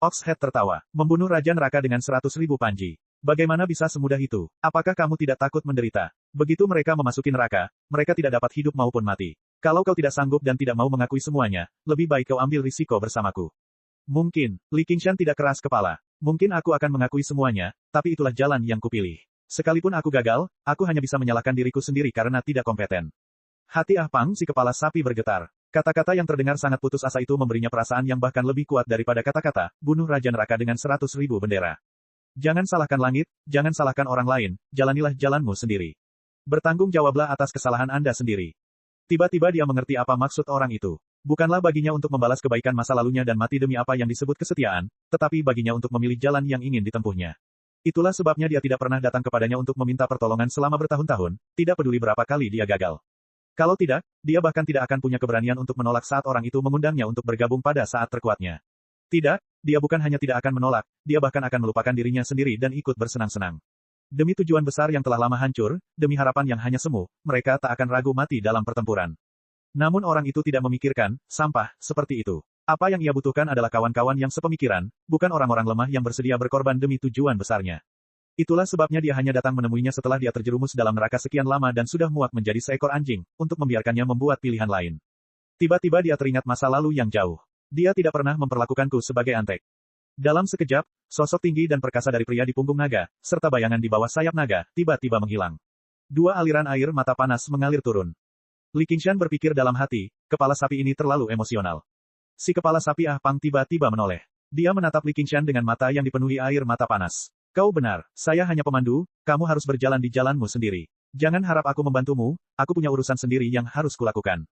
Oxhead tertawa. Membunuh Raja Neraka dengan 100.000 panji. Bagaimana bisa semudah itu? Apakah kamu tidak takut menderita? Begitu mereka memasuki neraka, mereka tidak dapat hidup maupun mati. Kalau kau tidak sanggup dan tidak mau mengakui semuanya, lebih baik kau ambil risiko bersamaku. Mungkin, Li Qingshan tidak keras kepala. Mungkin aku akan mengakui semuanya, tapi itulah jalan yang kupilih. Sekalipun aku gagal, aku hanya bisa menyalahkan diriku sendiri karena tidak kompeten. Hati Ah Pang si kepala sapi bergetar. Kata-kata yang terdengar sangat putus asa itu memberinya perasaan yang bahkan lebih kuat daripada kata-kata, bunuh Raja Neraka dengan 100.000 bendera. Jangan salahkan langit, jangan salahkan orang lain, jalanilah jalanmu sendiri. Bertanggung jawablah atas kesalahan Anda sendiri. Tiba-tiba dia mengerti apa maksud orang itu. Bukanlah baginya untuk membalas kebaikan masa lalunya dan mati demi apa yang disebut kesetiaan, tetapi baginya untuk memilih jalan yang ingin ditempuhnya. Itulah sebabnya dia tidak pernah datang kepadanya untuk meminta pertolongan selama bertahun-tahun, tidak peduli berapa kali dia gagal. Kalau tidak, dia bahkan tidak akan punya keberanian untuk menolak saat orang itu mengundangnya untuk bergabung pada saat terkuatnya. Tidak, dia bukan hanya tidak akan menolak, dia bahkan akan melupakan dirinya sendiri dan ikut bersenang-senang. Demi tujuan besar yang telah lama hancur, demi harapan yang hanya semu, mereka tak akan ragu mati dalam pertempuran. Namun orang itu tidak memikirkan, sampah, seperti itu. Apa yang ia butuhkan adalah kawan-kawan yang sepemikiran, bukan orang-orang lemah yang bersedia berkorban demi tujuan besarnya. Itulah sebabnya dia hanya datang menemuinya setelah dia terjerumus dalam neraka sekian lama dan sudah muak menjadi seekor anjing, untuk membiarkannya membuat pilihan lain. Tiba-tiba dia teringat masa lalu yang jauh. Dia tidak pernah memperlakukanku sebagai antek. Dalam sekejap, sosok tinggi dan perkasa dari pria di punggung naga, serta bayangan di bawah sayap naga, tiba-tiba menghilang. Dua aliran air mata panas mengalir turun. Li Qingshan berpikir dalam hati, kepala sapi ini terlalu emosional. Si kepala sapi Ah Pang tiba-tiba menoleh. Dia menatap Li Qingshan dengan mata yang dipenuhi air mata panas. Kau benar, saya hanya pemandu, kamu harus berjalan di jalanmu sendiri. Jangan harap aku membantumu, aku punya urusan sendiri yang harus kulakukan.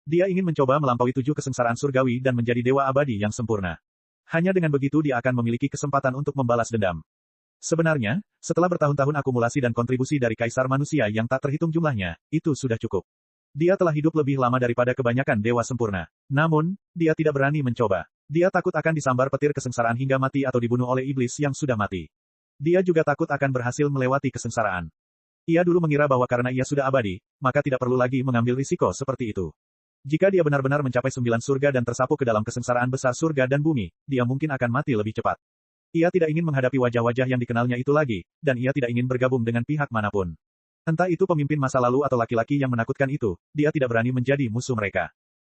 Dia ingin mencoba melampaui 7 kesengsaraan surgawi dan menjadi dewa abadi yang sempurna. Hanya dengan begitu dia akan memiliki kesempatan untuk membalas dendam. Sebenarnya, setelah bertahun-tahun akumulasi dan kontribusi dari kaisar manusia yang tak terhitung jumlahnya, itu sudah cukup. Dia telah hidup lebih lama daripada kebanyakan dewa sempurna. Namun, dia tidak berani mencoba. Dia takut akan disambar petir kesengsaraan hingga mati atau dibunuh oleh iblis yang sudah mati. Dia juga takut akan berhasil melewati kesengsaraan. Ia dulu mengira bahwa karena ia sudah abadi, maka tidak perlu lagi mengambil risiko seperti itu. Jika dia benar-benar mencapai 9 surga dan tersapu ke dalam kesengsaraan besar surga dan bumi, dia mungkin akan mati lebih cepat. Ia tidak ingin menghadapi wajah-wajah yang dikenalnya itu lagi, dan ia tidak ingin bergabung dengan pihak manapun. Entah itu pemimpin masa lalu atau laki-laki yang menakutkan itu, dia tidak berani menjadi musuh mereka.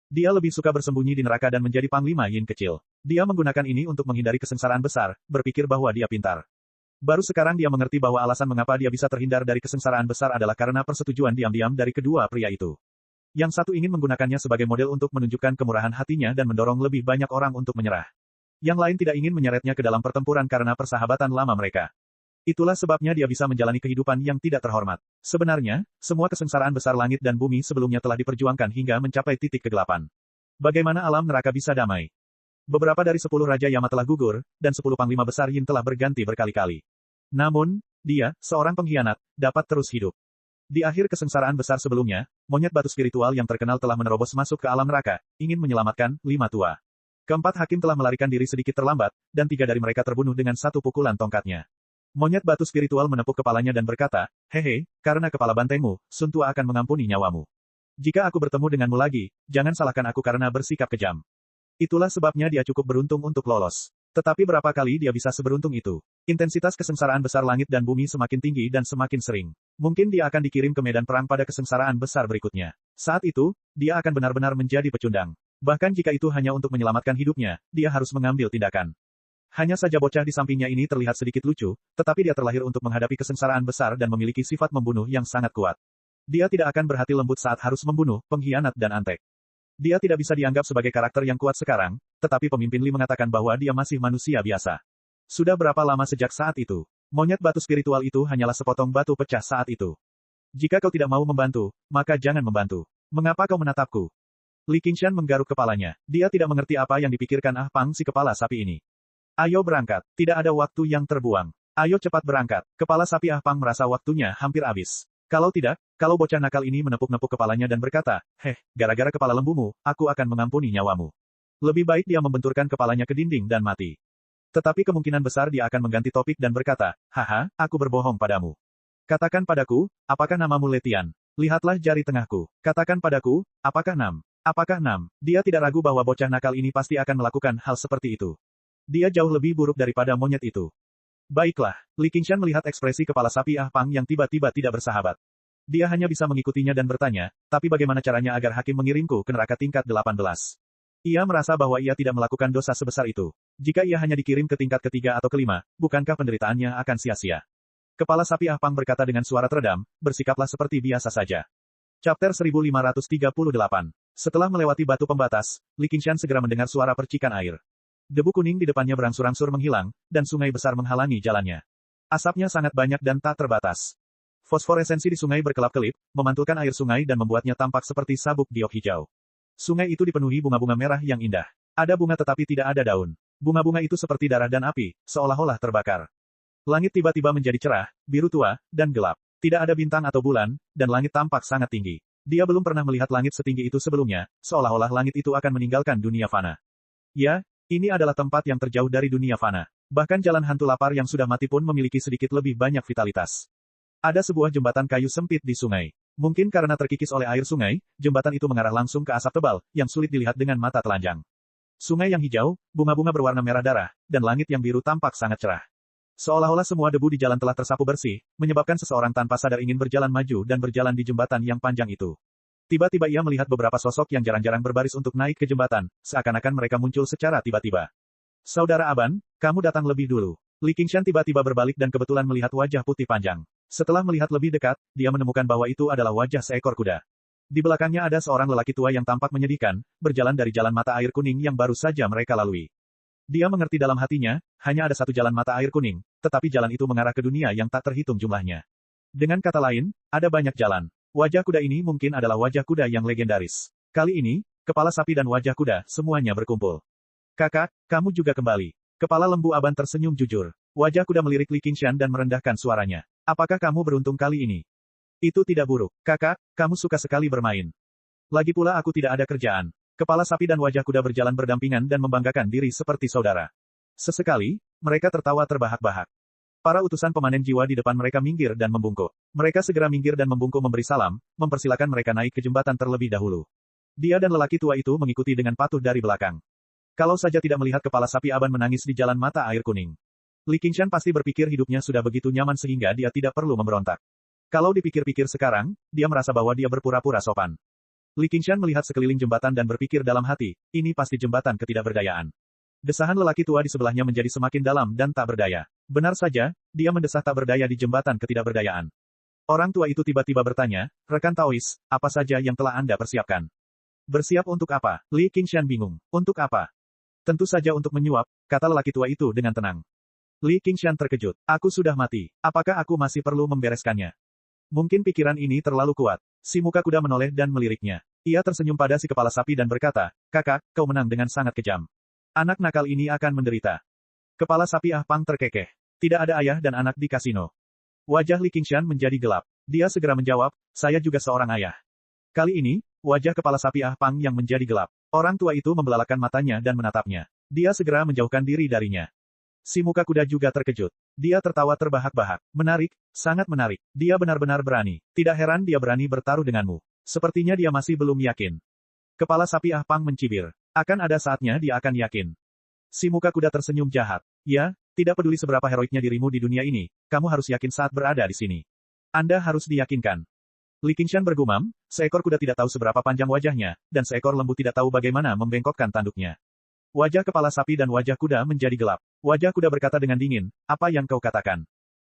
Dia lebih suka bersembunyi di neraka dan menjadi panglima Yin kecil. Dia menggunakan ini untuk menghindari kesengsaraan besar, berpikir bahwa dia pintar. Baru sekarang dia mengerti bahwa alasan mengapa dia bisa terhindar dari kesengsaraan besar adalah karena persetujuan diam-diam dari kedua pria itu. Yang satu ingin menggunakannya sebagai model untuk menunjukkan kemurahan hatinya dan mendorong lebih banyak orang untuk menyerah. Yang lain tidak ingin menyeretnya ke dalam pertempuran karena persahabatan lama mereka. Itulah sebabnya dia bisa menjalani kehidupan yang tidak terhormat. Sebenarnya, semua kesengsaraan besar langit dan bumi sebelumnya telah diperjuangkan hingga mencapai titik kegelapan. Bagaimana alam neraka bisa damai? Beberapa dari 10 Raja Yama telah gugur, dan 10 Panglima Besar Yin telah berganti berkali-kali. Namun, dia, seorang pengkhianat, dapat terus hidup. Di akhir kesengsaraan besar sebelumnya, monyet batu spiritual yang terkenal telah menerobos masuk ke alam neraka, ingin menyelamatkan 5 tua. Keempat hakim telah melarikan diri sedikit terlambat, dan 3 dari mereka terbunuh dengan 1 pukulan tongkatnya. Monyet batu spiritual menepuk kepalanya dan berkata, "Hehe, karena kepala bantengmu, Sun Tua akan mengampuni nyawamu. Jika aku bertemu denganmu lagi, jangan salahkan aku karena bersikap kejam." Itulah sebabnya dia cukup beruntung untuk lolos. Tetapi berapa kali dia bisa seberuntung itu? Intensitas kesengsaraan besar langit dan bumi semakin tinggi dan semakin sering. Mungkin dia akan dikirim ke medan perang pada kesengsaraan besar berikutnya. Saat itu, dia akan benar-benar menjadi pecundang. Bahkan jika itu hanya untuk menyelamatkan hidupnya, dia harus mengambil tindakan. Hanya saja bocah di sampingnya ini terlihat sedikit lucu, tetapi dia terlahir untuk menghadapi kesengsaraan besar dan memiliki sifat membunuh yang sangat kuat. Dia tidak akan berhati lembut saat harus membunuh, pengkhianat dan antek. Dia tidak bisa dianggap sebagai karakter yang kuat sekarang, tetapi pemimpin Li mengatakan bahwa dia masih manusia biasa. Sudah berapa lama sejak saat itu? Monyet batu spiritual itu hanyalah sepotong batu pecah saat itu. Jika kau tidak mau membantu, maka jangan membantu. Mengapa kau menatapku? Li Qingshan menggaruk kepalanya. Dia tidak mengerti apa yang dipikirkan Ah Pang si kepala sapi ini. Ayo berangkat. Tidak ada waktu yang terbuang. Ayo cepat berangkat. Kepala sapi Ah Pang merasa waktunya hampir habis. Kalau tidak, kalau bocah nakal ini menepuk-nepuk kepalanya dan berkata, gara-gara kepala lembumu, aku akan mengampuni nyawamu. Lebih baik dia membenturkan kepalanya ke dinding dan mati. Tetapi kemungkinan besar dia akan mengganti topik dan berkata, haha, aku berbohong padamu. Katakan padaku, apakah namamu Letian? Lihatlah jari tengahku. Katakan padaku, apakah Nam? Apakah Nam? Dia tidak ragu bahwa bocah nakal ini pasti akan melakukan hal seperti itu. Dia jauh lebih buruk daripada monyet itu. Baiklah, Li Qingshan melihat ekspresi kepala sapi Ah Pang yang tiba-tiba tidak bersahabat. Dia hanya bisa mengikutinya dan bertanya, tapi bagaimana caranya agar hakim mengirimku ke neraka tingkat 18? Ia merasa bahwa ia tidak melakukan dosa sebesar itu. Jika ia hanya dikirim ke tingkat ketiga atau kelima, bukankah penderitaannya akan sia-sia? Kepala sapi Ah Pang berkata dengan suara teredam, bersikaplah seperti biasa saja. Chapter 1538. Setelah melewati batu pembatas, Li Qingshan segera mendengar suara percikan air. Debu kuning di depannya berangsur-angsur menghilang, dan sungai besar menghalangi jalannya. Asapnya sangat banyak dan tak terbatas. Fosforesensi di sungai berkelap-kelip, memantulkan air sungai dan membuatnya tampak seperti sabuk giok hijau. Sungai itu dipenuhi bunga-bunga merah yang indah. Ada bunga tetapi tidak ada daun. Bunga-bunga itu seperti darah dan api, seolah-olah terbakar. Langit tiba-tiba menjadi cerah, biru tua, dan gelap. Tidak ada bintang atau bulan, dan langit tampak sangat tinggi. Dia belum pernah melihat langit setinggi itu sebelumnya, seolah-olah langit itu akan meninggalkan dunia fana. Ya, ini adalah tempat yang terjauh dari dunia fana. Bahkan jalan hantu lapar yang sudah mati pun memiliki sedikit lebih banyak vitalitas. Ada sebuah jembatan kayu sempit di sungai. Mungkin karena terkikis oleh air sungai, jembatan itu mengarah langsung ke asap tebal, yang sulit dilihat dengan mata telanjang. Sungai yang hijau, bunga-bunga berwarna merah darah, dan langit yang biru tampak sangat cerah. Seolah-olah semua debu di jalan telah tersapu bersih, menyebabkan seseorang tanpa sadar ingin berjalan maju dan berjalan di jembatan yang panjang itu. Tiba-tiba ia melihat beberapa sosok yang jarang-jarang berbaris untuk naik ke jembatan, seakan-akan mereka muncul secara tiba-tiba. Saudara Aban, kamu datang lebih dulu. Li Qingshan tiba-tiba berbalik dan kebetulan melihat wajah putih panjang. Setelah melihat lebih dekat, dia menemukan bahwa itu adalah wajah seekor kuda. Di belakangnya ada seorang lelaki tua yang tampak menyedihkan, berjalan dari jalan mata air kuning yang baru saja mereka lalui. Dia mengerti dalam hatinya, hanya ada satu jalan mata air kuning, tetapi jalan itu mengarah ke dunia yang tak terhitung jumlahnya. Dengan kata lain, ada banyak jalan. Wajah kuda ini mungkin adalah wajah kuda yang legendaris. Kali ini, kepala sapi dan wajah kuda, semuanya berkumpul. Kakak, kamu juga kembali. Kepala lembu Aban tersenyum jujur. Wajah kuda melirik Li Qingshan dan merendahkan suaranya. Apakah kamu beruntung kali ini? Itu tidak buruk. Kakak, kamu suka sekali bermain. Lagi pula aku tidak ada kerjaan. Kepala sapi dan wajah kuda berjalan berdampingan dan membanggakan diri seperti saudara. Sesekali, mereka tertawa terbahak-bahak. Para utusan pemanen jiwa di depan mereka minggir dan membungkuk. Mereka segera minggir dan membungkuk memberi salam, mempersilakan mereka naik ke jembatan terlebih dahulu. Dia dan lelaki tua itu mengikuti dengan patuh dari belakang. Kalau saja tidak melihat kepala sapi Aban menangis di jalan mata air kuning. Li Qingshan pasti berpikir hidupnya sudah begitu nyaman sehingga dia tidak perlu memberontak. Kalau dipikir-pikir sekarang, dia merasa bahwa dia berpura-pura sopan. Li Qingshan melihat sekeliling jembatan dan berpikir dalam hati, ini pasti jembatan ketidakberdayaan. Desahan lelaki tua di sebelahnya menjadi semakin dalam dan tak berdaya. Benar saja, dia mendesah tak berdaya di jembatan ketidakberdayaan. Orang tua itu tiba-tiba bertanya, rekan Taois, apa saja yang telah Anda persiapkan? Bersiap untuk apa? Li Qingshan bingung. Untuk apa? Tentu saja untuk menyuap, kata lelaki tua itu dengan tenang. Li Qingshan terkejut. Aku sudah mati. Apakah aku masih perlu membereskannya? Mungkin pikiran ini terlalu kuat. Si muka kuda menoleh dan meliriknya. Ia tersenyum pada si kepala sapi dan berkata, kakak, kau menang dengan sangat kejam. Anak nakal ini akan menderita. Kepala sapi Ah Pang terkekeh. Tidak ada ayah dan anak di kasino. Wajah Li Qingshan menjadi gelap. Dia segera menjawab, saya juga seorang ayah. Kali ini, wajah kepala sapi Ah Pang yang menjadi gelap. Orang tua itu membelalakan matanya dan menatapnya. Dia segera menjauhkan diri darinya. Si muka kuda juga terkejut. Dia tertawa terbahak-bahak. Menarik, sangat menarik. Dia benar-benar berani. Tidak heran dia berani bertaruh denganmu. Sepertinya dia masih belum yakin. Kepala sapi Ah Pang mencibir. Akan ada saatnya dia akan yakin. Si muka kuda tersenyum jahat. Ya, tidak peduli seberapa heroiknya dirimu di dunia ini, kamu harus yakin saat berada di sini. Anda harus diyakinkan. Li Qingshan bergumam, seekor kuda tidak tahu seberapa panjang wajahnya, dan seekor lembu tidak tahu bagaimana membengkokkan tanduknya. Wajah kepala sapi dan wajah kuda menjadi gelap. Wajah kuda berkata dengan dingin, apa yang kau katakan?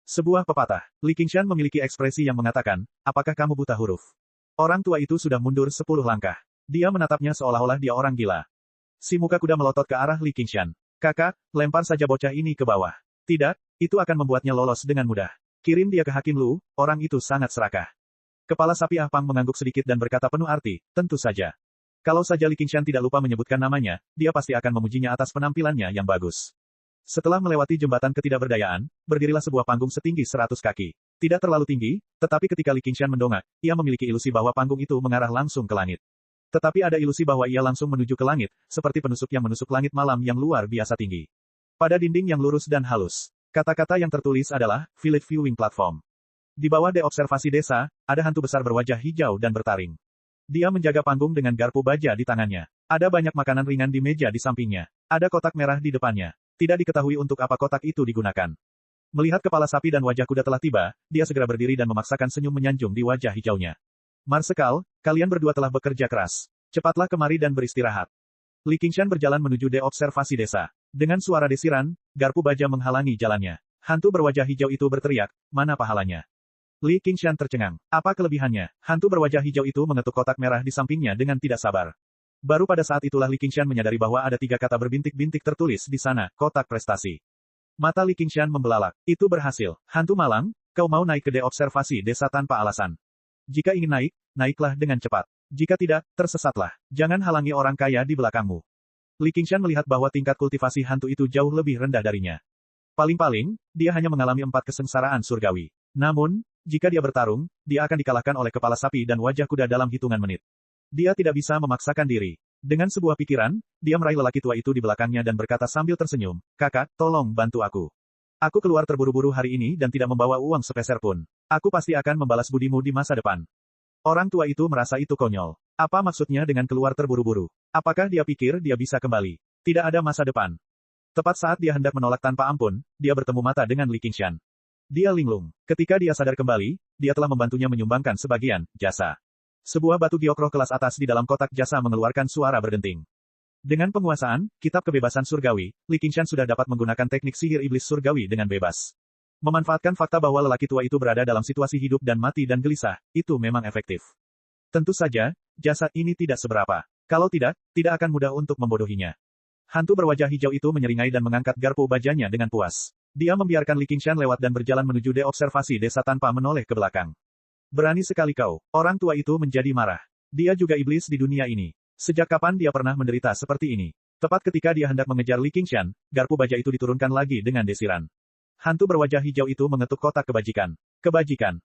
Sebuah pepatah. Li Qingshan memiliki ekspresi yang mengatakan, apakah kamu buta huruf? Orang tua itu sudah mundur 10 langkah. Dia menatapnya seolah-olah dia orang gila. Si muka kuda melotot ke arah Li Qingshan. Kakak, lempar saja bocah ini ke bawah. Tidak, itu akan membuatnya lolos dengan mudah. Kirim dia ke Hakim Lu, orang itu sangat serakah. Kepala sapi Ah Pang mengangguk sedikit dan berkata penuh arti, tentu saja. Kalau saja Li Qingshan tidak lupa menyebutkan namanya, dia pasti akan memujinya atas penampilannya yang bagus. Setelah melewati jembatan ketidakberdayaan, berdirilah sebuah panggung setinggi 100 kaki. Tidak terlalu tinggi, tetapi ketika Li Qingshan mendongak, ia memiliki ilusi bahwa panggung itu mengarah langsung ke langit. Tetapi ada ilusi bahwa ia langsung menuju ke langit, seperti penusuk yang menusuk langit malam yang luar biasa tinggi. Pada dinding yang lurus dan halus, kata-kata yang tertulis adalah, Village Viewing Platform. Di bawah observasi desa, ada hantu besar berwajah hijau dan bertaring. Dia menjaga panggung dengan garpu baja di tangannya. Ada banyak makanan ringan di meja di sampingnya. Ada kotak merah di depannya. Tidak diketahui untuk apa kotak itu digunakan. Melihat kepala sapi dan wajah kuda telah tiba, dia segera berdiri dan memaksakan senyum menyanjung di wajah hijaunya. Marsekal, kalian berdua telah bekerja keras. Cepatlah kemari dan beristirahat. Li Qingshan berjalan menuju observasi desa. Dengan suara desiran, garpu baja menghalangi jalannya. Hantu berwajah hijau itu berteriak, mana pahalanya? Li Qingshan tercengang. Apa kelebihannya? Hantu berwajah hijau itu mengetuk kotak merah di sampingnya dengan tidak sabar. Baru pada saat itulah Li Qingshan menyadari bahwa ada 3 kata berbintik-bintik tertulis di sana, kotak prestasi. Mata Li Qingshan membelalak. Itu berhasil. Hantu malang, kau mau naik ke observasi desa tanpa alasan. Jika ingin naik, naiklah dengan cepat. Jika tidak, tersesatlah. Jangan halangi orang kaya di belakangmu. Li Qingshan melihat bahwa tingkat kultivasi hantu itu jauh lebih rendah darinya. Paling-paling, dia hanya mengalami 4 kesengsaraan surgawi. Namun, jika dia bertarung, dia akan dikalahkan oleh kepala sapi dan wajah kuda dalam hitungan menit. Dia tidak bisa memaksakan diri. Dengan sebuah pikiran, dia meraih lelaki tua itu di belakangnya dan berkata sambil tersenyum, kakak, tolong bantu aku. Aku keluar terburu-buru hari ini dan tidak membawa uang sepeser pun. Aku pasti akan membalas budimu di masa depan. Orang tua itu merasa itu konyol. Apa maksudnya dengan keluar terburu-buru? Apakah dia pikir dia bisa kembali? Tidak ada masa depan. Tepat saat dia hendak menolak tanpa ampun, dia bertemu mata dengan Li Qingshan. Dia linglung. Ketika dia sadar kembali, dia telah membantunya menyumbangkan sebagian jasa. Sebuah batu giokroh kelas atas di dalam kotak jasa mengeluarkan suara berdenting. Dengan penguasaan, kitab kebebasan surgawi, Li Qingshan sudah dapat menggunakan teknik sihir iblis surgawi dengan bebas. Memanfaatkan fakta bahwa lelaki tua itu berada dalam situasi hidup dan mati dan gelisah, itu memang efektif. Tentu saja, jasa ini tidak seberapa. Kalau tidak, tidak akan mudah untuk membodohinya. Hantu berwajah hijau itu menyeringai dan mengangkat garpu bajanya dengan puas. Dia membiarkan Li Qingshan lewat dan berjalan menuju deobservasi desa tanpa menoleh ke belakang. Berani sekali kau. Orang tua itu menjadi marah. Dia juga iblis di dunia ini. Sejak kapan dia pernah menderita seperti ini? Tepat ketika dia hendak mengejar Li Qingshan, garpu baja itu diturunkan lagi dengan desiran. Hantu berwajah hijau itu mengetuk kotak kebajikan. Kebajikan.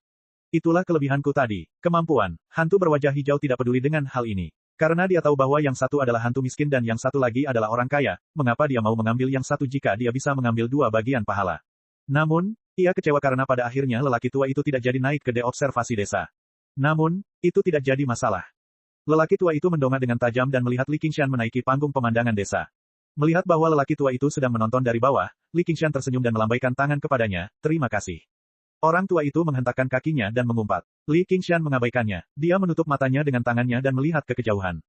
Itulah kelebihanku tadi. Kemampuan. Hantu berwajah hijau tidak peduli dengan hal ini. Karena dia tahu bahwa yang satu adalah hantu miskin dan yang satu lagi adalah orang kaya, mengapa dia mau mengambil yang satu jika dia bisa mengambil dua bagian pahala? Namun, ia kecewa karena pada akhirnya lelaki tua itu tidak jadi naik ke deobservasi desa. Namun, itu tidak jadi masalah. Lelaki tua itu mendongak dengan tajam dan melihat Li Qingshan menaiki panggung pemandangan desa. Melihat bahwa lelaki tua itu sedang menonton dari bawah, Li Qingshan tersenyum dan melambaikan tangan kepadanya, terima kasih. Orang tua itu menghentakkan kakinya dan mengumpat. Li Qingshan mengabaikannya. Dia menutup matanya dengan tangannya dan melihat ke kejauhan.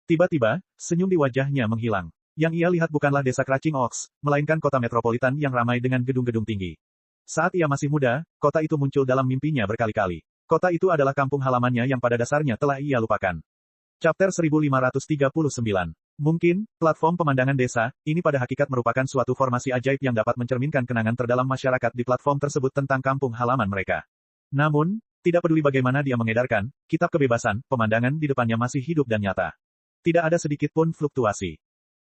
Tiba-tiba, senyum di wajahnya menghilang. Yang ia lihat bukanlah desa Craching Oaks, melainkan kota metropolitan yang ramai dengan gedung-gedung tinggi. Saat ia masih muda, kota itu muncul dalam mimpinya berkali-kali. Kota itu adalah kampung halamannya yang pada dasarnya telah ia lupakan. Chapter 1539. Mungkin, platform pemandangan desa, ini pada hakikat merupakan suatu formasi ajaib yang dapat mencerminkan kenangan terdalam masyarakat di platform tersebut tentang kampung halaman mereka. Namun, tidak peduli bagaimana dia mengedarkan, kitab kebebasan, pemandangan di depannya masih hidup dan nyata. Tidak ada sedikit pun fluktuasi.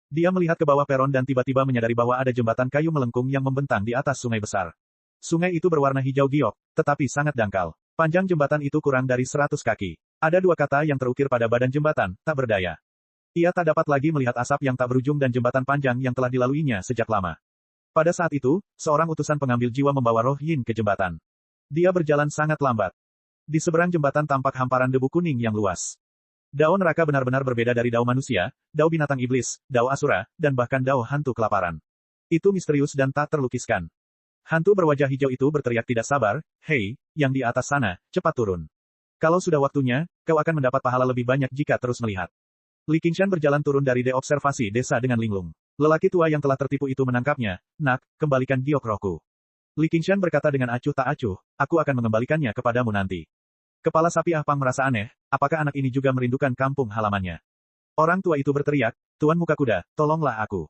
Dia melihat ke bawah peron dan tiba-tiba menyadari bahwa ada jembatan kayu melengkung yang membentang di atas sungai besar. Sungai itu berwarna hijau giok, tetapi sangat dangkal. Panjang jembatan itu kurang dari 100 kaki. Ada dua kata yang terukir pada badan jembatan, tak berdaya. Ia tak dapat lagi melihat asap yang tak berujung dan jembatan panjang yang telah dilaluinya sejak lama. Pada saat itu, seorang utusan pengambil jiwa membawa roh Yin ke jembatan. Dia berjalan sangat lambat. Di seberang jembatan tampak hamparan debu kuning yang luas. Dao neraka benar-benar berbeda dari dao manusia, dao binatang iblis, dao asura, dan bahkan dao hantu kelaparan. Itu misterius dan tak terlukiskan. Hantu berwajah hijau itu berteriak tidak sabar, "Hei, yang di atas sana, cepat turun. Kalau sudah waktunya, kau akan mendapat pahala lebih banyak jika terus melihat." Li Qingshan berjalan turun dari deobservasi desa dengan linglung. Lelaki tua yang telah tertipu itu menangkapnya. "Nak, kembalikan giok rohku." Li Qingshan berkata dengan acuh tak acuh, "Aku akan mengembalikannya kepadamu nanti." Kepala sapi Ahpang merasa aneh, apakah anak ini juga merindukan kampung halamannya? Orang tua itu berteriak, "Tuan Muka Kuda, tolonglah aku.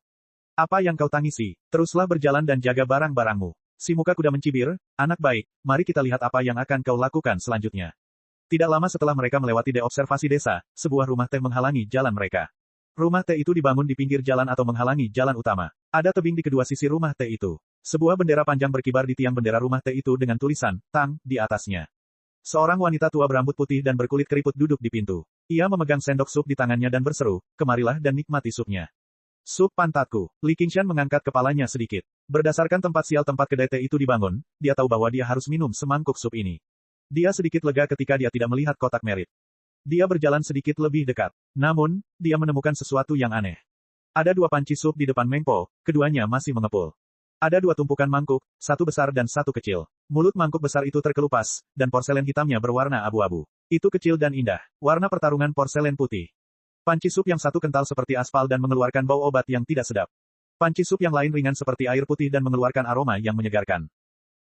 Apa yang kau tangisi? Teruslah berjalan dan jaga barang-barangmu." Si Muka Kuda mencibir, "Anak baik, mari kita lihat apa yang akan kau lakukan selanjutnya." Tidak lama setelah mereka melewati deobservasi desa, sebuah rumah teh menghalangi jalan mereka. Rumah teh itu dibangun di pinggir jalan atau menghalangi jalan utama. Ada tebing di kedua sisi rumah teh itu. Sebuah bendera panjang berkibar di tiang bendera rumah teh itu dengan tulisan, "Tang," di atasnya. Seorang wanita tua berambut putih dan berkulit keriput duduk di pintu. Ia memegang sendok sup di tangannya dan berseru, "Kemarilah dan nikmati supnya." "Sup pantatku." Li Qingshan mengangkat kepalanya sedikit. Berdasarkan tempat sial tempat kedai teh itu dibangun, dia tahu bahwa dia harus minum semangkuk sup ini. Dia sedikit lega ketika dia tidak melihat kotak merit. Dia berjalan sedikit lebih dekat. Namun, dia menemukan sesuatu yang aneh. Ada dua panci sup di depan Meng Po, keduanya masih mengepul. Ada dua tumpukan mangkuk, satu besar dan satu kecil. Mulut mangkuk besar itu terkelupas, dan porselen hitamnya berwarna abu-abu. Itu kecil dan indah. Warna pertarungan porselen putih. Panci sup yang satu kental seperti aspal dan mengeluarkan bau obat yang tidak sedap. Panci sup yang lain ringan seperti air putih dan mengeluarkan aroma yang menyegarkan.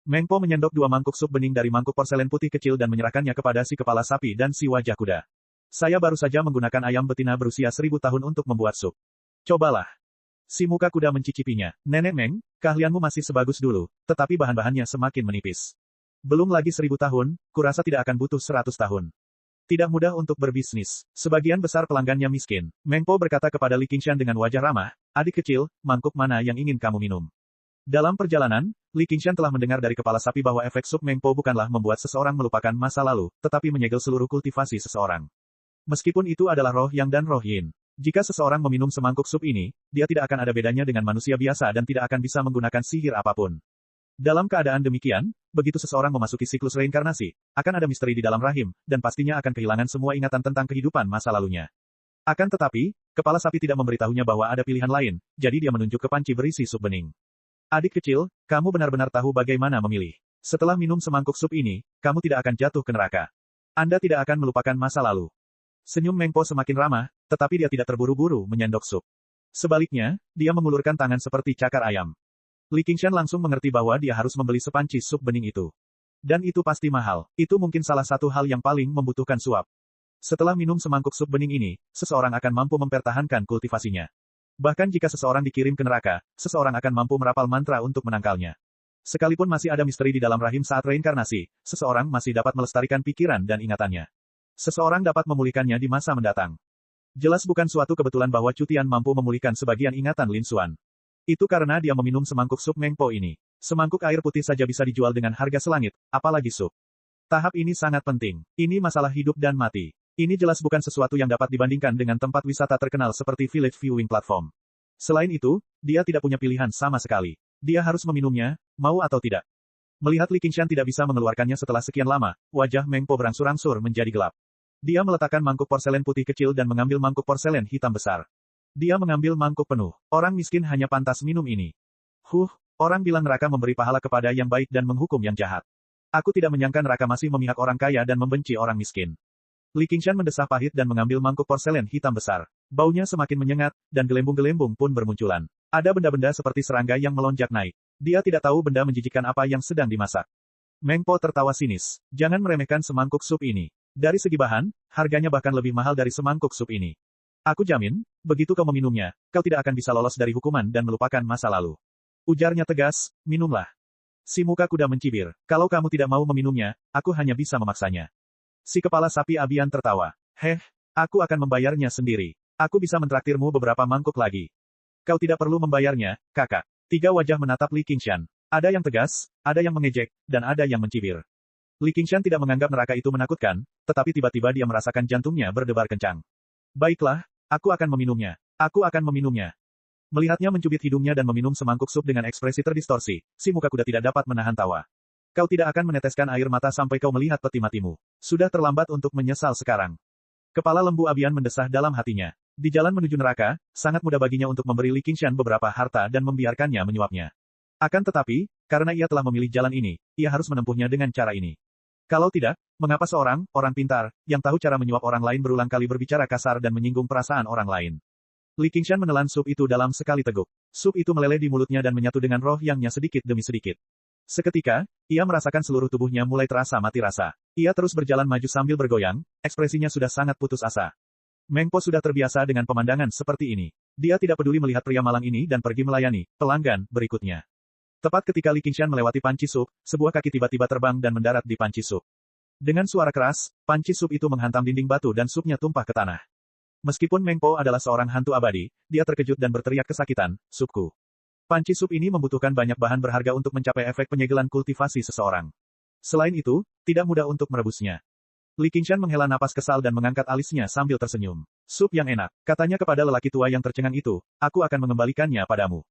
Meng Po menyendok dua mangkuk sup bening dari mangkuk porselen putih kecil dan menyerahkannya kepada si kepala sapi dan si wajah kuda. "Saya baru saja menggunakan ayam betina berusia 1000 tahun untuk membuat sup. Cobalah." Si muka kuda mencicipinya. "Nenek Meng, keahlianmu masih sebagus dulu, tetapi bahan-bahannya semakin menipis. Belum lagi 1000 tahun, kurasa tidak akan butuh 100 tahun. Tidak mudah untuk berbisnis. Sebagian besar pelanggannya miskin." Meng Po berkata kepada Li Qingshan dengan wajah ramah, "Adik kecil, mangkuk mana yang ingin kamu minum?" Dalam perjalanan, Li Qingshan telah mendengar dari kepala sapi bahwa efek sup Meng Po bukanlah membuat seseorang melupakan masa lalu, tetapi menyegel seluruh kultivasi seseorang. Meskipun itu adalah roh yang dan roh yin. Jika seseorang meminum semangkuk sup ini, dia tidak akan ada bedanya dengan manusia biasa dan tidak akan bisa menggunakan sihir apapun. Dalam keadaan demikian, begitu seseorang memasuki siklus reinkarnasi, akan ada misteri di dalam rahim, dan pastinya akan kehilangan semua ingatan tentang kehidupan masa lalunya. Akan tetapi, kepala sapi tidak memberitahunya bahwa ada pilihan lain, jadi dia menunjuk ke panci berisi sup bening. "Adik kecil, kamu benar-benar tahu bagaimana memilih. Setelah minum semangkuk sup ini, kamu tidak akan jatuh ke neraka. Anda tidak akan melupakan masa lalu." Senyum Meng Po semakin ramah, tetapi dia tidak terburu-buru menyendok sup. Sebaliknya, dia mengulurkan tangan seperti cakar ayam. Li Qingshan langsung mengerti bahwa dia harus membeli sepanci sup bening itu. Dan itu pasti mahal. Itu mungkin salah satu hal yang paling membutuhkan suap. Setelah minum semangkuk sup bening ini, seseorang akan mampu mempertahankan kultivasinya. Bahkan jika seseorang dikirim ke neraka, seseorang akan mampu merapal mantra untuk menangkalnya. Sekalipun masih ada misteri di dalam rahim saat reinkarnasi, seseorang masih dapat melestarikan pikiran dan ingatannya. Seseorang dapat memulihkannya di masa mendatang. Jelas bukan suatu kebetulan bahwa Cutian mampu memulihkan sebagian ingatan Lin Xuan. Itu karena dia meminum semangkuk sup Mengpo ini. Semangkuk air putih saja bisa dijual dengan harga selangit, apalagi sup. Tahap ini sangat penting. Ini masalah hidup dan mati. Ini jelas bukan sesuatu yang dapat dibandingkan dengan tempat wisata terkenal seperti Village Viewing Platform. Selain itu, dia tidak punya pilihan sama sekali. Dia harus meminumnya, mau atau tidak. Melihat Li Qingshan tidak bisa mengeluarkannya setelah sekian lama, wajah Mengpo berangsur-angsur menjadi gelap. Dia meletakkan mangkuk porselen putih kecil dan mengambil mangkuk porselen hitam besar. Dia mengambil mangkuk penuh. Orang miskin hanya pantas minum ini. Orang bilang neraka memberi pahala kepada yang baik dan menghukum yang jahat. Aku tidak menyangka neraka masih memihak orang kaya dan membenci orang miskin. Li Qingshan mendesah pahit dan mengambil mangkuk porselen hitam besar. Baunya semakin menyengat, dan gelembung-gelembung pun bermunculan. Ada benda-benda seperti serangga yang melonjak naik. Dia tidak tahu benda menjijikkan apa yang sedang dimasak. Mengpo tertawa sinis. Jangan meremehkan semangkuk sup ini. Dari segi bahan, harganya bahkan lebih mahal dari semangkuk sup ini. Aku jamin, begitu kau meminumnya, kau tidak akan bisa lolos dari hukuman dan melupakan masa lalu. Ujarnya tegas, minumlah. Si muka kuda mencibir. Kalau kamu tidak mau meminumnya, aku hanya bisa memaksanya. Si kepala sapi Abian tertawa. Aku akan membayarnya sendiri. Aku bisa mentraktirmu beberapa mangkuk lagi. Kau tidak perlu membayarnya, kakak. Tiga wajah menatap Li Qingshan. Ada yang tegas, ada yang mengejek, dan ada yang mencibir. Li Qingshan tidak menganggap neraka itu menakutkan, tetapi tiba-tiba dia merasakan jantungnya berdebar kencang. Baiklah, aku akan meminumnya. Aku akan meminumnya. Melihatnya mencubit hidungnya dan meminum semangkuk sup dengan ekspresi terdistorsi, si muka kuda tidak dapat menahan tawa. Kau tidak akan meneteskan air mata sampai kau melihat peti matimu. Sudah terlambat untuk menyesal sekarang. Kepala lembu Abian mendesah dalam hatinya. Di jalan menuju neraka, sangat mudah baginya untuk memberi Li Qingshan beberapa harta dan membiarkannya menyuapnya. Akan tetapi, karena ia telah memilih jalan ini, ia harus menempuhnya dengan cara ini. Kalau tidak, mengapa seorang, orang pintar, yang tahu cara menyuap orang lain berulang kali berbicara kasar dan menyinggung perasaan orang lain? Li Qingshan menelan sup itu dalam sekali teguk. Sup itu meleleh di mulutnya dan menyatu dengan roh yangnya sedikit demi sedikit. Seketika, ia merasakan seluruh tubuhnya mulai terasa mati rasa. Ia terus berjalan maju sambil bergoyang, ekspresinya sudah sangat putus asa. Mengpo sudah terbiasa dengan pemandangan seperti ini. Dia tidak peduli melihat pria malang ini dan pergi melayani pelanggan berikutnya. Tepat ketika Li Qingshan melewati panci sup, sebuah kaki tiba-tiba terbang dan mendarat di panci sup. Dengan suara keras, panci sup itu menghantam dinding batu dan supnya tumpah ke tanah. Meskipun Mengpo adalah seorang hantu abadi, dia terkejut dan berteriak kesakitan, supku. Panci sup ini membutuhkan banyak bahan berharga untuk mencapai efek penyegelan kultivasi seseorang. Selain itu, tidak mudah untuk merebusnya. Li Qingshan menghela napas kesal dan mengangkat alisnya sambil tersenyum. Sup yang enak, katanya kepada lelaki tua yang tercengang itu, aku akan mengembalikannya padamu.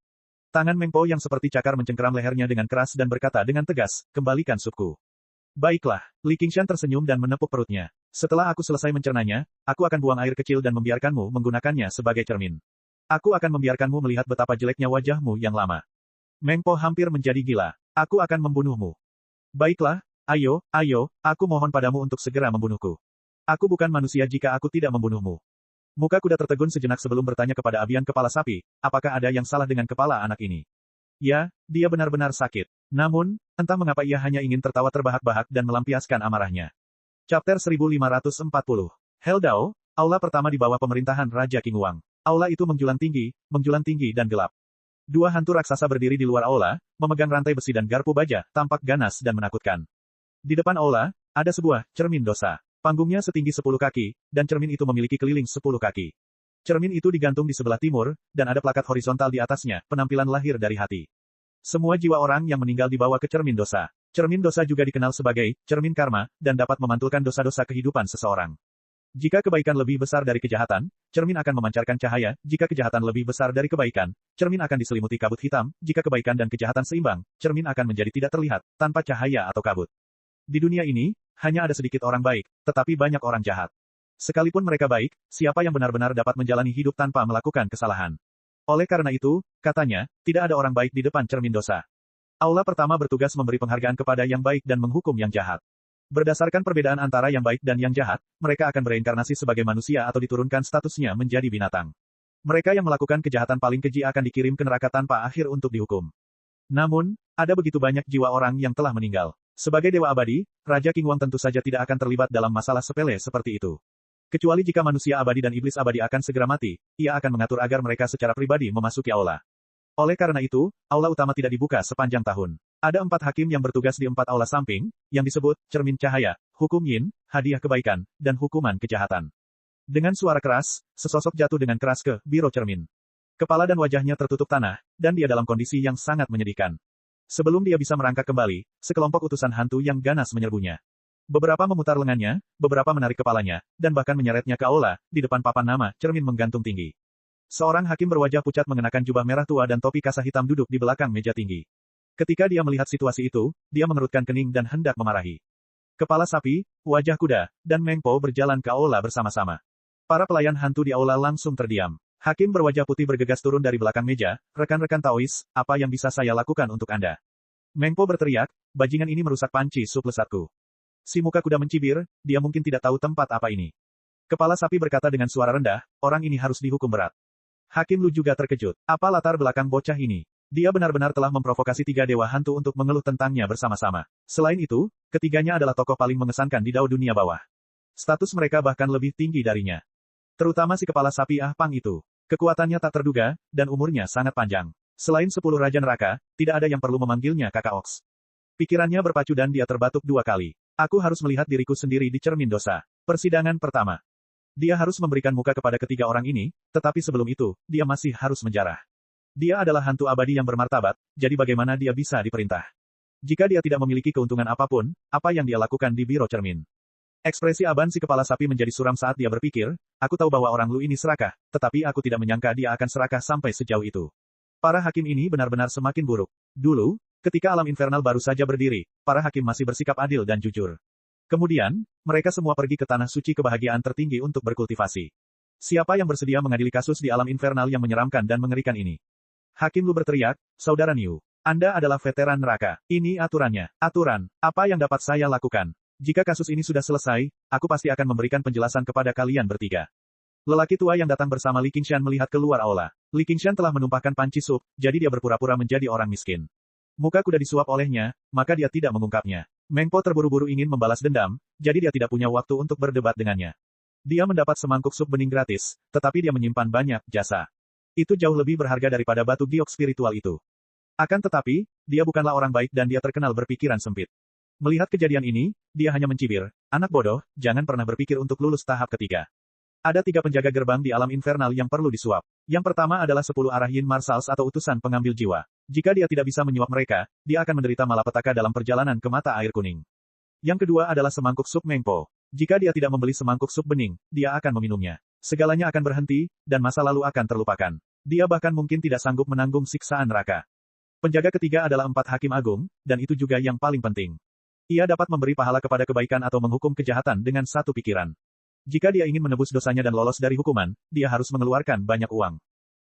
Tangan Mengpo yang seperti cakar mencengkeram lehernya dengan keras dan berkata dengan tegas, kembalikan supku. Baiklah, Li Qingshan tersenyum dan menepuk perutnya. Setelah aku selesai mencernanya, aku akan buang air kecil dan membiarkanmu menggunakannya sebagai cermin. Aku akan membiarkanmu melihat betapa jeleknya wajahmu yang lama. Mengpo hampir menjadi gila. Aku akan membunuhmu. Baiklah, ayo, aku mohon padamu untuk segera membunuhku. Aku bukan manusia jika aku tidak membunuhmu. Muka kuda tertegun sejenak sebelum bertanya kepada Abian kepala sapi, apakah ada yang salah dengan kepala anak ini? Ya, dia benar-benar sakit. Namun, entah mengapa ia hanya ingin tertawa terbahak-bahak dan melampiaskan amarahnya. Chapter 1540. Heldao, aula pertama di bawah pemerintahan Raja Qingguang. Aula itu menjulang tinggi dan gelap. Dua hantu raksasa berdiri di luar aula, memegang rantai besi dan garpu baja, tampak ganas dan menakutkan. Di depan aula, ada sebuah cermin dosa. Panggungnya setinggi 10 kaki, dan cermin itu memiliki keliling 10 kaki. Cermin itu digantung di sebelah timur, dan ada plakat horizontal di atasnya, penampilan lahir dari hati. Semua jiwa orang yang meninggal dibawa ke cermin dosa. Cermin dosa juga dikenal sebagai cermin karma, dan dapat memantulkan dosa-dosa kehidupan seseorang. Jika kebaikan lebih besar dari kejahatan, cermin akan memancarkan cahaya, jika kejahatan lebih besar dari kebaikan, cermin akan diselimuti kabut hitam, jika kebaikan dan kejahatan seimbang, cermin akan menjadi tidak terlihat, tanpa cahaya atau kabut. Di dunia ini, hanya ada sedikit orang baik, tetapi banyak orang jahat. Sekalipun mereka baik, siapa yang benar-benar dapat menjalani hidup tanpa melakukan kesalahan? Oleh karena itu, katanya, tidak ada orang baik di depan cermin dosa. Aula pertama bertugas memberi penghargaan kepada yang baik dan menghukum yang jahat. Berdasarkan perbedaan antara yang baik dan yang jahat, mereka akan bereinkarnasi sebagai manusia atau diturunkan statusnya menjadi binatang. Mereka yang melakukan kejahatan paling keji akan dikirim ke neraka tanpa akhir untuk dihukum. Namun, ada begitu banyak jiwa orang yang telah meninggal. Sebagai dewa abadi, Raja Qingguang tentu saja tidak akan terlibat dalam masalah sepele seperti itu. Kecuali jika manusia abadi dan iblis abadi akan segera mati, ia akan mengatur agar mereka secara pribadi memasuki aula. Oleh karena itu, aula utama tidak dibuka sepanjang tahun. Ada 4 hakim yang bertugas di 4 aula samping, yang disebut cermin cahaya, hukum yin, hadiah kebaikan, dan hukuman kejahatan. Dengan suara keras, sesosok jatuh dengan keras ke biro cermin. Kepala dan wajahnya tertutup tanah, dan dia dalam kondisi yang sangat menyedihkan. Sebelum dia bisa merangkak kembali, sekelompok utusan hantu yang ganas menyerbunya. Beberapa memutar lengannya, beberapa menarik kepalanya, dan bahkan menyeretnya ke aula, di depan papan nama, cermin menggantung tinggi. Seorang hakim berwajah pucat mengenakan jubah merah tua dan topi kasa hitam duduk di belakang meja tinggi. Ketika dia melihat situasi itu, dia mengerutkan kening dan hendak memarahi. Kepala sapi, wajah kuda, dan Meng Po berjalan ke aula bersama-sama. Para pelayan hantu di aula langsung terdiam. Hakim berwajah putih bergegas turun dari belakang meja, rekan-rekan Taois, apa yang bisa saya lakukan untuk Anda? Meng Po berteriak, bajingan ini merusak panci sup lezatku. Si muka kuda mencibir, dia mungkin tidak tahu tempat apa ini. Kepala sapi berkata dengan suara rendah, orang ini harus dihukum berat. Hakim Lu juga terkejut. Apa latar belakang bocah ini? Dia benar-benar telah memprovokasi 3 dewa hantu untuk mengeluh tentangnya bersama-sama. Selain itu, ketiganya adalah tokoh paling mengesankan di Dao dunia bawah. Status mereka bahkan lebih tinggi darinya. Terutama si kepala sapi Ah Pang itu. Kekuatannya tak terduga, dan umurnya sangat panjang. Selain 10 Raja Neraka, tidak ada yang perlu memanggilnya kakak Ox. Pikirannya berpacu dan dia terbatuk 2 kali. Aku harus melihat diriku sendiri di cermin dosa. Persidangan pertama. Dia harus memberikan muka kepada ketiga orang ini, tetapi sebelum itu, dia masih harus menjarah. Dia adalah hantu abadi yang bermartabat, jadi bagaimana dia bisa diperintah? Jika dia tidak memiliki keuntungan apapun, apa yang dia lakukan di biro cermin? Ekspresi Aban si kepala sapi menjadi suram saat dia berpikir, aku tahu bahwa orang Lu ini serakah, tetapi aku tidak menyangka dia akan serakah sampai sejauh itu. Para hakim ini benar-benar semakin buruk. Dulu, ketika alam infernal baru saja berdiri, para hakim masih bersikap adil dan jujur. Kemudian, mereka semua pergi ke tanah suci kebahagiaan tertinggi untuk berkultivasi. Siapa yang bersedia mengadili kasus di alam infernal yang menyeramkan dan mengerikan ini? Hakim Lu berteriak, Saudara Niu, Anda adalah veteran neraka. Ini aturannya. Aturan, apa yang dapat saya lakukan? Jika kasus ini sudah selesai, aku pasti akan memberikan penjelasan kepada kalian bertiga. Lelaki tua yang datang bersama Li Qingshan melihat keluar aula. Li Qingshan telah menumpahkan panci sup, jadi dia berpura-pura menjadi orang miskin. Muka kuda disuap olehnya, maka dia tidak mengungkapnya. Meng Po terburu-buru ingin membalas dendam, jadi dia tidak punya waktu untuk berdebat dengannya. Dia mendapat semangkuk sup bening gratis, tetapi dia menyimpan banyak jasa. Itu jauh lebih berharga daripada batu giok spiritual itu. Akan tetapi, dia bukanlah orang baik dan dia terkenal berpikiran sempit. Melihat kejadian ini, dia hanya mencibir, anak bodoh, jangan pernah berpikir untuk lulus tahap ketiga. Ada 3 penjaga gerbang di alam infernal yang perlu disuap. Yang pertama adalah 10 arah Yin Marshals atau utusan pengambil jiwa. Jika dia tidak bisa menyuap mereka, dia akan menderita malapetaka dalam perjalanan ke mata air kuning. Yang kedua adalah semangkuk sup Meng Po. Jika dia tidak membeli semangkuk sup bening, dia akan meminumnya. Segalanya akan berhenti, dan masa lalu akan terlupakan. Dia bahkan mungkin tidak sanggup menanggung siksaan neraka. Penjaga ketiga adalah 4 hakim agung, dan itu juga yang paling penting. Ia dapat memberi pahala kepada kebaikan atau menghukum kejahatan dengan satu pikiran. Jika dia ingin menebus dosanya dan lolos dari hukuman, dia harus mengeluarkan banyak uang.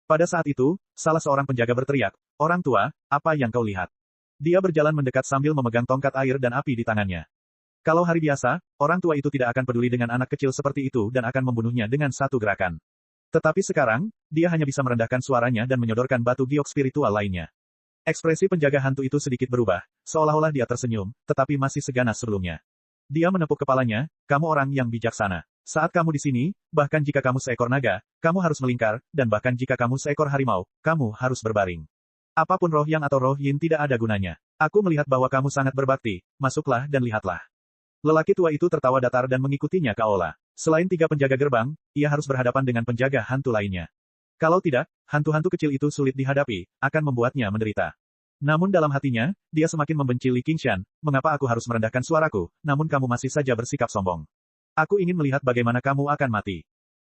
Pada saat itu, salah seorang penjaga berteriak, orang tua, apa yang kau lihat? Dia berjalan mendekat sambil memegang tongkat air dan api di tangannya. Kalau hari biasa, orang tua itu tidak akan peduli dengan anak kecil seperti itu dan akan membunuhnya dengan satu gerakan. Tetapi sekarang, dia hanya bisa merendahkan suaranya dan menyodorkan batu giok spiritual lainnya. Ekspresi penjaga hantu itu sedikit berubah, seolah-olah dia tersenyum, tetapi masih seganas sebelumnya. Dia menepuk kepalanya, kamu orang yang bijaksana. Saat kamu di sini, bahkan jika kamu seekor naga, kamu harus melingkar, dan bahkan jika kamu seekor harimau, kamu harus berbaring. Apapun roh yang atau roh yin tidak ada gunanya. Aku melihat bahwa kamu sangat berbakti, masuklah dan lihatlah. Lelaki tua itu tertawa datar dan mengikutinya ke aula. Selain 3 penjaga gerbang, ia harus berhadapan dengan penjaga hantu lainnya. Kalau tidak, hantu-hantu kecil itu sulit dihadapi, akan membuatnya menderita. Namun dalam hatinya, dia semakin membenci Li Qingshan, mengapa aku harus merendahkan suaraku, namun kamu masih saja bersikap sombong. Aku ingin melihat bagaimana kamu akan mati.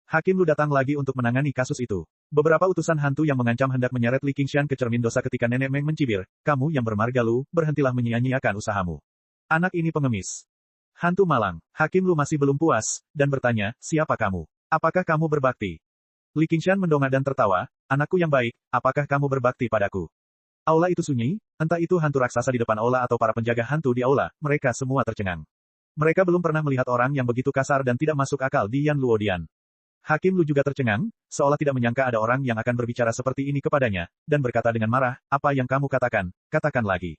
Hakim Lu datang lagi untuk menangani kasus itu. Beberapa utusan hantu yang mengancam hendak menyeret Li Qingshan ke cermin dosa ketika Nenek Meng mencibir, kamu yang bermarga Lu, berhentilah menyia-nyiakan usahamu. Anak ini pengemis. Hantu malang, Hakim Lu masih belum puas, dan bertanya, siapa kamu? Apakah kamu berbakti? Li Qingshan mendongak dan tertawa, anakku yang baik, apakah kamu berbakti padaku? Aula itu sunyi, entah itu hantu raksasa di depan aula atau para penjaga hantu di aula, mereka semua tercengang. Mereka belum pernah melihat orang yang begitu kasar dan tidak masuk akal di Yan Luodian. Hakim Lu juga tercengang, seolah tidak menyangka ada orang yang akan berbicara seperti ini kepadanya, dan berkata dengan marah, apa yang kamu katakan, katakan lagi.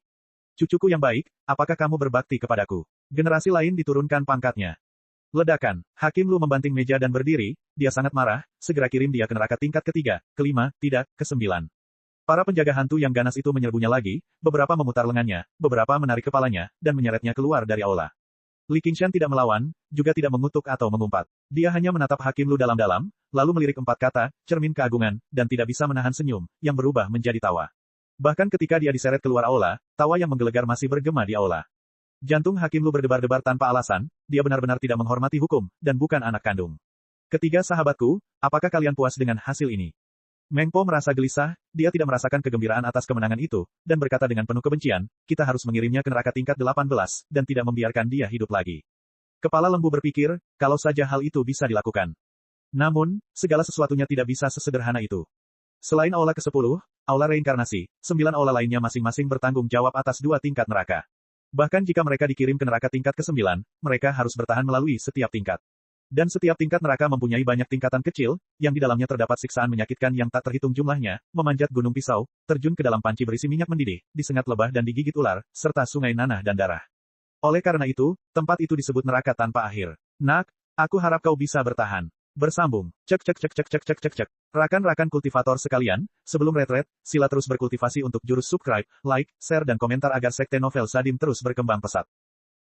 Cucuku yang baik, apakah kamu berbakti kepadaku? Generasi lain diturunkan pangkatnya. Ledakan. Hakim Lu membanting meja dan berdiri, dia sangat marah, segera kirim dia ke neraka tingkat ketiga, kelima, tidak, kesembilan. Para penjaga hantu yang ganas itu menyerbunya lagi, beberapa memutar lengannya, beberapa menarik kepalanya, dan menyeretnya keluar dari aula. Li Qingshan tidak melawan, juga tidak mengutuk atau mengumpat. Dia hanya menatap Hakim Lu dalam-dalam, lalu melirik 4 kata, cermin keagungan, dan tidak bisa menahan senyum, yang berubah menjadi tawa. Bahkan ketika dia diseret keluar aula, tawa yang menggelegar masih bergema di aula. Jantung Hakim Lu berdebar-debar tanpa alasan, dia benar-benar tidak menghormati hukum, dan bukan anak kandung. Ketiga sahabatku, apakah kalian puas dengan hasil ini? Meng Po merasa gelisah, dia tidak merasakan kegembiraan atas kemenangan itu, dan berkata dengan penuh kebencian, kita harus mengirimnya ke neraka tingkat 18, dan tidak membiarkan dia hidup lagi. Kepala lembu berpikir, kalau saja hal itu bisa dilakukan. Namun, segala sesuatunya tidak bisa sesederhana itu. Selain aula ke-10, aula reinkarnasi, 9 aula lainnya masing-masing bertanggung jawab atas 2 tingkat neraka. Bahkan jika mereka dikirim ke neraka tingkat ke-9, mereka harus bertahan melalui setiap tingkat. Dan setiap tingkat neraka mempunyai banyak tingkatan kecil, yang di dalamnya terdapat siksaan menyakitkan yang tak terhitung jumlahnya, memanjat gunung pisau, terjun ke dalam panci berisi minyak mendidih, disengat lebah dan digigit ular, serta sungai nanah dan darah. Oleh karena itu, tempat itu disebut neraka tanpa akhir. Nak, aku harap kau bisa bertahan. Bersambung. Cek cek cek cek cek cek cek cek. Rakan-rakan kultivator sekalian, sebelum retret, sila terus berkultivasi untuk jurus subscribe, like, share dan komentar agar sekte novel Sadim terus berkembang pesat.